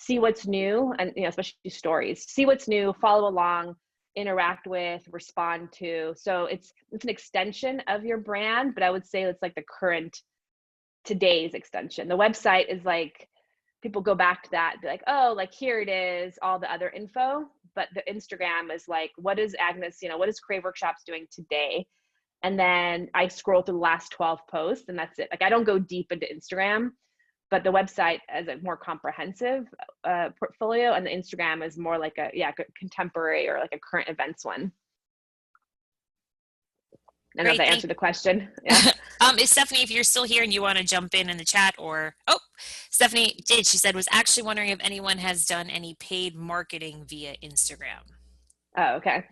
see what's new, and especially stories, see what's new, follow along, interact with, respond to. So it's an extension of your brand, but I would say it's like the current today's extension. The website is like, people go back to that, be like, oh, like here it is, all the other info. But the Instagram is like, what is Agnes, what is Crave Workshops doing today? And then I scroll through the last 12 posts and that's it. Like I don't go deep into Instagram, but the website is a more comprehensive portfolio, and the Instagram is more like a contemporary or like a current events one. I don't know if that answered the question. Yeah. Stephanie, if you're still here and you want to jump in the chat, or Stephanie did. She said was actually wondering if anyone has done any paid marketing via Instagram. Oh, okay.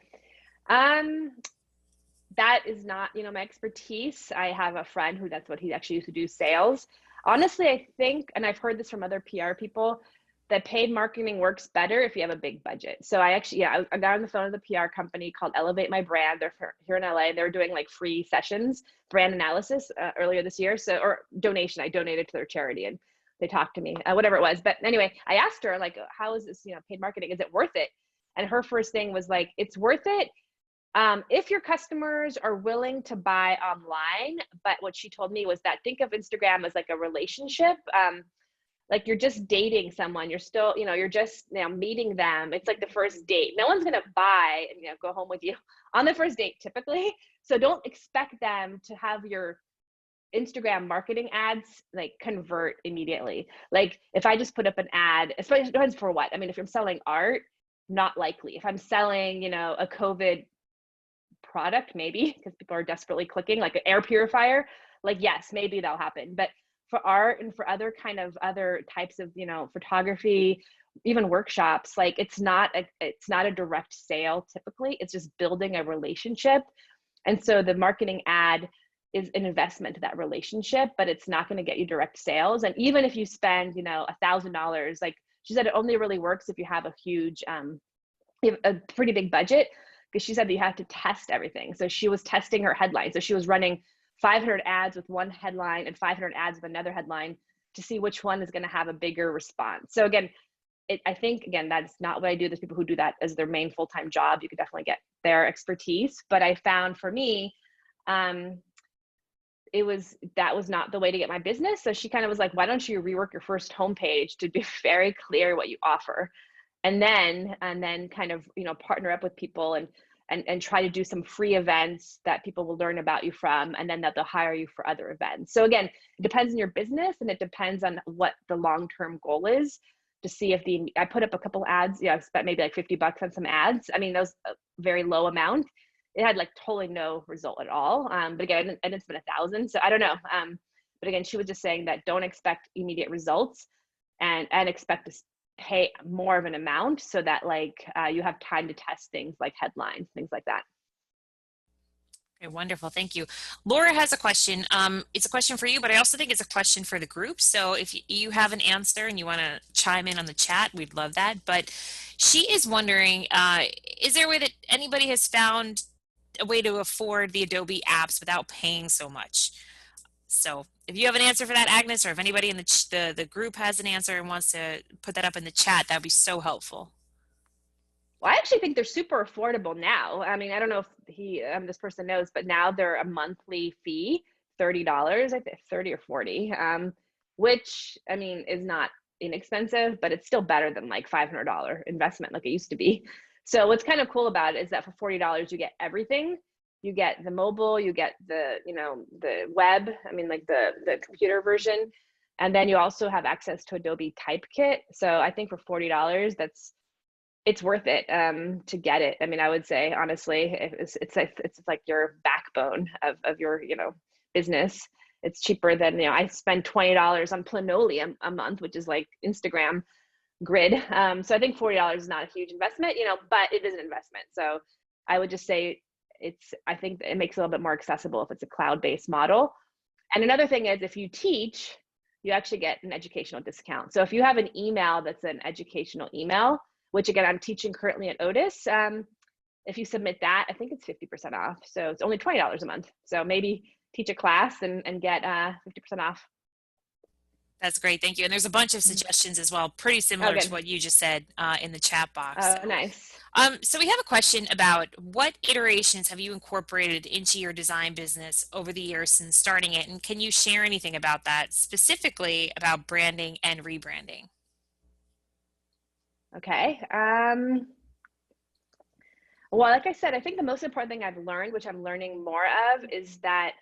That is not my expertise. I have a friend who that's what he actually used to do, sales. Honestly, I think, and I've heard this from other PR people, that paid marketing works better if you have a big budget. So I actually, I got on the phone with a PR company called Elevate My Brand. They're here in LA. They're doing like free sessions, brand analysis earlier this year. So, or donation, I donated to their charity and they talked to me, whatever it was. But anyway, I asked her like, how is this, paid marketing? Is it worth it? And her first thing was like, it's worth it if your customers are willing to buy online. But what she told me was that think of Instagram as like a relationship. Like you're just dating someone, you're still, you're just meeting them. It's like the first date. No one's gonna buy and go home with you on the first date typically. So don't expect them to have your Instagram marketing ads like convert immediately. Like if I just put up an ad, especially depends for what. I mean, if I'm selling art, not likely. If I'm selling, a COVID product, maybe, because people are desperately clicking, like an air purifier, like yes, maybe that'll happen. But for art and for other types of photography, even workshops, like it's not a direct sale typically. It's just building a relationship. And so the marketing ad is an investment to that relationship, but it's not going to get you direct sales. And even if you spend $1,000, like she said, it only really works if you have a huge you have a pretty big budget, because she said that you have to test everything. So she was testing her headline. So she was running 500 ads with one headline and 500 ads with another headline to see which one is going to have a bigger response. So again, I think, that's not what I do. There's people who do that as their main full-time job. You could definitely get their expertise. But I found for me, that was not the way to get my business. So she kind of was like, why don't you rework your first homepage to be very clear what you offer? And then kind of, partner up with people and try to do some free events that people will learn about you from, and then that they'll hire you for other events. So again, it depends on your business, and it depends on what the long-term goal is to see if I put up a couple ads. I spent maybe like $50 on some ads. I mean, that was a very low amount. It had like totally no result at all. But again, I didn't spend $1,000. So I don't know. But again, she was just saying that don't expect immediate results and expect to pay more of an amount so that you have time to test things like headlines, things like that. Okay, wonderful. Thank you. Laura has a question. It's a question for you, but I also think it's a question for the group. So if you have an answer and you want to chime in on the chat, we'd love that. But she is wondering, is there a way that anybody has found a way to afford the Adobe apps without paying so much? So if you have an answer for that, Agnes, or if anybody in the group has an answer and wants to put that up in the chat, that would be so helpful. Well, I actually think they're super affordable now. I mean, I don't know if this person knows, but now they're a monthly fee, $30, I think 30 or 40, which I mean is not inexpensive, but it's still better than like $500 investment like it used to be. So what's kind of cool about it is that for $40 you get everything. You get the mobile, you get the the web. I mean, like the computer version, and then you also have access to Adobe Typekit. So I think for $40, it's worth it to get it. I mean, I would say honestly, it's like your backbone of your business. It's cheaper than I spend $20 on Planoly a month, which is like Instagram grid. So I think $40 is not a huge investment, but it is an investment. So I would just say I think it makes it a little bit more accessible if it's a cloud-based model. And another thing is if you teach, you actually get an educational discount. So if you have an email that's an educational email, which again, I'm teaching currently at Otis, if you submit that, I think it's 50% off. So it's only $20 a month. So maybe teach a class and get 50% off. That's great. Thank you. And there's a bunch of suggestions as well, pretty Oh, similar to good. what you just said in the chat box. Oh, nice. So we have a question about what iterations have you incorporated into your design business over the years since starting it? And can you share anything about that, specifically about branding and rebranding? Okay. Well, like I said, I think the most important thing I've learned, which I'm learning more of, is that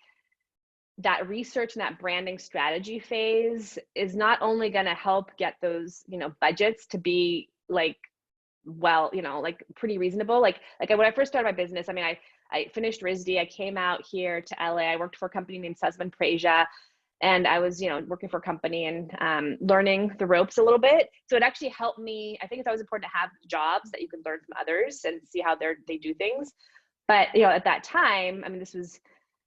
research and that branding strategy phase is not only going to help get those, budgets to be like, well, like pretty reasonable. Like when I first started my business, I mean, I finished RISD. I came out here to LA. I worked for a company named Sussman Prasia, and I was, working for a company and learning the ropes a little bit. So it actually helped me. I think it's always important to have jobs that you can learn from others and see how they do things. But at that time, I mean, this was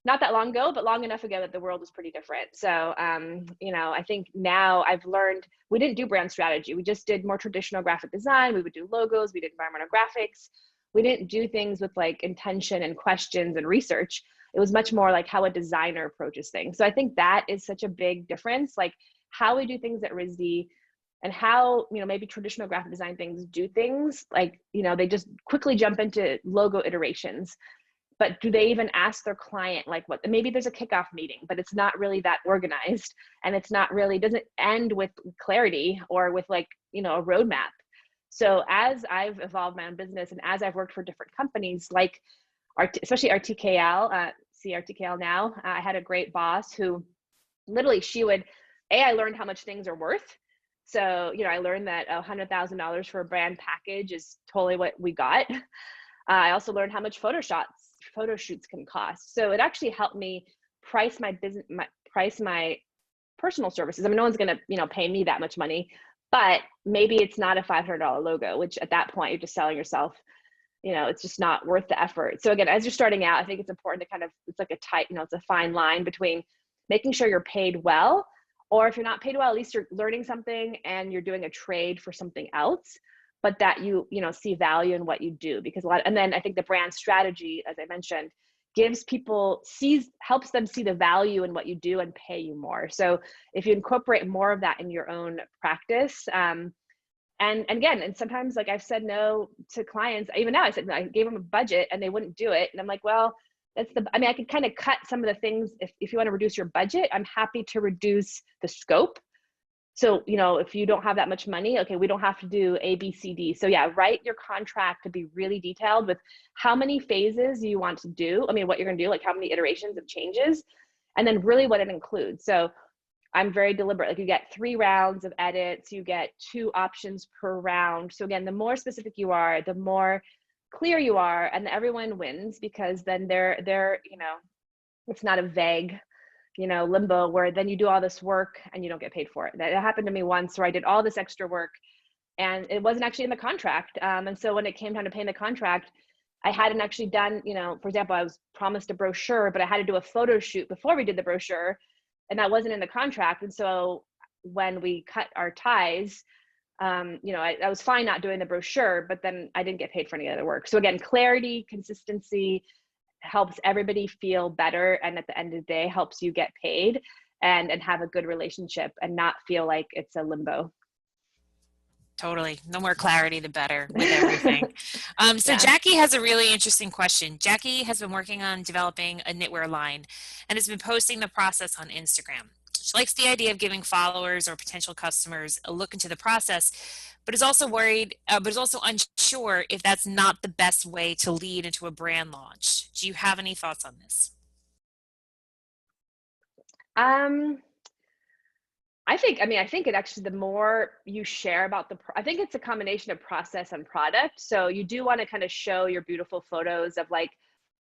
not that long ago, but long enough ago that the world was pretty different. So, I think now I've learned we didn't do brand strategy. We just did more traditional graphic design. We would do logos. We did environmental graphics. We didn't do things with like intention and questions and research. It was much more like how a designer approaches things. So I think that is such a big difference, like how we do things at RISD and how, maybe traditional graphic design things do things like, they just quickly jump into logo iterations. But do they even ask their client like what, maybe there's a kickoff meeting, but it's not really that organized, and it's not really, doesn't end with clarity or with like, a roadmap. So as I've evolved my own business and as I've worked for different companies, like especially RTKL, see RTKL now, I had a great boss who literally I learned how much things are worth. So, I learned that $100,000 for a brand package is totally what we got. I also learned how much photo shoots can cost. So it actually helped me price my business, price my personal services. I mean, no one's going to, pay me that much money, but maybe it's not a $500 logo, which at that point you're just selling yourself. It's just not worth the effort. So again, as you're starting out, I think it's important to it's like a tight, it's a fine line between making sure you're paid well, or if you're not paid well, at least you're learning something and you're doing a trade for something else, but that you see value in what you do. Because and then I think the brand strategy, as I mentioned, helps them see the value in what you do and pay you more. So if you incorporate more of that in your own practice, and again, and sometimes like I've said no to clients, even now I gave them a budget and they wouldn't do it. And I'm like, well, I could kind of cut some of the things. If you want to reduce your budget, I'm happy to reduce the scope. So, if you don't have that much money, okay, we don't have to do A, B, C, D. So yeah, write your contract to be really detailed with how many phases you want to do. I mean, what you're going to do, like how many iterations of changes, and then really what it includes. So I'm very deliberate. Like you get 3 rounds of edits, you get 2 options per round. So again, the more specific you are, the more clear you are, and everyone wins, because then they're it's not a vague limbo where then you do all this work and you don't get paid for it. That happened to me once where I did all this extra work and it wasn't actually in the contract. And so when it came time to pay the contract, I hadn't actually done, for example, I was promised a brochure, but I had to do a photo shoot before we did the brochure, and that wasn't in the contract. And so when we cut our ties, I was fine not doing the brochure, but then I didn't get paid for any other work. So again, clarity, consistency, helps everybody feel better, and at the end of the day helps you get paid and have a good relationship and not feel like it's a limbo. Totally. The more clarity, the better with everything. So Yeah. Jackie has a really interesting question. Jackie has been working on developing a knitwear line and has been posting the process on Instagram. She likes the idea of giving followers or potential customers a look into the process, but is also unsure if that's not the best way to lead into a brand launch. Do you have any thoughts on this? I think it actually, the more you share about I think it's a combination of process and product. So you do want to kind of show your beautiful photos of like,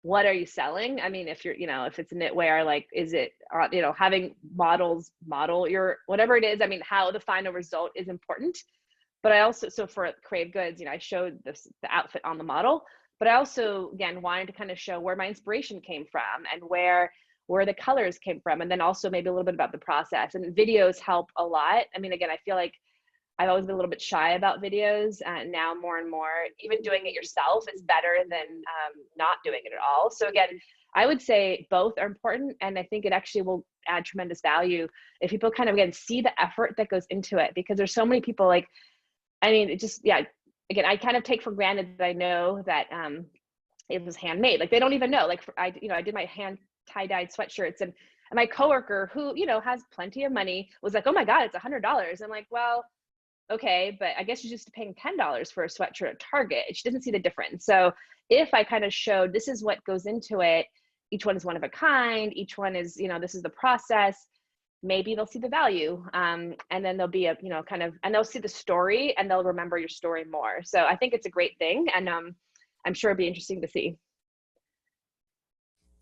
what are you selling? I mean, if you're, if it's knitwear, like, is it, having models model your, whatever it is, I mean, how the final result is important. But I also, so for Crave Goods, I showed the outfit on the model, but I also, again, wanted to kind of show where my inspiration came from and where the colors came from. And then also maybe a little bit about the process, and videos help a lot. I mean, again, I feel like I've always been a little bit shy about videos, and now more and more, even doing it yourself is better than not doing it at all. So again, I would say both are important, and I think it actually will add tremendous value if people kind of, again, see the effort that goes into it, because there's so many people like, I mean, it just, yeah, again, I kind of take for granted that I know that it was handmade. Like they don't even know. Like I did my hand tie-dyed sweatshirts, and my coworker who, has plenty of money was like, oh my God, it's $100. I'm like, well, okay, but I guess she's used to paying $10 for a sweatshirt at Target. She doesn't see the difference. So if I kind of showed this is what goes into it, each one is one of a kind, each one is, this is the process, maybe they'll see the value. And then there'll be a, and they'll see the story and they'll remember your story more. So I think it's a great thing. And I'm sure it'd be interesting to see.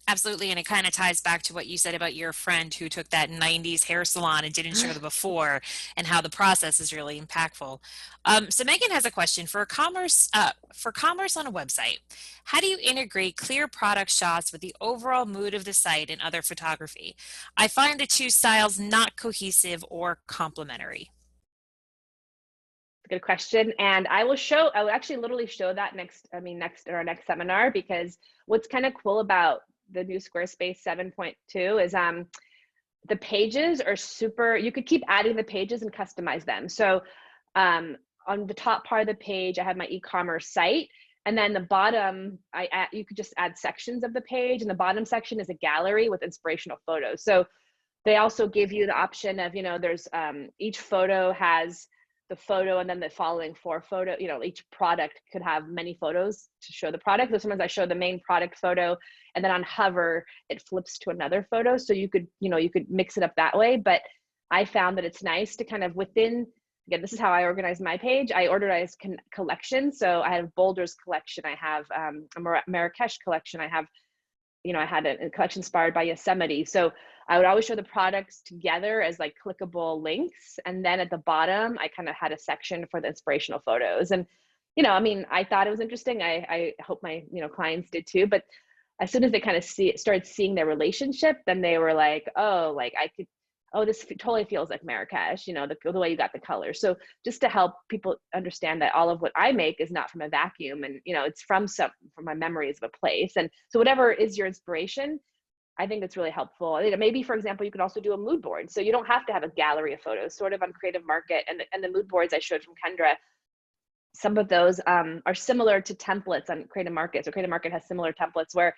Absolutely, and it kind of ties back to what you said about your friend who took that 90s hair salon and didn't show the before, and how the process is really impactful. So Megan has a question for commerce on a website. How do you integrate clear product shots with the overall mood of the site and other photography? I find the two styles not cohesive or complementary. Good question. And I will actually literally show that next in our next seminar, because what's kind of cool about the new Squarespace 7.2 is the pages are super, you could keep adding the pages and customize them. So on the top part of the page, I have my e-commerce site. And then the bottom, you could just add sections of the page. And the bottom section is a gallery with inspirational photos. So they also give you the option of, there's each photo has the photo and then the following 4 photo, each product could have many photos to show the product. So sometimes I show the main product photo, and then on hover, it flips to another photo. So you could mix it up that way. But I found that it's nice to kind of again, this is how I organize my page. I organize collections. So I have Boulder's collection. I have a Marrakesh collection. I have, I had a collection inspired by Yosemite. So I would always show the products together as like clickable links. And then at the bottom, I kind of had a section for the inspirational photos. And, I thought it was interesting. I hope my, clients did too. But as soon as they kind of started seeing their relationship, then they were like, oh, like this totally feels like Marrakesh, the way you got the color. So just to help people understand that all of what I make is not from a vacuum, and, it's from my memories of a place. And so whatever is your inspiration, I think that's really helpful. Maybe, for example, you could also do a mood board. So you don't have to have a gallery of photos, sort of on Creative Market. And the mood boards I showed from Kendra, some of those are similar to templates on Creative Market. So Creative Market has similar templates where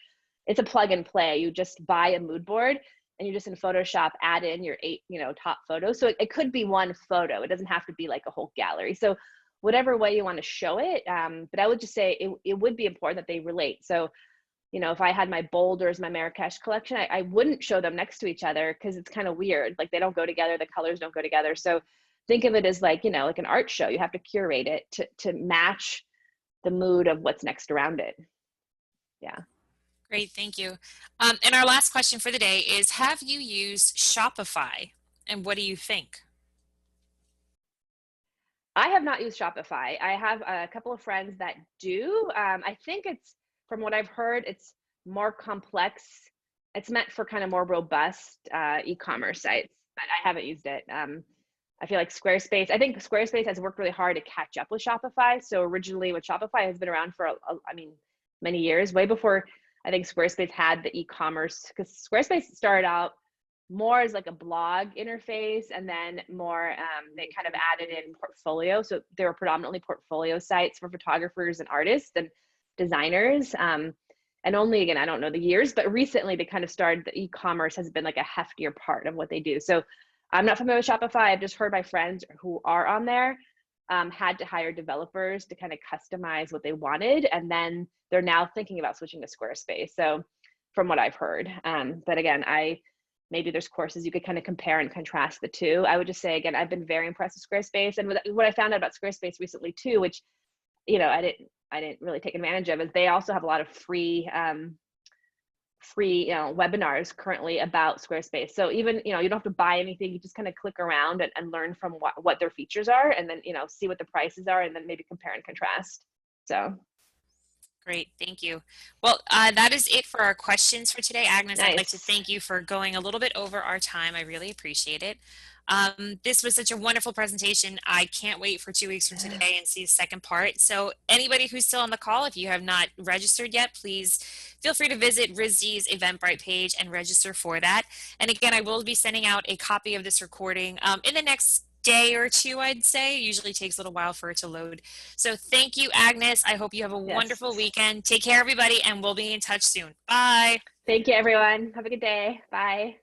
it's a plug and play. You just buy a mood board and you just in Photoshop add in your 8, top photos. So it could be one photo. It doesn't have to be like a whole gallery. So whatever way you want to show it. But I would just say it would be important that they relate. So, if I had my Boulders, my Marrakesh collection, I wouldn't show them next to each other because it's kind of weird. Like they don't go together. The colors don't go together. So think of it as like, like an art show. You have to curate it to match the mood of what's next around it. Yeah. Great, thank you. And our last question for the day is, have you used Shopify, and what do you think? I have not used Shopify. I have a couple of friends that do. I think it's, from what I've heard, it's more complex. It's meant for kind of more robust e-commerce sites, but I haven't used it. I feel like I think Squarespace has worked really hard to catch up with Shopify. So originally with Shopify has been around for, many years, way before I think Squarespace had the e-commerce, because Squarespace started out more as like a blog interface, and then more they kind of added in portfolio. So they were predominantly portfolio sites for photographers and artists and designers. And only, again, I don't know the years, but recently they kind of started, the e-commerce has been like a heftier part of what they do. So I'm not familiar with Shopify. I've just heard my friends who are on there had to hire developers to kind of customize what they wanted. And then they're now thinking about switching to Squarespace. So from what I've heard, but again, maybe there's courses you could kind of compare and contrast the two. I would just say, again, I've been very impressed with Squarespace. And what I found out about Squarespace recently too, which, I didn't really take advantage of, is they also have a lot of free webinars currently about Squarespace. So even, you don't have to buy anything. You just kind of click around and learn from what their features are, and then, see what the prices are, and then maybe compare and contrast. So. Great, thank you. Well, that is it for our questions for today. Agnes, Nice. I'd like to thank you for going a little bit over our time. I really appreciate it. This was such a wonderful presentation. I can't wait for 2 weeks from today and see the second part. So anybody who's still on the call, if you have not registered yet, please feel free to visit RISD's Eventbrite page and register for that. And again, I will be sending out a copy of this recording in the next day or two, I'd say. It usually takes a little while for it to load. So thank you, Agnes. I hope you have a wonderful weekend. Take care, everybody, and we'll be in touch soon. Bye. Thank you, everyone. Have a good day. Bye.